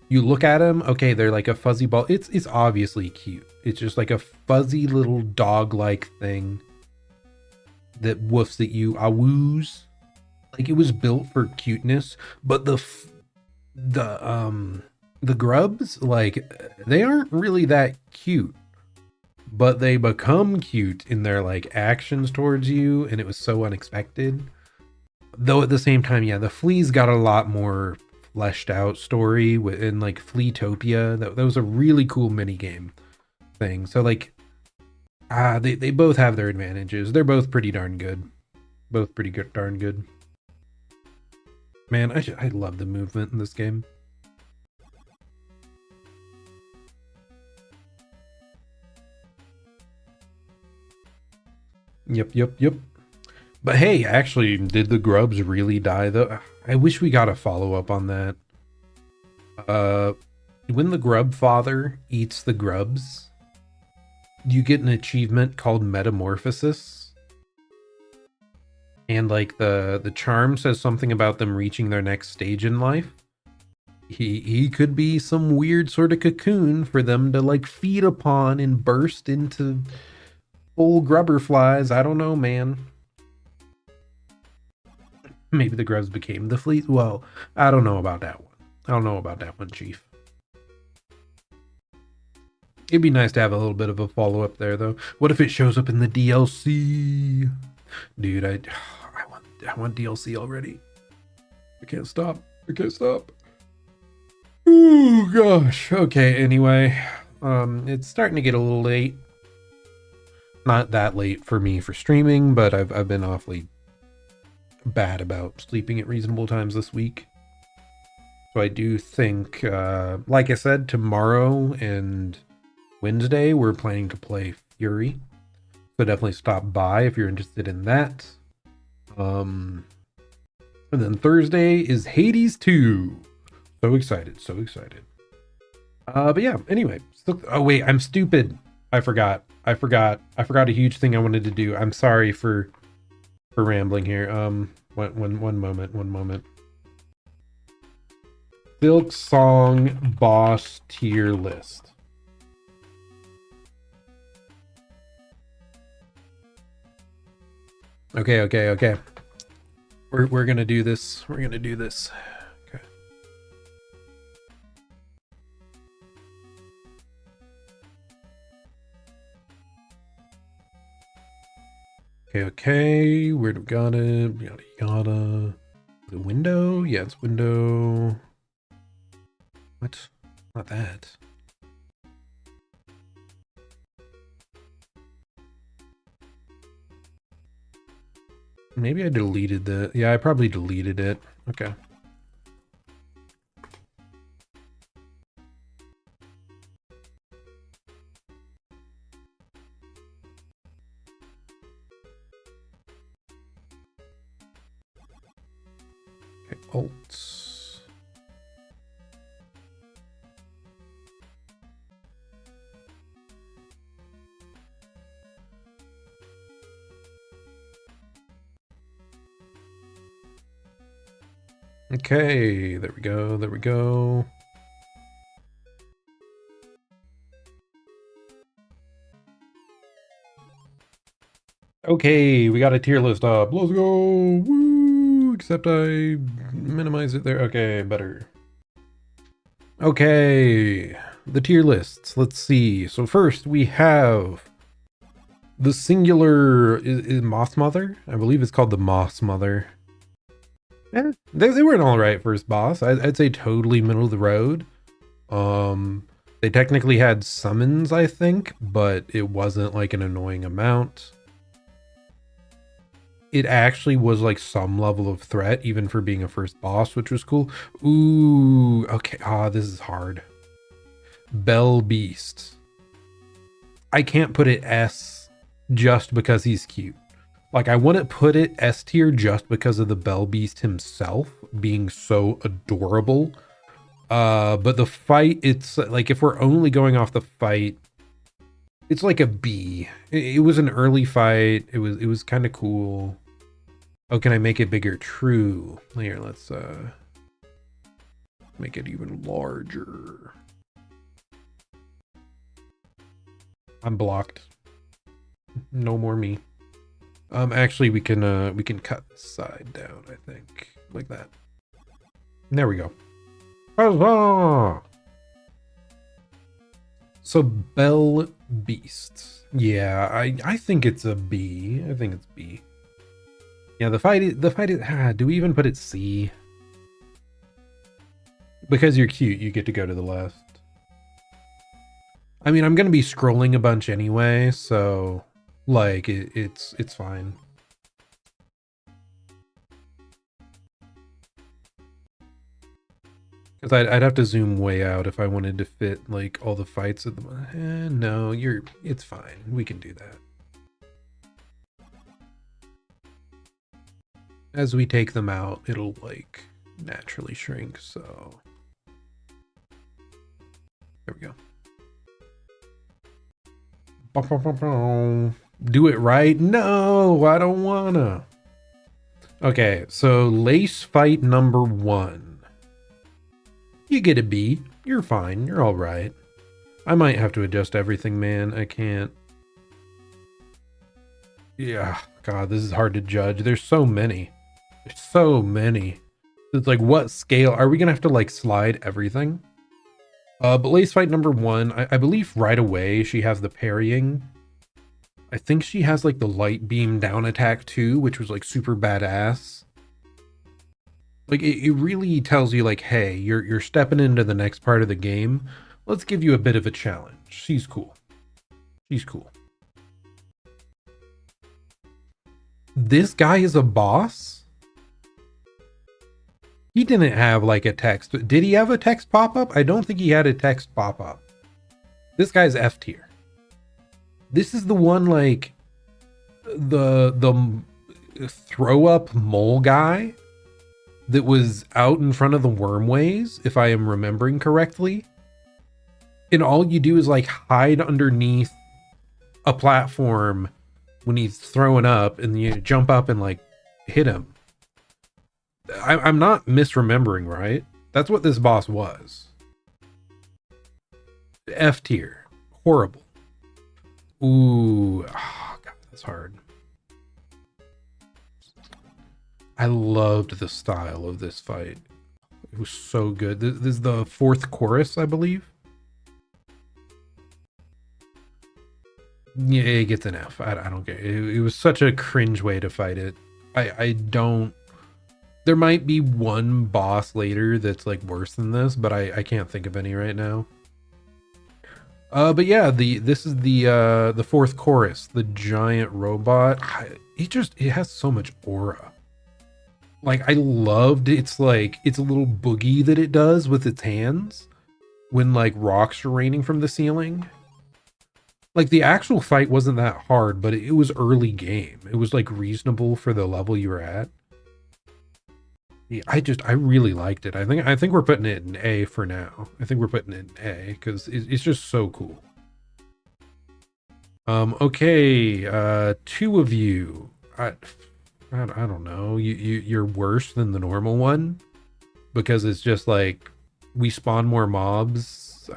you look at them, okay, they're like a fuzzy ball. It's obviously cute. It's just like a fuzzy little dog-like thing that woofs at you, awoos. Like it was built for cuteness, but the grubs, like they aren't really that cute, but they become cute in their like actions towards you, and it was so unexpected. Though at the same time, yeah, the fleas got a lot more fleshed out story in like Fleatopia. That was a really cool mini game thing. So like, they both have their advantages. They're both pretty darn good. Both pretty good, darn good. Man, I love the movement in this game. Yep. But hey, actually, did the grubs really die though? I wish we got a follow-up on that. When the grub father eats the grubs, you get an achievement called Metamorphosis. And like the charm says something about them reaching their next stage in life. He could be some weird sort of cocoon for them to like feed upon and burst into full grubber flies. I don't know, man. Maybe the grubs became the fleas. Well, I don't know about that one. Chief. It'd be nice to have a little bit of a follow-up there, though. What if it shows up in the DLC? Dude, I want DLC already. I can't stop. Oh, gosh. Okay, anyway. It's starting to get a little late. Not that late for me for streaming, but I've been awfully bad about sleeping at reasonable times this week. So I do think, like I said, tomorrow and Wednesday, we're planning to play Fury. So definitely stop by if you're interested in that. And then Thursday is Hades 2. So excited. But yeah, anyway. Oh wait, I'm stupid. I forgot. I forgot a huge thing I wanted to do. I'm sorry for rambling here. One moment. Silksong boss tier list. Okay. We're gonna do this. We're gonna do this. Okay. Where do we got it? Yada. The window? Yeah, it's window. What? Not that. Maybe I deleted the... Yeah, I probably deleted it. Okay. Okay, Alt. Okay, there we go. Okay, we got a tier list up. Let's go. Woo! Except I minimize it there. Okay, better. Okay, the tier lists. Let's see. So first we have the singular is Moss Mother. I believe it's called the Moss Mother. They were an alright first boss. I'd say totally middle of the road. They technically had summons, I think, but it wasn't like an annoying amount. It actually was like some level of threat, even for being a first boss, which was cool. Ooh, okay. This is hard. Bell Beast. I can't put it S just because he's cute. Like, I wouldn't put it S tier just because of the Bell Beast himself being so adorable. But the fight, it's like, if we're only going off the fight, it's like a B. It was an early fight. It was kind of cool. Oh, can I make it bigger? True. Here, let's make it even larger. I'm blocked. No more me. Actually, we can cut the side down, I think, like that. There we go. Huzzah! So Bell Beast. Yeah, I think it's a B. I think it's B. Yeah, the fight is, do we even put it C? Because you're cute, you get to go to the left. I mean, I'm gonna be scrolling a bunch anyway, so like it's fine. Because I'd have to zoom way out if I wanted to fit like all the fights at the no, it's fine. We can do that. As we take them out, it'll like naturally shrink, so there we go. Do it right? No, I don't wanna. Okay, so Lace fight number 1. You get a B. You're fine. You're all right. I might have to adjust everything, man. I can't. Yeah, God, this is hard to judge. There's so many. There's so many. It's like, what scale? Are we gonna have to like slide everything? But Lace fight number 1, I believe right away she has the parrying. I think she has like the light beam down attack too, which was like super badass. Like it really tells you like, hey, you're stepping into the next part of the game. Let's give you a bit of a challenge. She's cool. She's cool. This guy is a boss? He didn't have like a text. Did he have a text pop-up? I don't think he had a text pop-up. This guy's F tier. This is the one like the throw up mole guy that was out in front of the wormways, if I am remembering correctly. And all you do is like hide underneath a platform when he's throwing up and you jump up and like hit him. I'm not misremembering, right? That's what this boss was. F tier. Horrible. Ooh. Oh, God, that's hard. I loved the style of this fight. It was so good. This is the fourth chorus, I believe. Yeah, it gets an F. I don't care. It was such a cringe way to fight it. I don't... There might be one boss later that's like worse than this, but I can't think of any right now. But yeah, this is the fourth chorus, the giant robot. It has so much aura. Like, I loved it's a little boogie that it does with its hands when like rocks are raining from the ceiling. Like, the actual fight wasn't that hard, but it was early game. It was like reasonable for the level you were at. Yeah, I really liked it. I think we're putting it in A for now. I think we're putting it in A because it's just so cool. Okay, two of you. I don't know. You're worse than the normal one because it's just like we spawn more mobs.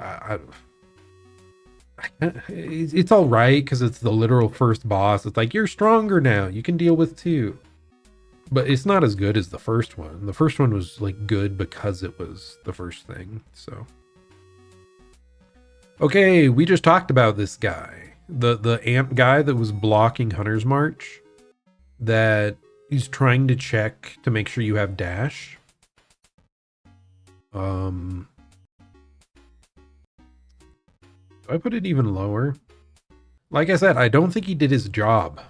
It's all right because it's the literal first boss. It's like, you're stronger now. You can deal with two. But it's not as good as the first one. The first one was like good because it was the first thing. So, okay, we just talked about this guy, the amp guy that was blocking Hunter's March. That he's trying to check to make sure you have dash. Do I put it even lower? Like I said, I don't think he did his job.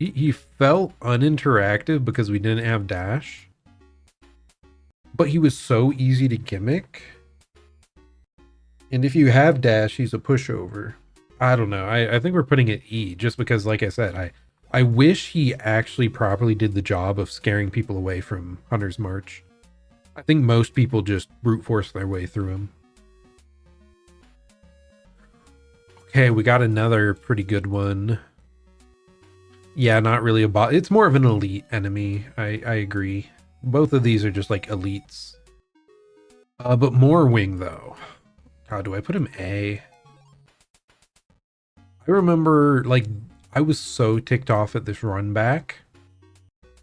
He felt uninteractive because we didn't have dash. But he was so easy to gimmick. And if you have dash, he's a pushover. I don't know. I think we're putting it E just because, like I said, I wish he actually properly did the job of scaring people away from Hunter's March. I think most people just brute force their way through him. Okay, we got another pretty good one. Yeah, not really a boss. It's more of an elite enemy. I agree. Both of these are just like elites. But Morwing though. God, do I put him A? I remember like I was so ticked off at this run back.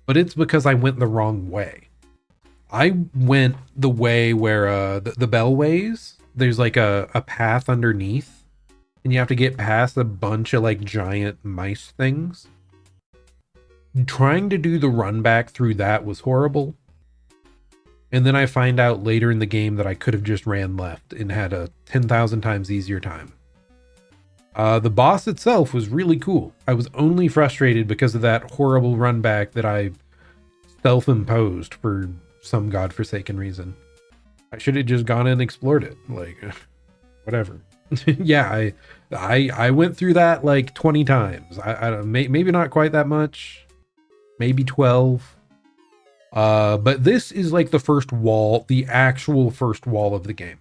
But it's because I went the wrong way. I went the way where the bellways, there's like a path underneath. And you have to get past a bunch of like giant mice things. Trying to do the run back through that was horrible. And then I find out later in the game that I could have just ran left and had a 10,000 times easier time. The boss itself was really cool. I was only frustrated because of that horrible run back that I self-imposed for some godforsaken reason. I should have just gone and explored it. Like, whatever. Yeah, I went through that like 20 times. Maybe not quite that much. Maybe 12. But this is like the first wall, the actual first wall of the game.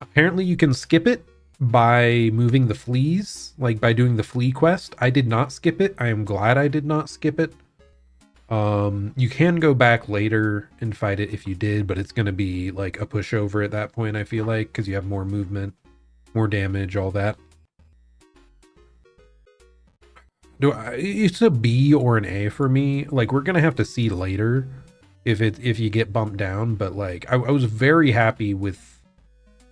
Apparently you can skip it by moving the fleas, like by doing the flea quest. I did not skip it. I am glad I did not skip it. You can go back later and fight it if you did, but it's going to be like a pushover at that point, I feel like, because you have more movement, more damage, all that. It's a B or an A for me. Like, we're gonna have to see later if you get bumped down, but like I was very happy with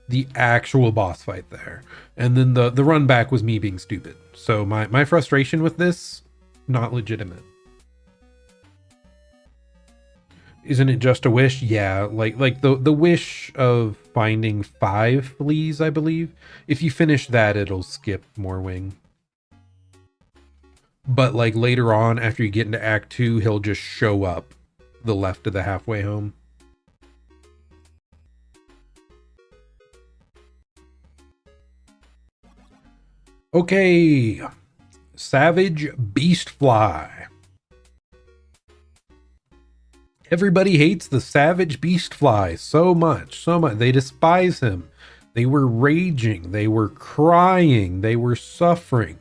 the actual boss fight there. And then the run back was me being stupid. So my frustration with this, not legitimate. Isn't it just a wish? Yeah, like the wish of finding 5 fleas, I believe. If you finish that, it'll skip Morwing. But like later on, after you get into Act 2, he'll just show up the left of the halfway home. Okay, Savage Beastfly. Everybody hates the Savage Beastfly so much. They despise him. They were raging. They were crying. They were suffering.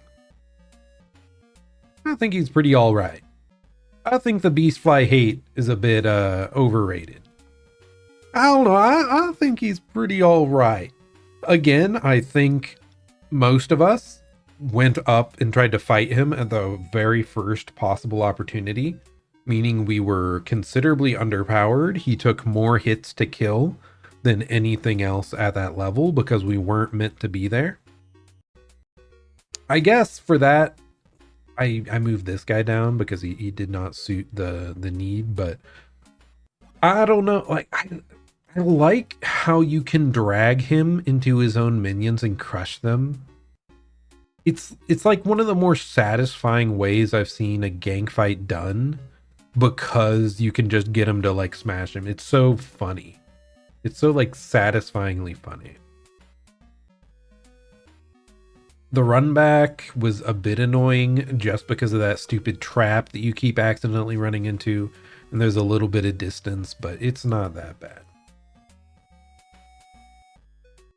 I think he's pretty all right. I think the Beastfly hate is a bit overrated. I don't know. I think he's pretty all right. Again, I think most of us went up and tried to fight him at the very first possible opportunity, meaning we were considerably underpowered. He took more hits to kill than anything else at that level because we weren't meant to be there. I guess for that, I moved this guy down because he did not suit the need, but I don't know. Like I like how you can drag him into his own minions and crush them. It's like one of the more satisfying ways I've seen a gank fight done, because you can just get him to like smash him. It's so funny. It's so like satisfyingly funny. The run back was a bit annoying just because of that stupid trap that you keep accidentally running into, and there's a little bit of distance, but it's not that bad.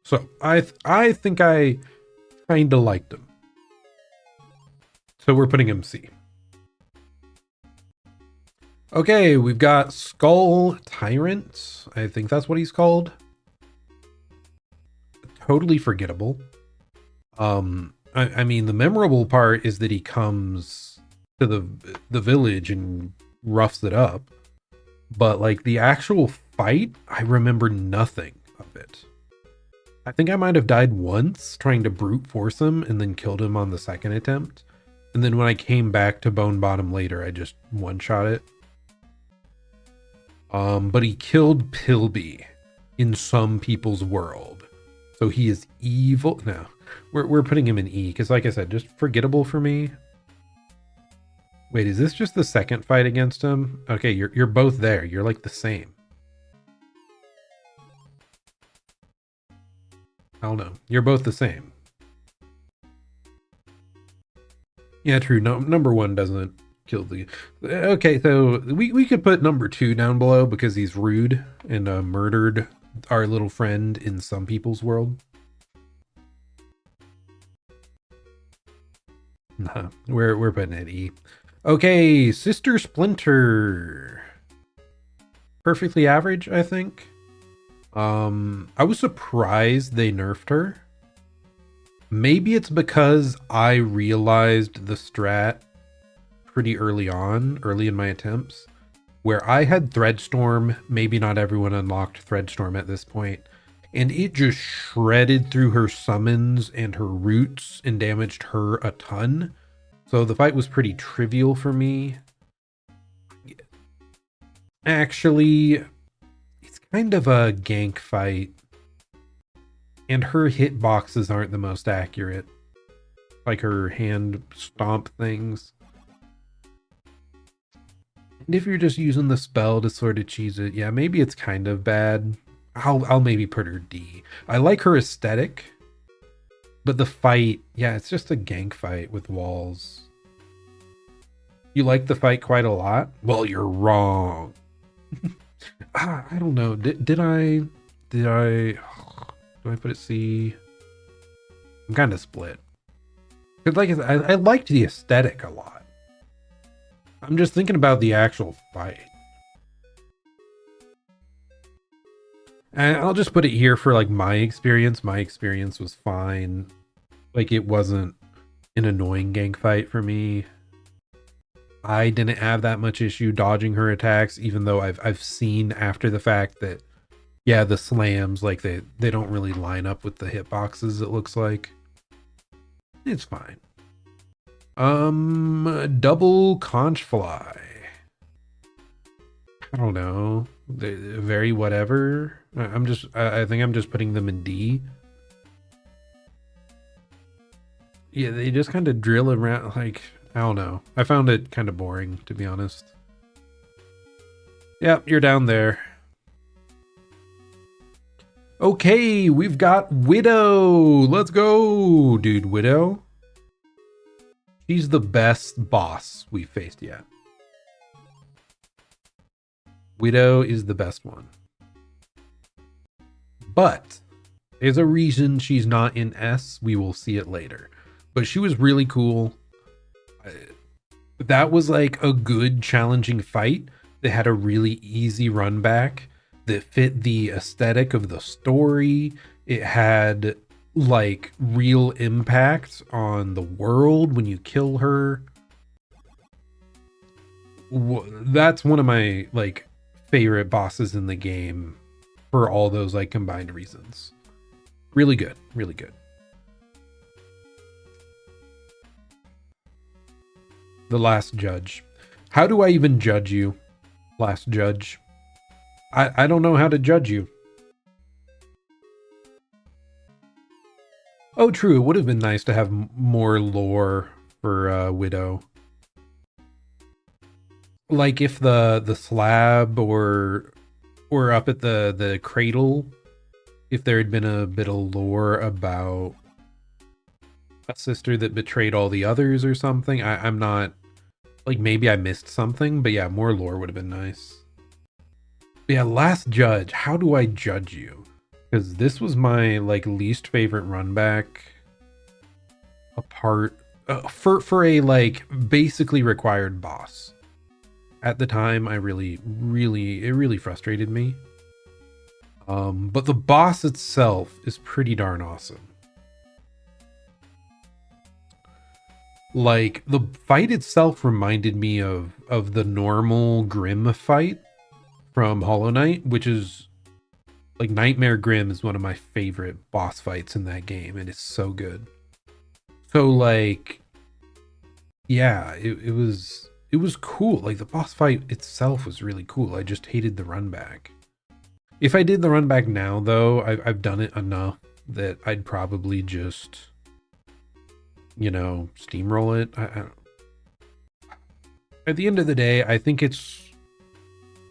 So I think I kind of liked him. So we're putting him C. Okay, we've got Skull Tyrant. I think that's what he's called. Totally forgettable. I mean, the memorable part is that he comes to the village and roughs it up. But like the actual fight, I remember nothing of it. I think I might have died once trying to brute force him and then killed him on the second attempt. And then when I came back to Bone Bottom later, I just one-shot it. But he killed Pilby in some people's world. So he is evil. No, we're putting him in E because, like I said, just forgettable for me. Wait, is this just the second fight against him? Okay, you're both there. You're like the same. I don't know. You're both the same. Yeah, true. No, number one doesn't kill the... Okay, so we could put number two down below because he's rude and murdered our little friend in some people's world. Nah, we're putting it E. Okay, Sister Splinter. Perfectly average, I think. I was surprised they nerfed her. Maybe it's because I realized the strat pretty early in my attempts, where I had Threadstorm. Maybe not everyone unlocked Threadstorm at this point, and it just shredded through her summons and her roots and damaged her a ton. So the fight was pretty trivial for me. Actually, it's kind of a gank fight. And her hitboxes aren't the most accurate. Like her hand stomp things. And if you're just using the spell to sort of cheese it, yeah, maybe it's kind of bad. I'll maybe put her D. I like her aesthetic. But the fight, yeah, it's just a gank fight with walls. You like the fight quite a lot? Well, you're wrong. I don't know. Did I... Do I put it C? I'm kind of split. Because like I liked the aesthetic a lot. I'm just thinking about the actual fight. And I'll just put it here for like my experience. My experience was fine. Like it wasn't an annoying gank fight for me. I didn't have that much issue dodging her attacks, even though I've seen after the fact that, yeah, the slams, like they don't really line up with the hitboxes, it looks like. It's fine. Double conch fly. I don't know. Very whatever. I think I'm just putting them in D. Yeah, they just kind of drill around, like, I don't know. I found it kind of boring, to be honest. Yep, you're down there. Okay, we've got Widow. Let's go, dude. Widow. She's the best boss we've faced yet. Widow is the best one. But There's a reason she's not in S. We will see it later. But she was really cool. That was like a good challenging fight that had a really easy run back that fit the aesthetic of the story. It had like real impact on the world when you kill her. That's one of my like favorite bosses in the game for all those like combined reasons. Really good, really good. The last judge. How do I even judge you, last judge? I don't know how to judge you. Oh, true. It would have been nice to have more lore for Widow. Like if the slab or up at the cradle, if there had been a bit of lore about a sister that betrayed all the others or something. I'm not, like, maybe I missed something, but yeah, more lore would have been nice. But yeah, last judge. How do I judge you? Because this was my like least favorite run back apart for a like basically required boss. At the time, it really frustrated me. But the boss itself is pretty darn awesome. Like the fight itself reminded me of the normal Grim fight from Hollow Knight, which is like Nightmare Grim is one of my favorite boss fights in that game. It is so good. So like, yeah, it was cool. Like the boss fight itself was really cool. I just hated the run back. If I did the run back now, though, I've done it enough that I'd probably just, you know, steamroll it. At the end of the day, I think it's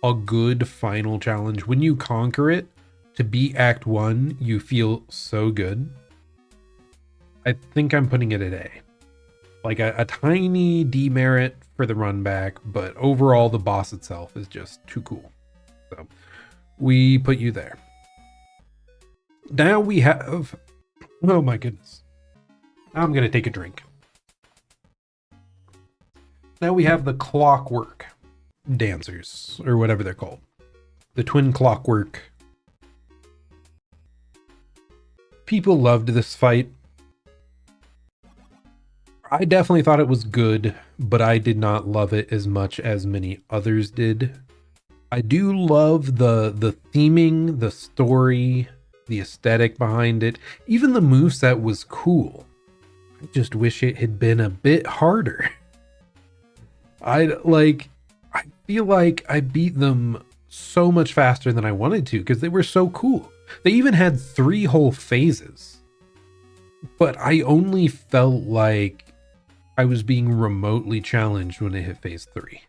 a good final challenge. When you conquer it, to beat Act 1, you feel so good. I think I'm putting it at A. Like a tiny demerit for the run back, but overall the boss itself is just too cool. So we put you there. Now we have, oh my goodness. I'm going to take a drink. Now we have the Clockwork Dancers, or whatever they're called. The Twin Clockwork. People loved this fight. I definitely thought it was good, but I did not love it as much as many others did. I do love the theming, the story, the aesthetic behind it. Even the moveset was cool. I just wish it had been a bit harder. I feel like I beat them so much faster than I wanted to because they were so cool. They even had 3 whole phases. But I only felt like I was being remotely challenged when it hit phase 3.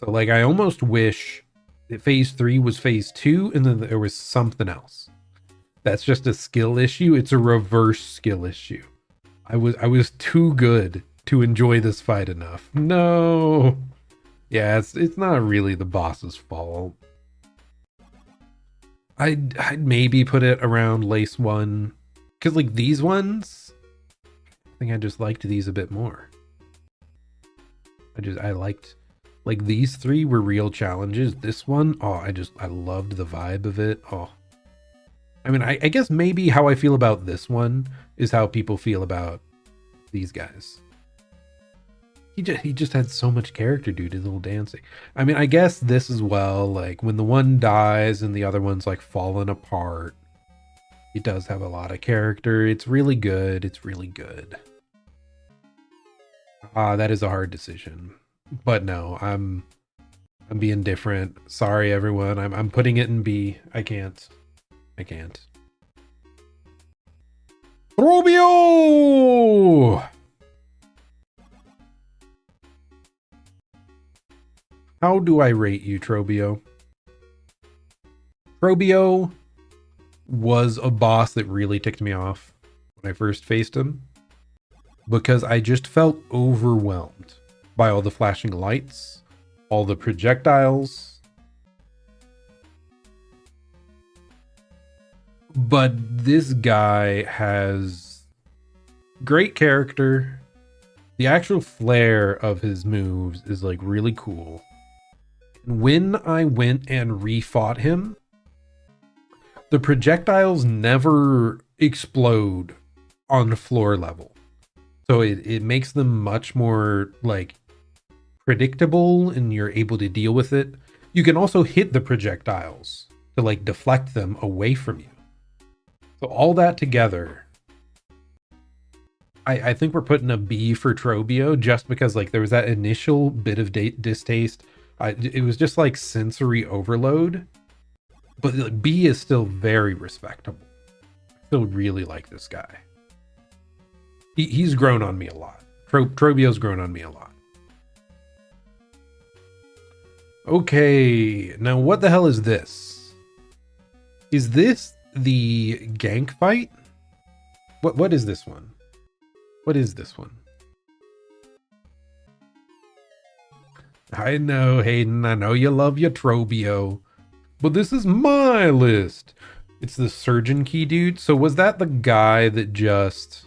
So like I almost wish that phase 3 was phase 2 and then there was something else. That's just a skill issue. It's a reverse skill issue. I was too good to enjoy this fight enough. No. Yeah, it's not really the boss's fault. I'd maybe put it around Lace 1. Because like these ones, I think I just liked these a bit more. I liked, like these 3 were real challenges. This one, oh, I loved the vibe of it. Oh. I mean, I guess maybe how I feel about this one is how people feel about these guys. He just had so much character, dude, his little dancing. I mean, I guess this as well, like when the one dies and the other one's like falling apart, he does have a lot of character. It's really good. It's really good. That is a hard decision. But no, I'm being different. Sorry everyone. I'm putting it in B. I can't. Rubio! How do I rate you, Trobio? Trobio was a boss that really ticked me off when I first faced him because I just felt overwhelmed by all the flashing lights, all the projectiles. But this guy has great character. The actual flair of his moves is like really cool. When I went and refought him, the projectiles never explode on floor level. So it makes them much more like predictable and you're able to deal with it. You can also hit the projectiles to like deflect them away from you. So all that together, I think we're putting a B for Trobio just because like there was that initial bit of distaste. It was just like sensory overload, but like, B is still very respectable. I still really like this guy. He's grown on me a lot. Trobio's grown on me a lot. Okay, now what the hell is this? Is this the gank fight? What is this one? What is this one? I know, Hayden, I know you love your Trobio, but this is my list. It's the surgeon key dude. So was that the guy that just...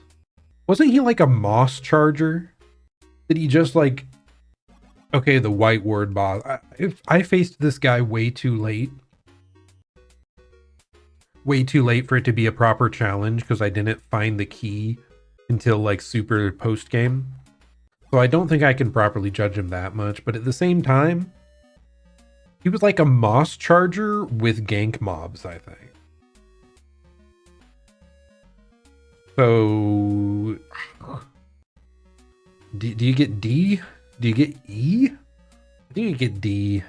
Wasn't he like a Moss Charger? Did he just like... Okay, the White Ward boss. I faced this guy way too late. Way too late for it to be a proper challenge because I didn't find the key until like super post game. So I don't think I can properly judge him that much. But at the same time, he was like a Moss Charger with gank mobs, I think. So, do you get D? Do you get E? I think you get D.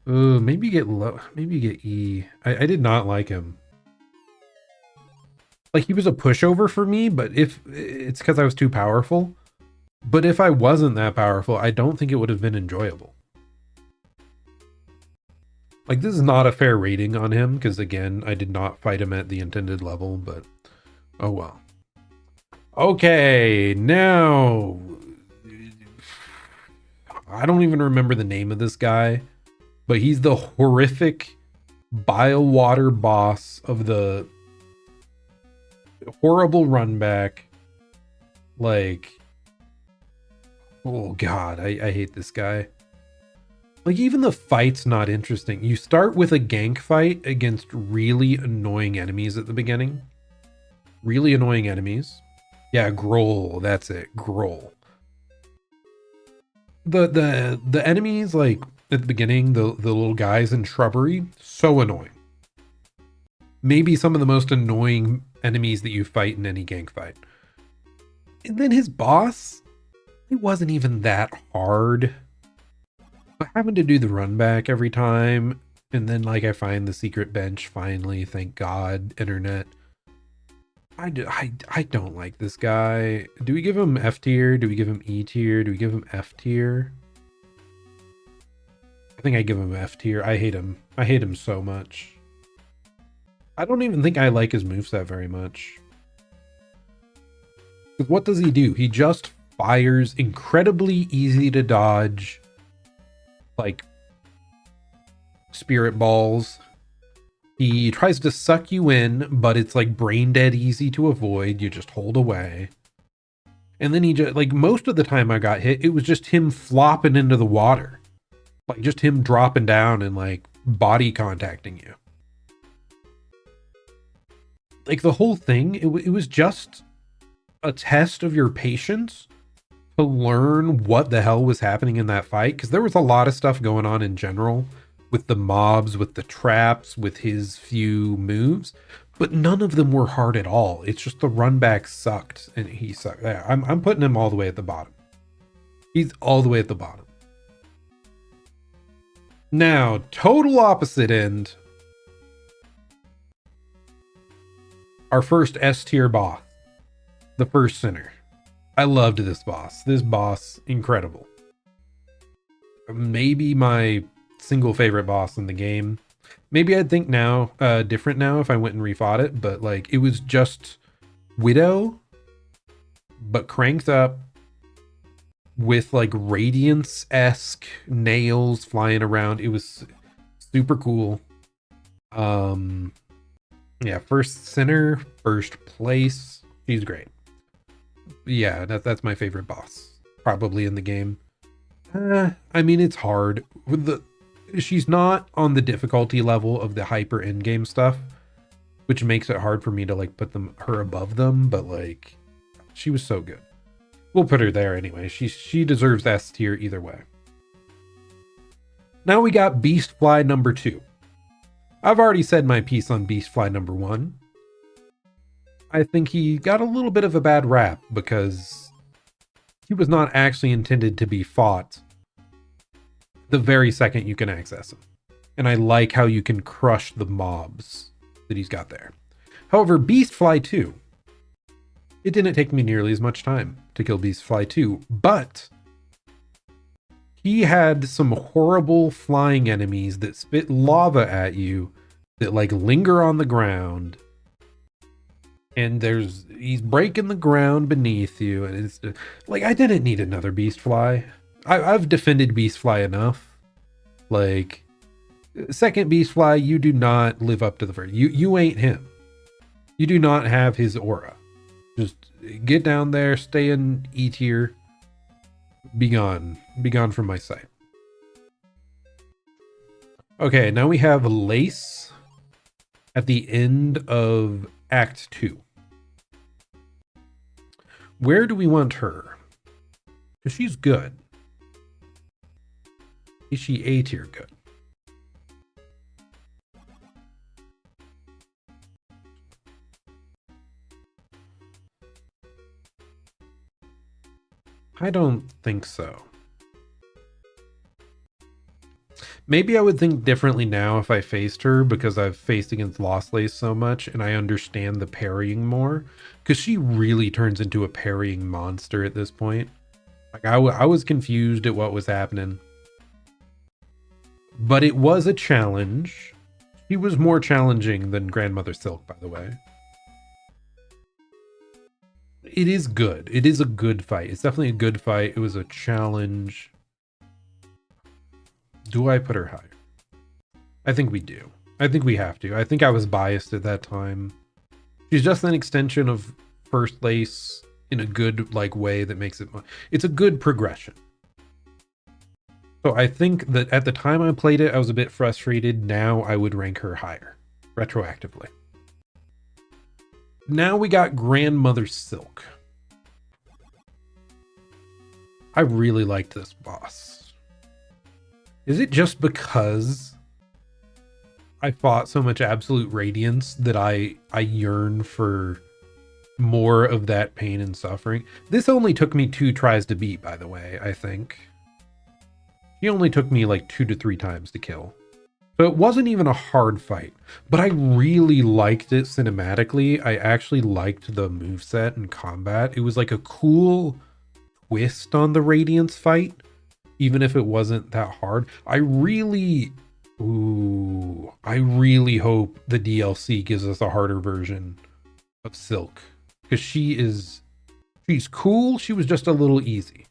Maybe you get low. Maybe you get E. I did not like him. Like he was a pushover for me, but if it's because I was too powerful. But if I wasn't that powerful, I don't think it would have been enjoyable. Like this is not a fair rating on him because again, I did not fight him at the intended level, but oh well. Okay, now I don't even remember the name of this guy, but he's the horrific bile water boss of the horrible run back. Like, oh god, I hate this guy. Like even the fight's not interesting. You start with a gank fight against really annoying enemies at the beginning. Really annoying enemies. Yeah, Groll, that's it, Groll. The enemies like at the beginning, the little guys in shrubbery, so annoying. Maybe some of the most annoying enemies that you fight in any gank fight. And then his boss, it wasn't even that hard. But having to do the run back every time, and then like I find the secret bench finally, thank God, internet. I don't like this guy. Do we give him F tier? Do we give him E tier? Do we give him F tier? I think I give him F tier. I hate him. I hate him so much. I don't even think I like his moveset very much. Because what does he do? He just fires incredibly easy to dodge, like, spirit balls. He tries to suck you in, but it's like brain dead easy to avoid. You just hold away. And then he just, like, most of the time I got hit, it was just him flopping into the water. Like, just him dropping down and, like, body contacting you. Like, the whole thing, it was just a test of your patience to learn what the hell was happening in that fight. Because there was a lot of stuff going on in general. With the mobs, with the traps, with his few moves, but none of them were hard at all. It's just the run back sucked, and he sucked. Yeah, I'm putting him all the way at the bottom. He's all the way at the bottom. Now, total opposite end. Our first S tier boss, the first sinner. I loved this boss. This boss, incredible. Maybe my single favorite boss in the game. Maybe I'd think now different now if I went and refought it, but like it was just Widow but cranked up with like Radiance-esque nails flying around. It was super cool. Yeah, first center, first place. She's great. Yeah, that's my favorite boss, probably in the game. I mean, it's hard. She's not on the difficulty level of the hyper in-game stuff, which makes it hard for me to like put her above them. But like, she was so good. We'll put her there anyway. She deserves S tier either way. Now we got Beastfly number 2. I've already said my piece on Beastfly number 1. I think he got a little bit of a bad rap because he was not actually intended to be fought the very second you can access him. And I like how you can crush the mobs that he's got there. However, Beastfly 2, it didn't take me nearly as much time to kill Beastfly 2, but he had some horrible flying enemies that spit lava at you that like linger on the ground. And he's breaking the ground beneath you. And it's like, I didn't need another Beastfly. I've defended Beastfly enough. Like, second Beastfly, you do not live up to the first. You ain't him. You do not have his aura. Just get down there, stay in E tier. Be gone. Be gone from my sight. Okay, now we have Lace at the end of Act 2. Where do we want her? Because she's good. Is she A tier good? I don't think so. Maybe I would think differently now if I faced her, because I've faced against Lost Lace so much and I understand the parrying more, because she really turns into a parrying monster at this point. Like I was confused at what was happening. But it was a challenge. She was more challenging than Grandmother Silk, by the way. It is good. It is a good fight. It's definitely a good fight. It was a challenge. Do I put her higher? I think we do. I think we have to. I think I was biased at that time. She's just an extension of First Lace in a good like way that makes it... It's a good progression. So I think that at the time I played it, I was a bit frustrated. Now I would rank her higher, retroactively. Now we got Grandmother Silk. I really liked this boss. Is it just because I fought so much Absolute Radiance that I yearn for more of that pain and suffering? This only took me 2 tries to beat, by the way, I think. He only took me like 2 to 3 times to kill. So it wasn't even a hard fight, but I really liked it cinematically. I actually liked the moveset and combat. It was like a cool twist on the Radiance fight, even if it wasn't that hard. I really hope the DLC gives us a harder version of Silk, because she's cool. She was just a little easy.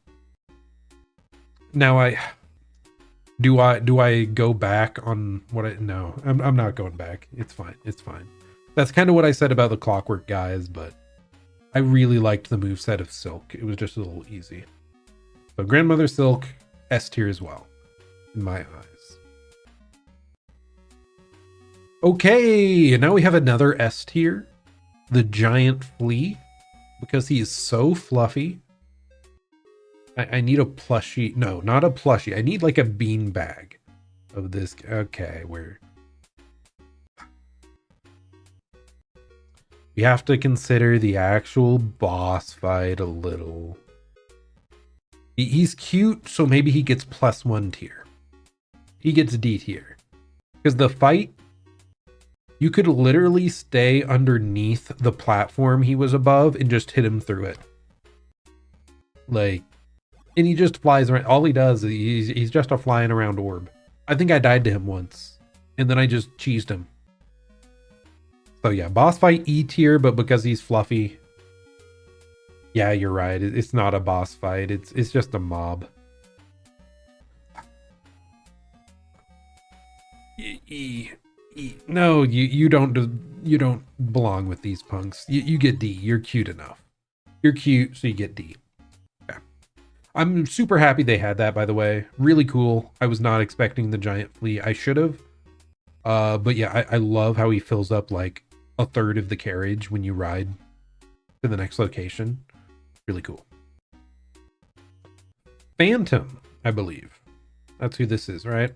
Now do I go back on what I... No, I'm not going back. It's fine. It's fine. That's kind of what I said about the Clockwork guys, but I really liked the moveset of Silk. It was just a little easy. So Grandmother Silk, S tier as well, in my eyes. Okay, now we have another S tier. The Giant Flea, because he is so fluffy. I need a plushie. No, not a plushie. I need like a bean bag of this. Okay, we have to consider the actual boss fight a little. He's cute, so maybe he gets +1 tier. He gets D tier. Because the fight, you could literally stay underneath the platform he was above and just hit him through it. Like, and he just flies around. All he does is he's just a flying around orb. I think I died to him once, and then I just cheesed him. So yeah, boss fight E tier, but because he's fluffy, yeah, you're right. It's not a boss fight. It's just a mob. No, you don't belong with these punks. You get D. You're cute enough. You're cute, so you get D. Yeah. I'm super happy they had that, by the way. Really cool. I was not expecting the giant flea. I should have. But yeah, I love how he fills up like a third of the carriage when you ride to the next location. Really cool. Phantom, I believe. That's who this is, right?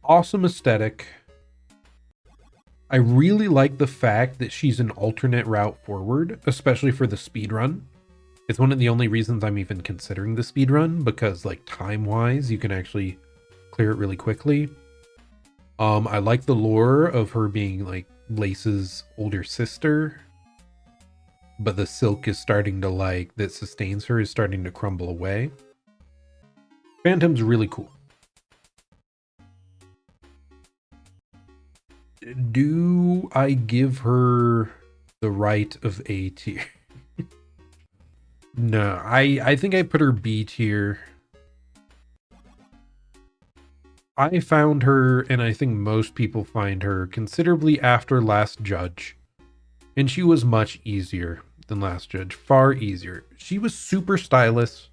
Awesome aesthetic. I really like the fact that she's an alternate route forward, especially for the speed run. It's one of the only reasons I'm even considering the speed run, because like time-wise, you can actually clear it really quickly. I like the lore of her being like Lace's older sister, but the silk is starting to like that sustains her is starting to crumble away. Phantom's really cool. Do I give her the right of A tier? No, I think I put her B tier. I found her, and I think most people find her, considerably after Last Judge. And she was much easier than Last Judge. Far easier. She was super stylish.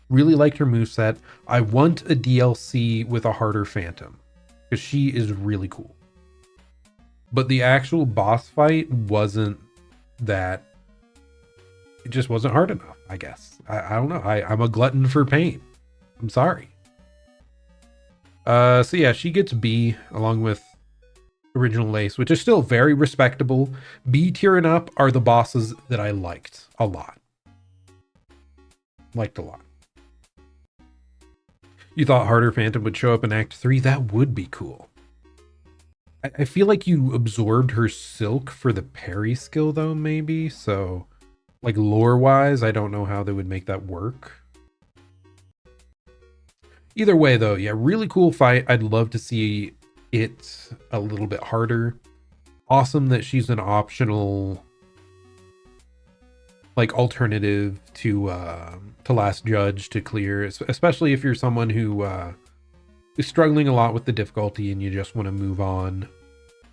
Really liked her moveset. I want a DLC with a harder Phantom, because she is really cool. But the actual boss fight wasn't that... It just wasn't hard enough, I guess. I don't know. I'm a glutton for pain. I'm sorry. So yeah, she gets B along with Original Lace, which is still very respectable. B tier and up are the bosses that I liked a lot. Liked a lot. You thought Harder Phantom would show up in Act 3? That would be cool. I feel like you absorbed her silk for the parry skill though, maybe. So like lore wise, I don't know how they would make that work. Either way though, yeah, really cool fight. I'd love to see it a little bit harder. Awesome that she's an optional like alternative to Last Judge to clear, especially if you're someone who is struggling a lot with the difficulty and you just want to move on.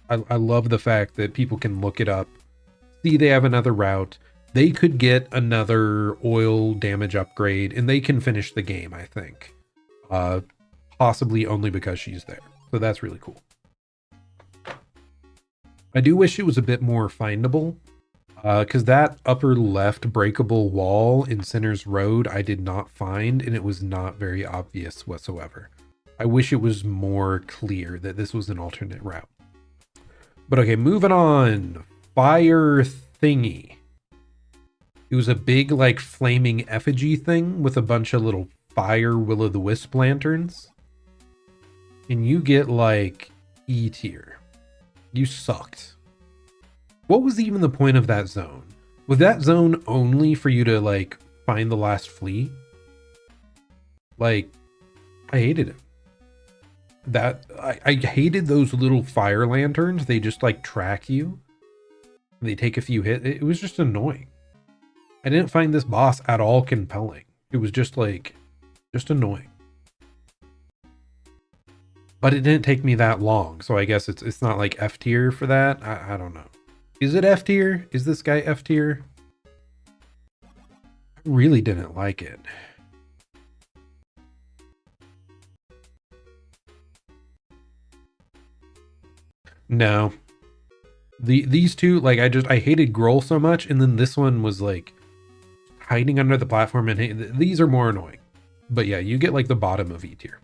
I love the fact that people can look it up, see they have another route, they could get another oil damage upgrade, and they can finish the game, I think. Possibly only because she's there. So that's really cool. I do wish it was a bit more findable, because that upper left breakable wall in Sinner's Road I did not find, and it was not very obvious whatsoever. I wish it was more clear that this was an alternate route. But okay, moving on. Fire thingy. It was a big like flaming effigy thing with a bunch of little fire will-o'-the-wisp lanterns. And you get like E tier. You sucked. What was even the point of that zone? Was that zone only for you to like find the last flea? Like, I hated it. I hated those little fire lanterns. They just like track you. They take a few hits. It was just annoying. I didn't find this boss at all compelling. It was just like, just annoying. But it didn't take me that long, so I guess it's not like F tier for that. I don't know. Is it F tier? Is this guy F tier? I really didn't like it. No. These two, like I hated Grohl so much, and then this one was like hiding under the platform, and these are more annoying. But yeah, you get like the bottom of E tier.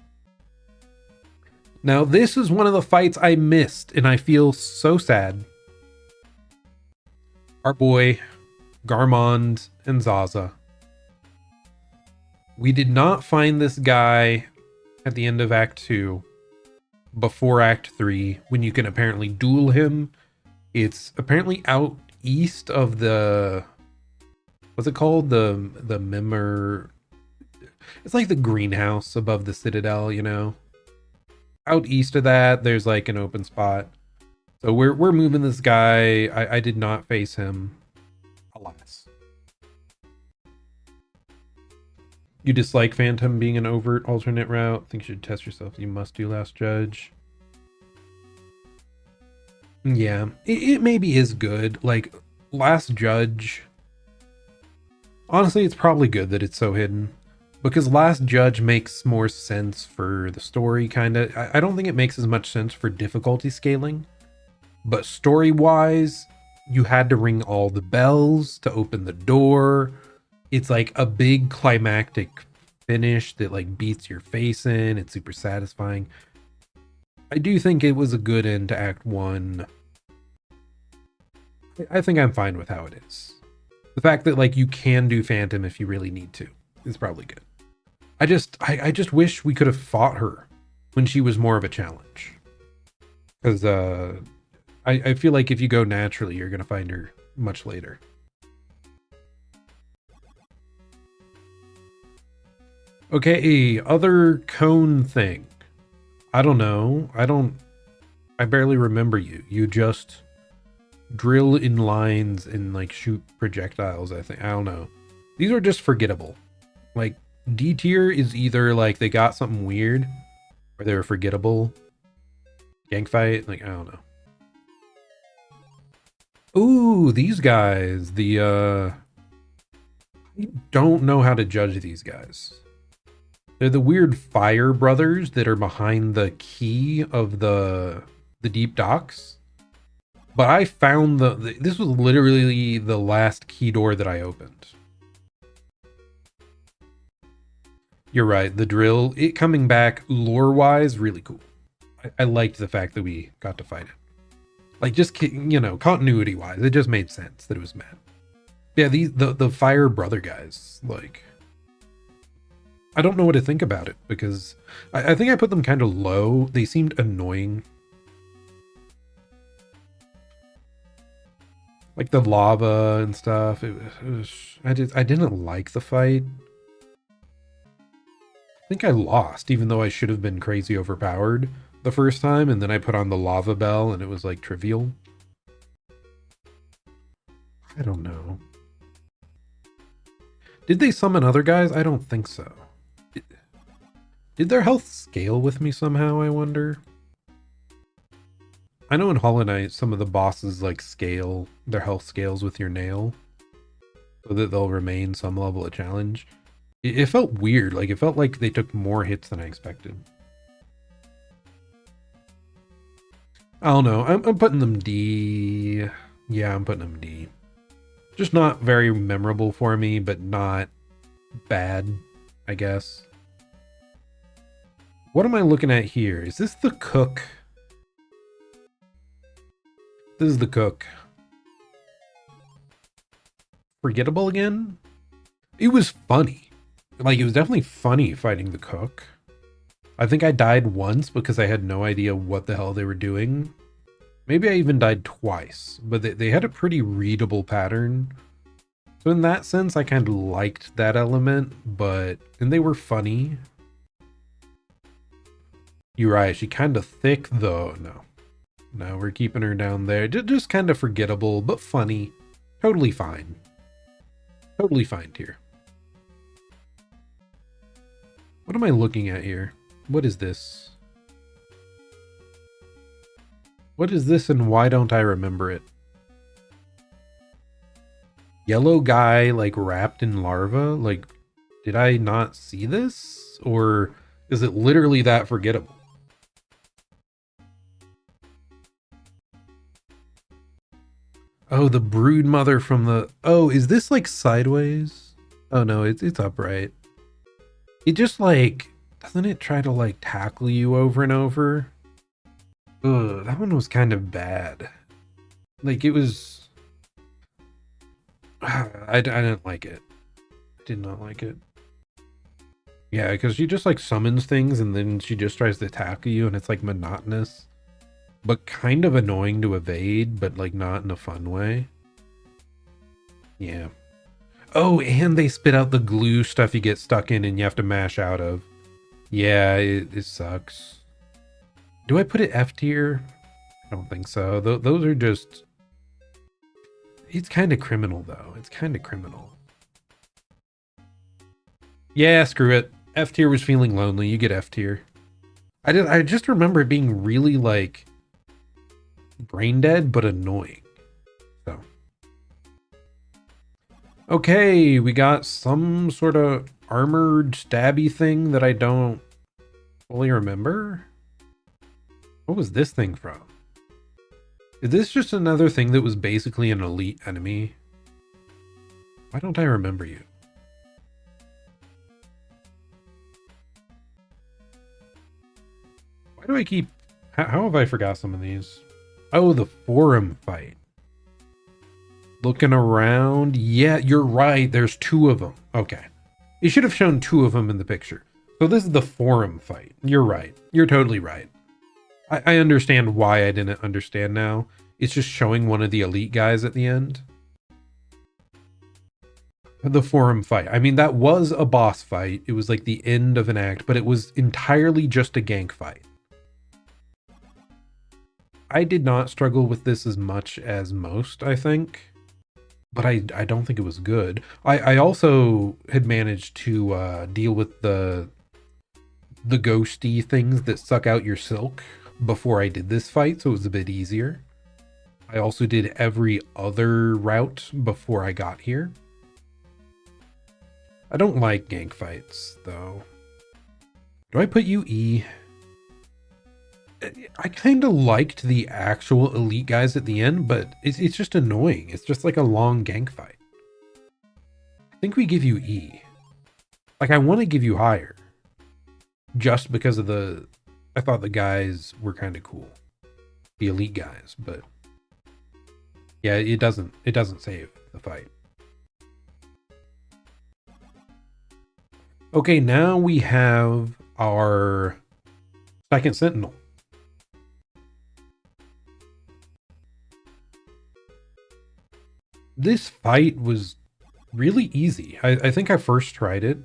Now, this is one of the fights I missed, and I feel so sad. Our boy, Garmond and Zaza. We did not find this guy at the end of Act 2, before Act 3, when you can apparently duel him. It's apparently out east of the... What's it called? The Mimmer... It's like the greenhouse above the Citadel, you know? Out east of that, there's like an open spot. So we're moving this guy. I did not face him, alas. You dislike Phantom being an overt alternate route. Think you should test yourself. You must do Last Judge. Yeah, it maybe is good. Like, Last Judge, honestly, it's probably good that it's so hidden. Because Last Judge makes more sense for the story, kind of. I don't think it makes as much sense for difficulty scaling. But story-wise, you had to ring all the bells to open the door. It's like a big climactic finish that like beats your face in. It's super satisfying. I do think it was a good end to Act 1. I think I'm fine with how it is. The fact that like you can do Phantom if you really need to is probably good. I just wish we could have fought her when she was more of a challenge. Because I feel like if you go naturally, you're gonna find her much later. Okay, other cone thing. I don't know. I barely remember you. You just drill in lines and like shoot projectiles, I think. I don't know. These are just forgettable. Like D tier is either like they got something weird or they were forgettable. Gank fight, like I don't know. Ooh, these guys. I don't know how to judge these guys. They're the weird fire brothers that are behind the key of the deep docks. But I found this was literally the last key door that I opened. You're right, the drill, it coming back lore-wise, really cool. I liked the fact that we got to fight it. Like, just, you know, continuity-wise, it just made sense that it was Matt. Yeah, the fire brother guys, like, I don't know what to think about it, because I think I put them kind of low. They seemed annoying. Like the lava and stuff. I didn't like the fight. I think I lost, even though I should have been crazy overpowered the first time, and then I put on the lava bell and it was like trivial. I don't know. Did they summon other guys? I don't think so. Did their health scale with me somehow, I wonder? I know in Hollow Knight, some of the bosses like scale, their health scales with your nail so that they'll remain some level of challenge. It felt weird. Like, it felt like they took more hits than I expected. I don't know. I'm putting them D. Yeah, I'm putting them D. Just not very memorable for me, but not bad, I guess. What am I looking at here? Is this the cook? This is the cook. Forgettable again? It was funny. Like, it was definitely funny fighting the cook. I think I died once because I had no idea what the hell they were doing. Maybe I even died twice, but they had a pretty readable pattern. So in that sense, I kind of liked that element, and they were funny. You're right, she kind of thick though. No, we're keeping her down there. Just kind of forgettable, but funny. Totally fine. Totally fine tier. What am I looking at here? What is this? What is this and why don't I remember it? Yellow guy like wrapped in larva? Like, did I not see this? Or is it literally that forgettable? Oh, the brood mother from the... Oh, is this like sideways? Oh no, it's upright. It just like... Doesn't it try to like tackle you over and over? Ugh, that one was kind of bad. Like, it was... I didn't like it. I did not like it. Yeah, because she just like summons things and then she just tries to tackle you and it's like monotonous. But kind of annoying to evade, but like not in a fun way. Yeah. Oh, and they spit out the glue stuff you get stuck in and you have to mash out of. Yeah, it sucks. Do I put it F tier? I don't think so. Those are just... It's kind of criminal, though. It's kind of criminal. Yeah, screw it. F tier was feeling lonely. You get F tier. I just remember it being really, like... brain dead, but annoying. So. Okay, we got some sort of armored stabby thing that I don't fully remember. What was this thing from? Is this just another thing that was basically an elite enemy? Why don't I remember you? Why do I keep... How have I forgot some of these? Oh, the forum fight. Looking around. Yeah, you're right. There's two of them. Okay. You should have shown two of them in the picture. So this is the forum fight. You're right. You're totally right. I understand why I didn't understand now. It's just showing one of the elite guys at the end. The forum fight. I mean, that was a boss fight. It was like the end of an act, but it was entirely just a gank fight. I did not struggle with this as much as most, I think. But I don't think it was good. I also had managed to deal with the ghosty things that suck out your silk before I did this fight, so it was a bit easier. I also did every other route before I got here. I don't like gank fights, though. Do I put you E? I kind of liked the actual elite guys at the end, but it's just annoying. It's just like a long gank fight. I think we give you E. Like, I want to give you higher. Just because of the... I thought the guys were kind of cool. The elite guys, but... Yeah, it doesn't save the fight. Okay, now we have our second sentinel. This fight was really easy. I think I first tried it.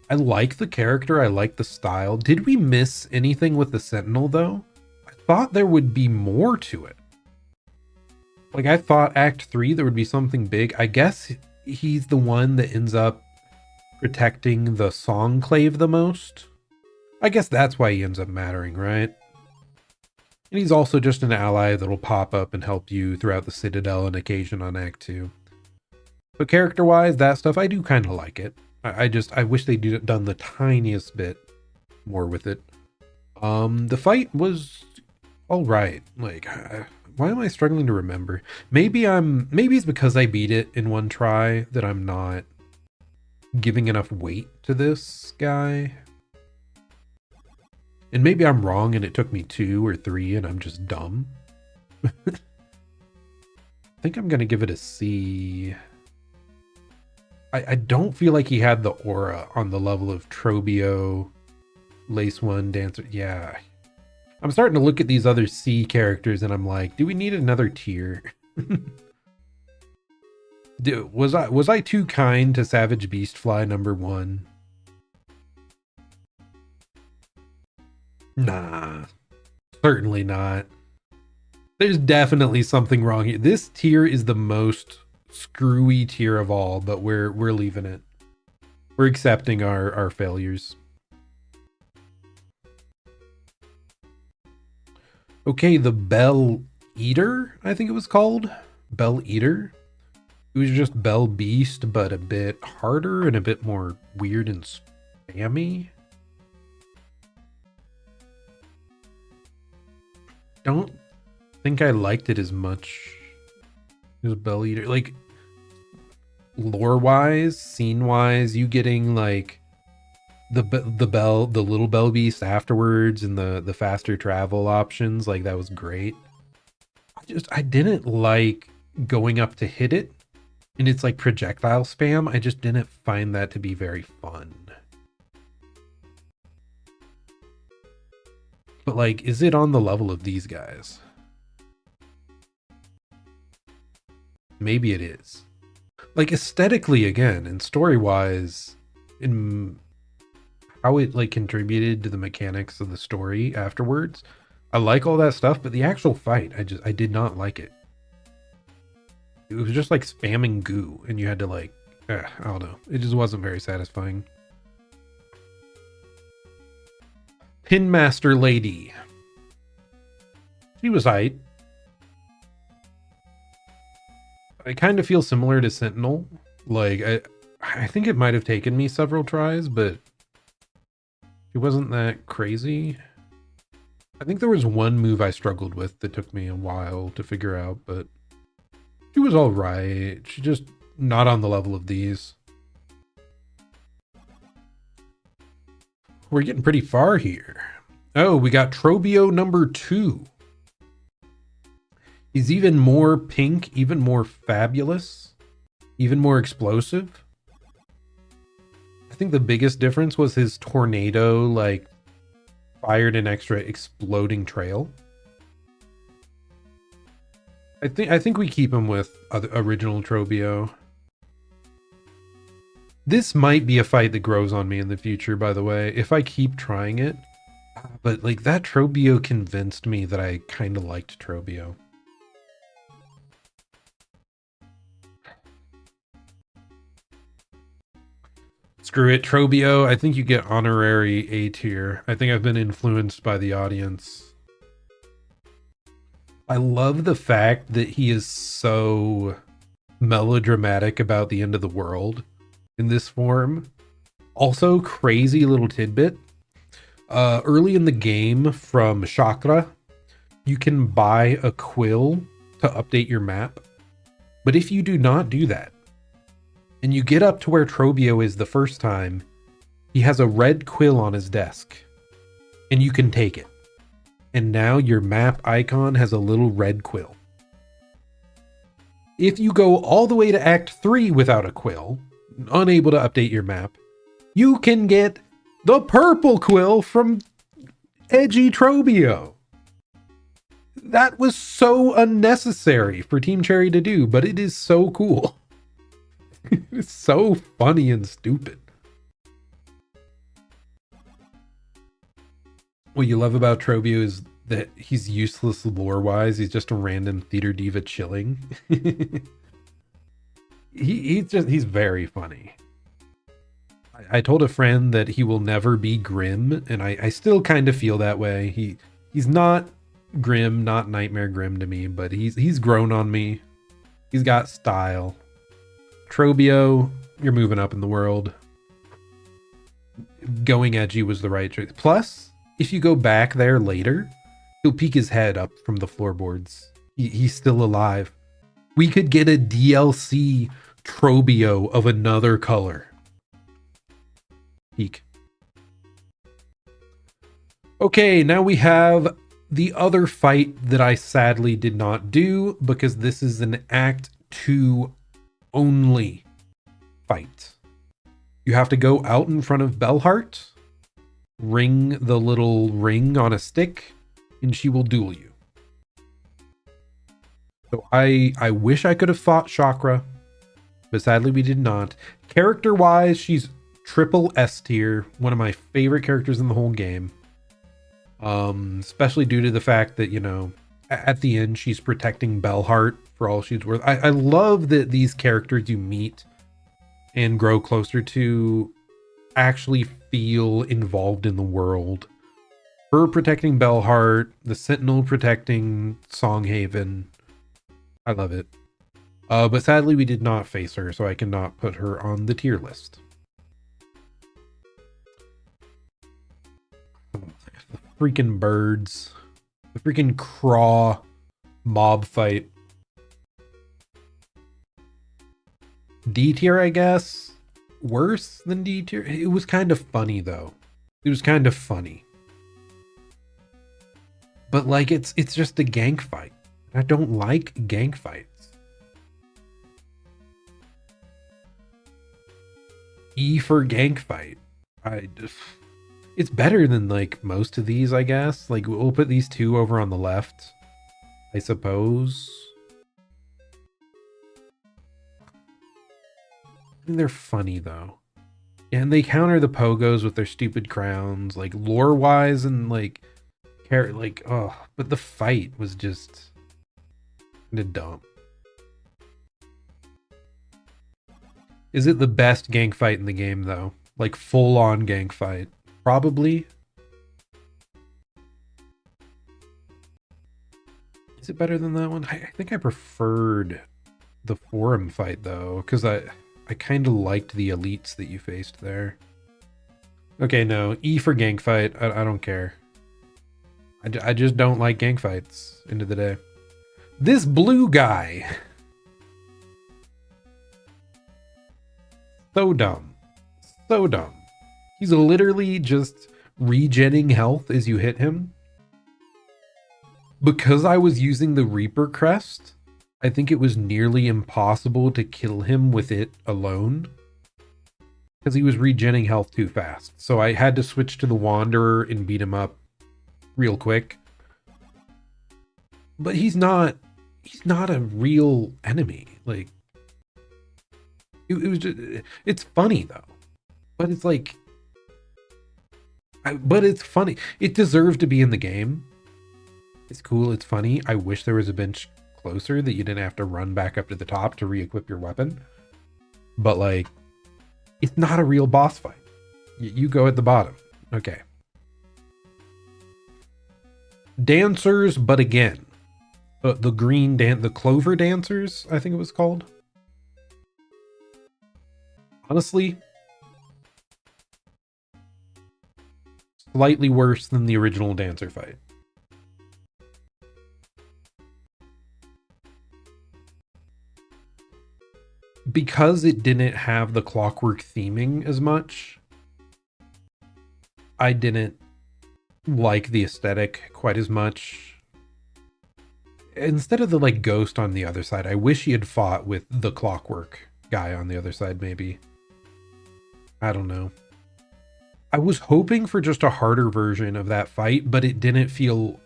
I like the character. I like the style. Did we miss anything with the Sentinel, though? I thought there would be more to it. Like, I thought Act 3 there would be something big. I guess he's the one that ends up protecting the Songclave the most. I guess that's why he ends up mattering, right? And he's also just an ally that'll pop up and help you throughout the Citadel and occasion on Act 2. But character-wise, that stuff, I do kind of like it. I wish they'd done the tiniest bit more with it. The fight was all right. Like, why am I struggling to remember? Maybe it's because I beat it in one try that I'm not giving enough weight to this guy. And maybe I'm wrong and it took me 2 or 3 and I'm just dumb. I think I'm going to give it a C. I don't feel like he had the aura on the level of Trobio, Lace One, Dancer. Yeah. I'm starting to look at these other C characters and I'm like, do we need another tier? Was I too kind to Savage Beastfly number 1? Nah, certainly not. There's definitely something wrong here. This tier is the most screwy tier of all, but we're leaving it. We're accepting our failures. Okay, the Bell Eater, I think it was called. Bell Eater. It was just Bell Beast, but a bit harder and a bit more weird and spammy. Don't think I liked it as much as Bell Eater. Like, lore-wise, scene-wise, you getting like the little Bell Beast afterwards and the faster travel options, like that was great. I didn't like going up to hit it and it's like projectile spam. I just didn't find that to be very fun. But like, is it on the level of these guys? Maybe it is. Like, aesthetically, again, and story-wise, in how it like contributed to the mechanics of the story afterwards, I like all that stuff, but the actual fight, I did not like it. It was just like spamming goo, and you had to like, I don't know. It just wasn't very satisfying. Pinmaster Lady. She was height. I kind of feel similar to Sentinel. Like, I think it might have taken me several tries, but she wasn't that crazy. I think there was one move I struggled with that took me a while to figure out, but she was all right. She just not on the level of these. We're getting pretty far here. Oh, we got Trobio number 2. He's even more pink, even more fabulous, even more explosive. I think the biggest difference was his tornado, like, fired an extra exploding trail. I think we keep him with original Trobio. This might be a fight that grows on me in the future, by the way, if I keep trying it. But like that Trobio convinced me that I kind of liked Trobio. Screw it, Trobio. I think you get honorary A tier. I think I've been influenced by the audience. I love the fact that he is so melodramatic about the end of the world in this form. Also, crazy little tidbit. Early in the game from Chakra, you can buy a quill to update your map. But if you do not do that, and you get up to where Trobio is the first time, he has a red quill on his desk. And you can take it. And now your map icon has a little red quill. If you go all the way to Act 3 without a quill, unable to update your map, you can get the purple quill from Edgy Trobio. That was so unnecessary for Team Cherry to do, but it is so cool. It's so funny and stupid. What you love about Trobio is that he's useless lore-wise. He's just a random theater diva chilling. He's very funny. I told a friend that he will never be Grim, and I still kind of feel that way. He's not Grim, not Nightmare Grim to me, but he's grown on me. He's got style. Trobio, you're moving up in the world. Going edgy was the right choice. Plus, if you go back there later, he'll peek his head up from the floorboards. He's still alive. We could get a DLC Trobio of another color. Peek. Okay, now we have the other fight that I sadly did not do because this is an Act 2 only fight. You have to go out in front of Bellheart, ring the little ring on a stick, and she will duel you. So I wish I could have fought Chakra, but sadly we did not. Character-wise, she's triple S tier, one of my favorite characters in the whole game. Especially due to the fact that, you know, at the end she's protecting Bellheart for all she's worth. I love that these characters you meet and grow closer to actually feel involved in the world. Her protecting Bellheart, the Sentinel protecting Songhaven. I love it. But sadly we did not face her, so I cannot put her on the tier list. The freaking birds. The freaking craw mob fight. D tier, I guess. Worse than D tier. It was kind of funny though. It was kind of funny. But like it's just a gank fight. I don't like gank fights. E for gank fight. It's better than like most of these, I guess. Like we'll put these two over on the left, I suppose. I mean, they're funny though. And they counter the pogos with their stupid crowns, like lore wise and like but the fight was just kind of dumb. Is it the best gank fight in the game though? Like full on gank fight? Probably. Is it better than that one? I think I preferred the forum fight though, because I kind of liked the elites that you faced there. Okay, no, E for gank fight. I don't care. I just don't like gank fights. End of the day. This blue guy. So dumb. So dumb. He's literally just regenning health as you hit him. Because I was using the Reaper crest, I think it was nearly impossible to kill him with it alone. Because he was regenning health too fast. So I had to switch to the Wanderer and beat him up real quick. But he's not a real enemy. Like, it was just, it's funny though. But it's like, but it's funny. It deserved to be in the game. It's cool, it's funny. I wish there was a bench closer that you didn't have to run back up to the top to re-equip your weapon. But like, it's not a real boss fight. You go at the bottom. Okay. Dancers, but again. The green the clover dancers, I think it was called. Honestly, slightly worse than the original dancer fight. Because it didn't have the clockwork theming as much, I didn't like the aesthetic quite as much. Instead of the like ghost on the other side, I wish he had fought with the clockwork guy on the other side, maybe. I don't know. I was hoping for just a harder version of that fight, but it didn't feel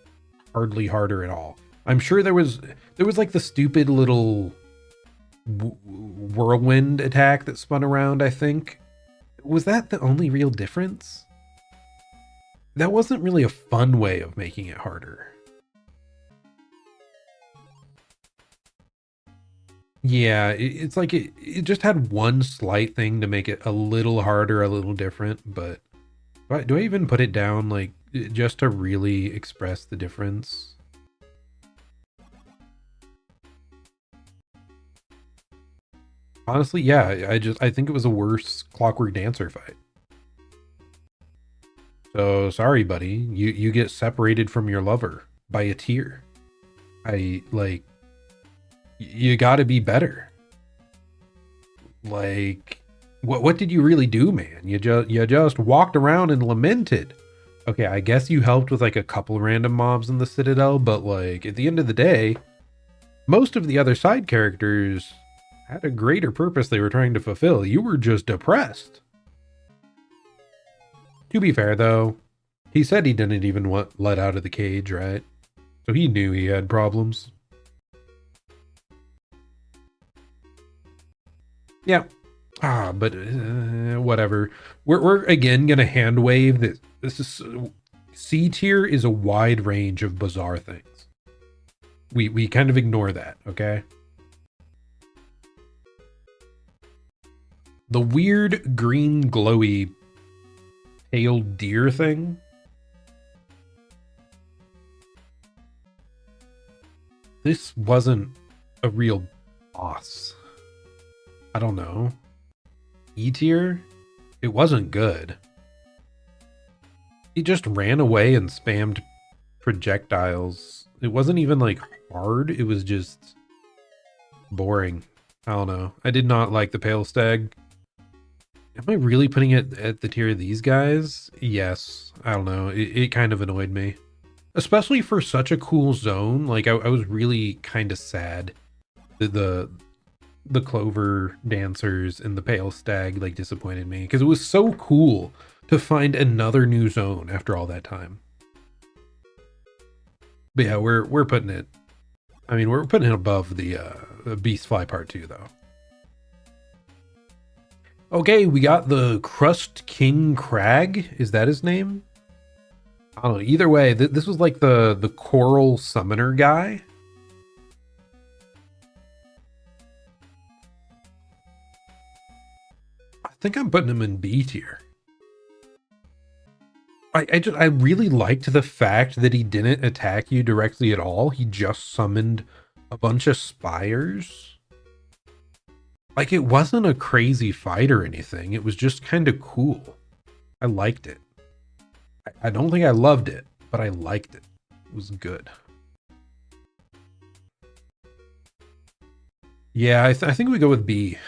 hardly harder at all. I'm sure there was like the stupid little whirlwind attack that spun around, I think. Was that the only real difference? That wasn't really a fun way of making it harder. Yeah, it's like it just had one slight thing to make it a little harder, a little different, but do I even put it down like just to really express the difference? Honestly, yeah, I think it was a worse Clockwork Dancer fight. So sorry, buddy, you get separated from your lover by a tear. You gotta be better. Like, what did you really do, man? You just walked around and lamented. Okay, I guess you helped with like a couple random mobs in the Citadel, but like at the end of the day, most of the other side characters had a greater purpose they were trying to fulfill. You were just depressed. To be fair though, he said he didn't even want let out of the cage, right? So he knew he had problems. Yeah. But whatever. We're again gonna hand wave that this is C tier is a wide range of bizarre things. We kind of ignore that, okay? The weird green glowy pale deer thing. This wasn't a real boss. I don't know. E tier? It wasn't good. He just ran away and spammed projectiles. It wasn't even like hard. It was just boring. I don't know. I did not like the pale stag. Am I really putting it at the tier of these guys? Yes. I don't know. It kind of annoyed me. Especially for such a cool zone. Like I was really kind of sad that the clover dancers and the pale stag like disappointed me because it was so cool to find another new zone after all that time. But yeah, we're putting it, I mean, we're putting it above the Beastfly Part 2 though. Okay, we got the Crust King Crag. Is that his name? I don't know. Either way, this was like the coral summoner guy. I think I'm putting him in B tier. I really liked the fact that he didn't attack you directly at all. He just summoned a bunch of spires. Like, it wasn't a crazy fight or anything. It was just kind of cool. I liked it. I don't think I loved it, but I liked it. It was good. Yeah, I think we go with B.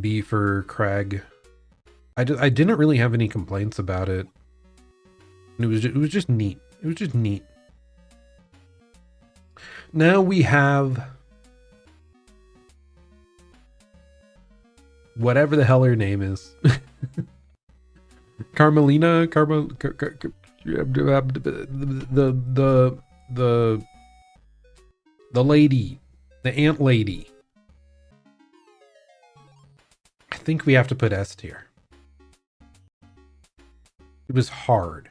B for Craig. I didn't really have any complaints about it. It was just neat. It was just neat. Now we have whatever the hell her name is. Carmelina, the lady, the ant lady. I think we have to put S tier. It was hard.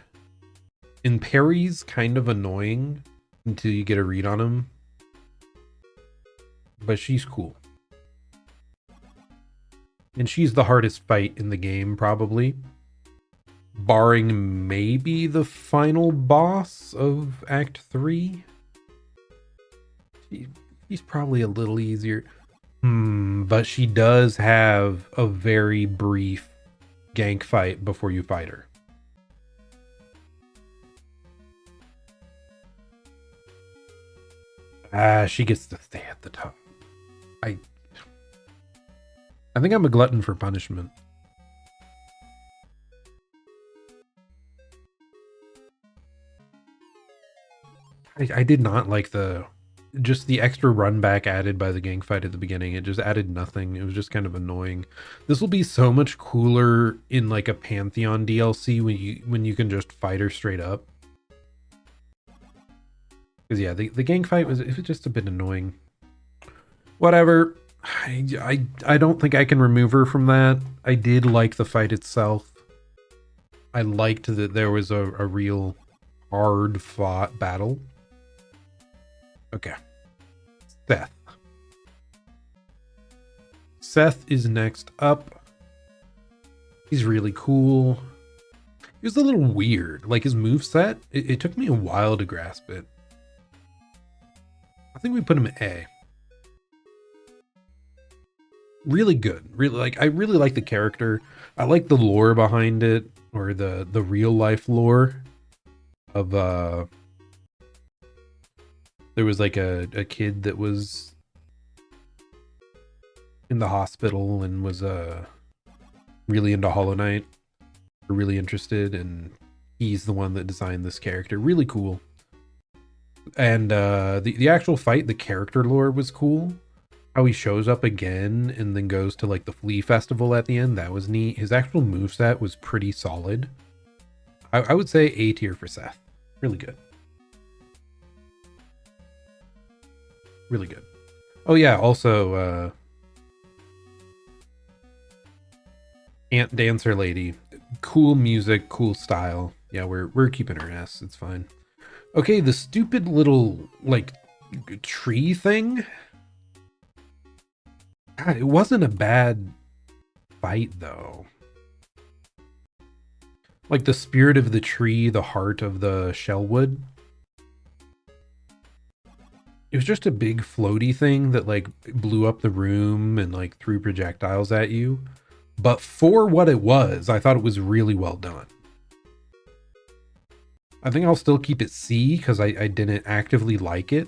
And Perry's kind of annoying until you get a read on him. But she's cool. And she's the hardest fight in the game, probably. Barring maybe the final boss of Act 3. She's probably a little easier. But she does have a very brief gank fight before you fight her. She gets to stay at the top. I think I'm a glutton for punishment. I did not like the extra run back added by the gang fight at the beginning. It just added nothing. It was just kind of annoying. This will be so much cooler in like a Pantheon DLC when you can just fight her straight up. Because yeah, the gang fight was just a bit annoying. Whatever. I don't think I can remove her from that. I did like the fight itself. I liked that there was a real hard fought battle. Okay. Seth is next up. He's really cool. He was a little weird. Like his moveset, it took me a while to grasp it. I think we put him at A. Really good. I really like the character. I like the lore behind it, or the real life lore of there was like a kid that was in the hospital and was really into Hollow Knight, really interested, and he's the one that designed this character. Really cool. And the actual fight, the character lore was cool. How he shows up again and then goes to like the Flea Festival at the end, that was neat. His actual moveset was pretty solid. I would say A tier for Seth. Really good. Really good. Oh yeah, also Ant Dancer Lady. Cool music, cool style. Yeah, we're keeping her S. It's fine. Okay, the stupid little like tree thing. God, it wasn't a bad fight though. Like the spirit of the tree, the heart of the shellwood. It was just a big floaty thing that like blew up the room and like threw projectiles at you. But for what it was, I thought it was really well done. I think I'll still keep it C because I didn't actively like it.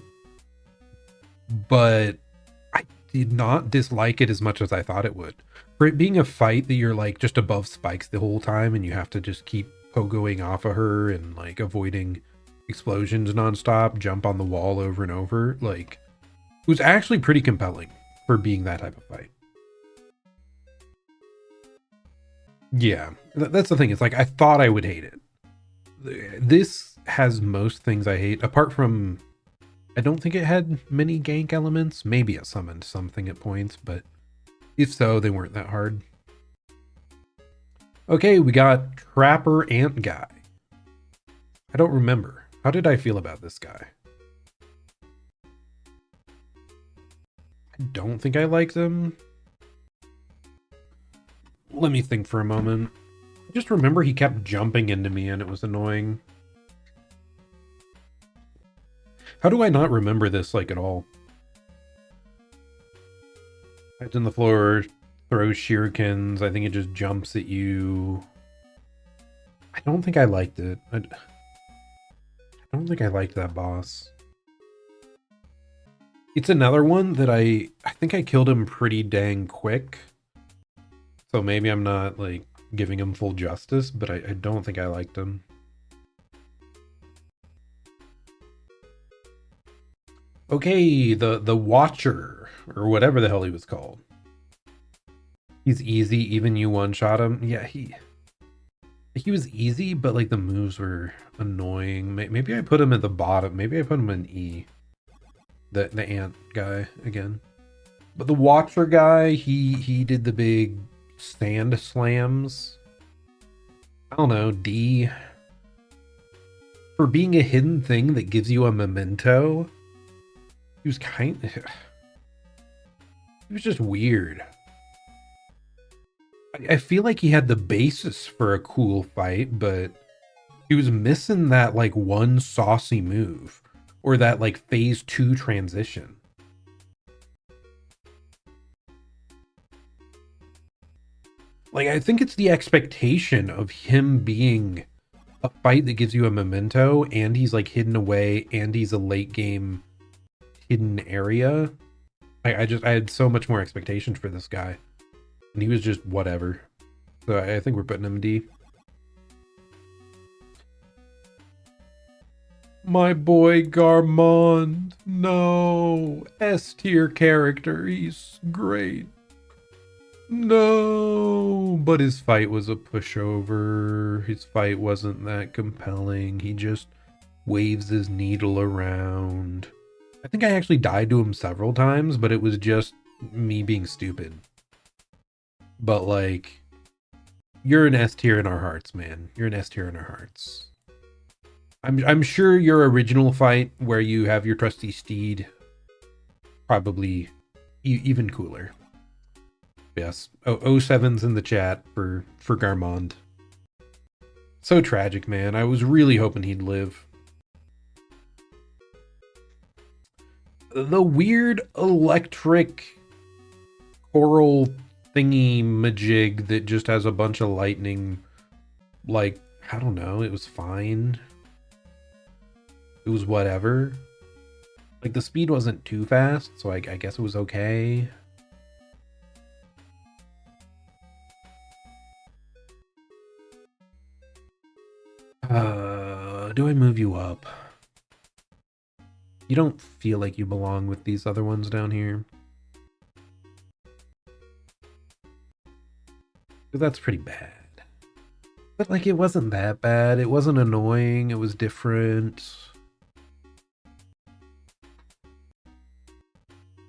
But I did not dislike it as much as I thought it would. For it being a fight that you're like just above spikes the whole time and you have to just keep pogoing off of her and like avoiding explosions nonstop, jump on the wall over and over, like it was actually pretty compelling for being that type of fight. Yeah, that's the thing. It's like I thought I would hate it. This has most things I hate, apart from I don't think it had many gank elements. Maybe it summoned something at points, but if so, they weren't that hard. Okay, we got Trapper Ant Guy. I don't remember. How did I feel about this guy? I don't think I liked him. Let me think for a moment. I just remember he kept jumping into me and it was annoying. How do I not remember this, like, at all? Hides in the floor, throws shurikens. I think it just jumps at you. I don't think I liked it. I don't think I liked that boss. It's another one that I think I killed him pretty dang quick. So maybe I'm not, like, giving him full justice, but I don't think I liked him. Okay, the Watcher, or whatever the hell he was called. He's easy, even you one-shot him. Yeah, he was easy, but like the moves were annoying. Maybe I put him at the bottom. Maybe I put him in E. The ant guy again. But the Watcher guy, he did the big sand slams. I don't know, D. For being a hidden thing that gives you a memento, he was he was just weird. I feel like he had the basis for a cool fight, but he was missing that like one saucy move or that like phase 2 transition. Like, I think it's the expectation of him being a fight that gives you a memento and he's like hidden away and he's a late game hidden area. I had so much more expectations for this guy. And he was just whatever. So I think we're putting him in D. My boy Garmond. No. S tier character. He's great. No. But his fight was a pushover. His fight wasn't that compelling. He just waves his needle around. I think I actually died to him several times, but it was just me being stupid. But like, you're an S tier in our hearts, man. You're an S tier in our hearts. I'm sure your original fight where you have your trusty steed, probably even cooler. Yes. Oh, 07's in the chat for Garmond. So tragic, man. I was really hoping he'd live. The weird electric coral thingy majig that just has a bunch of lightning, like, I don't know, it was fine. It was whatever. Like, the speed wasn't too fast, so I guess it was okay. Do I move you up? You don't feel like you belong with these other ones down here. That's pretty bad. But like, it wasn't that bad. It wasn't annoying. It was different.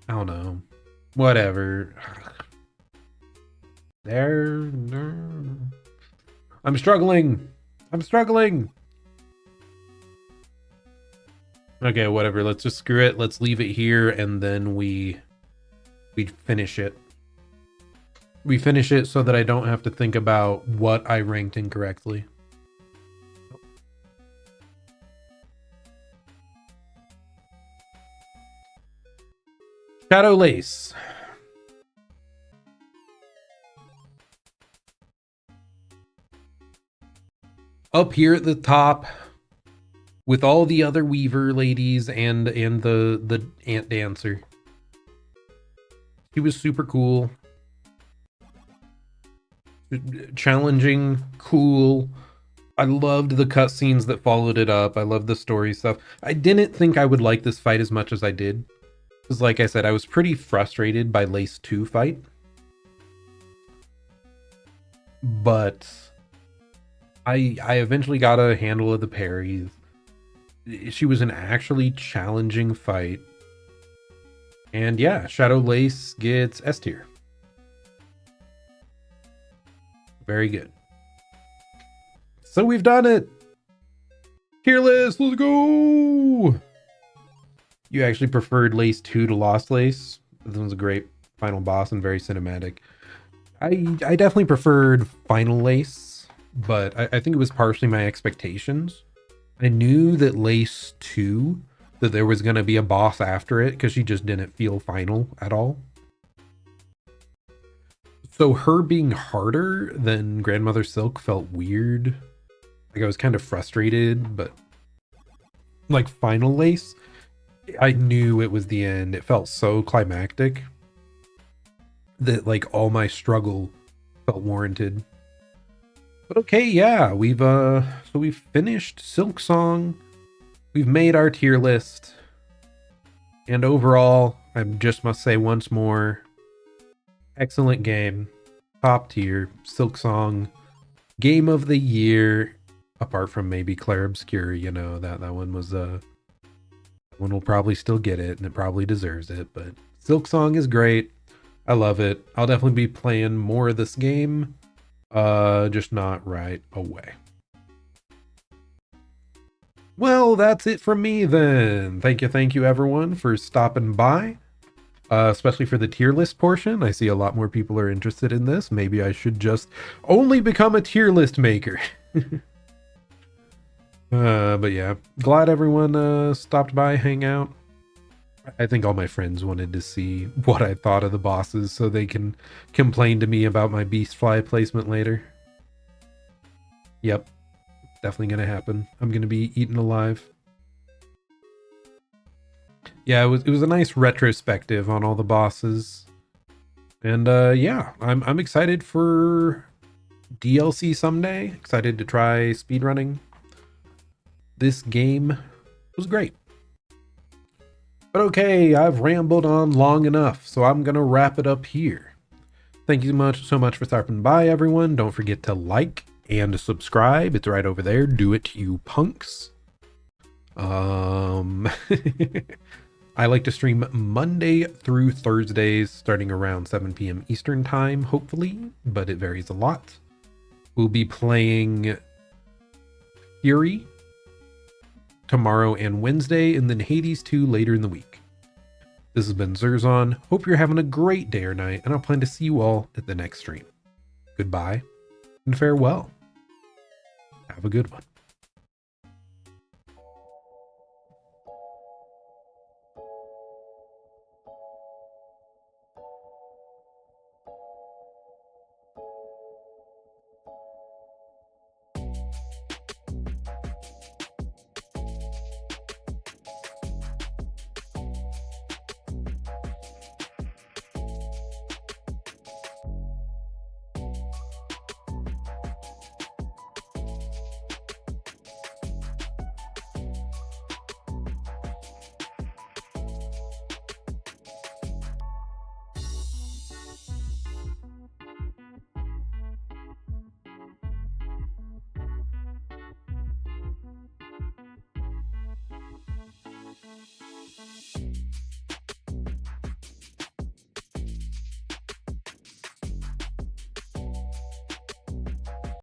I don't know. Whatever. There. I'm struggling. I'm struggling. Okay, whatever. Let's just screw it. Let's leave it here, and then we finish it. We finish it so that I don't have to think about what I ranked incorrectly. Shadow Lace. Up here at the top with all the other Weaver ladies and the Ant Dancer. He was super cool. Challenging, cool. I loved the cutscenes that followed it up. I loved the story stuff. I didn't think I would like this fight as much as I did. Because like I said, I was pretty frustrated by Lace 2 fight. But I eventually got a handle of the parries. She was an actually challenging fight. And yeah, Shadow Lace gets S tier. Very good. So we've done it. Tier list, let's go. You actually preferred Lace 2 to Lost Lace. This was a great final boss and very cinematic. I definitely preferred Final Lace. but I think it was partially my expectations. I knew that Lace 2, that there was going to be a boss after it, because she just didn't feel final at all. So her being harder than Grandmother Silk felt weird. Like I was kind of frustrated, but like Final Lace, I knew it was the end. It felt so climactic that like all my struggle felt warranted. But okay, yeah, we've finished Silksong. We've made our tier list. And overall, I just must say once more, excellent game. Top tier, Silksong, game of the year, apart from maybe Clair Obscur, you know, that one was that one will probably still get it and it probably deserves it, but Silksong is great. I love it. I'll definitely be playing more of this game, just not right away. Well, that's it from me then. Thank you everyone for stopping by, especially for the tier list portion. I see a lot more people are interested in this. Maybe I should just only become a tier list maker. But yeah, glad everyone stopped by, hang out. I think all my friends wanted to see what I thought of the bosses so they can complain to me about my beast fly placement later. Yep, definitely gonna happen. I'm gonna be eaten alive. Yeah, it was a nice retrospective on all the bosses. And yeah, I'm excited for DLC someday. Excited to try speedrunning. This game was great. But okay, I've rambled on long enough, so I'm gonna wrap it up here. Thank you so much for stopping by, everyone. Don't forget to like and subscribe. It's right over there. Do it, you punks. I like to stream Monday through Thursdays, starting around 7 p.m. Eastern time, hopefully, but it varies a lot. We'll be playing Fury tomorrow and Wednesday, and then Hades 2 later in the week. This has been Zerzon. Hope you're having a great day or night, and I'll plan to see you all at the next stream. Goodbye and farewell. Have a good one.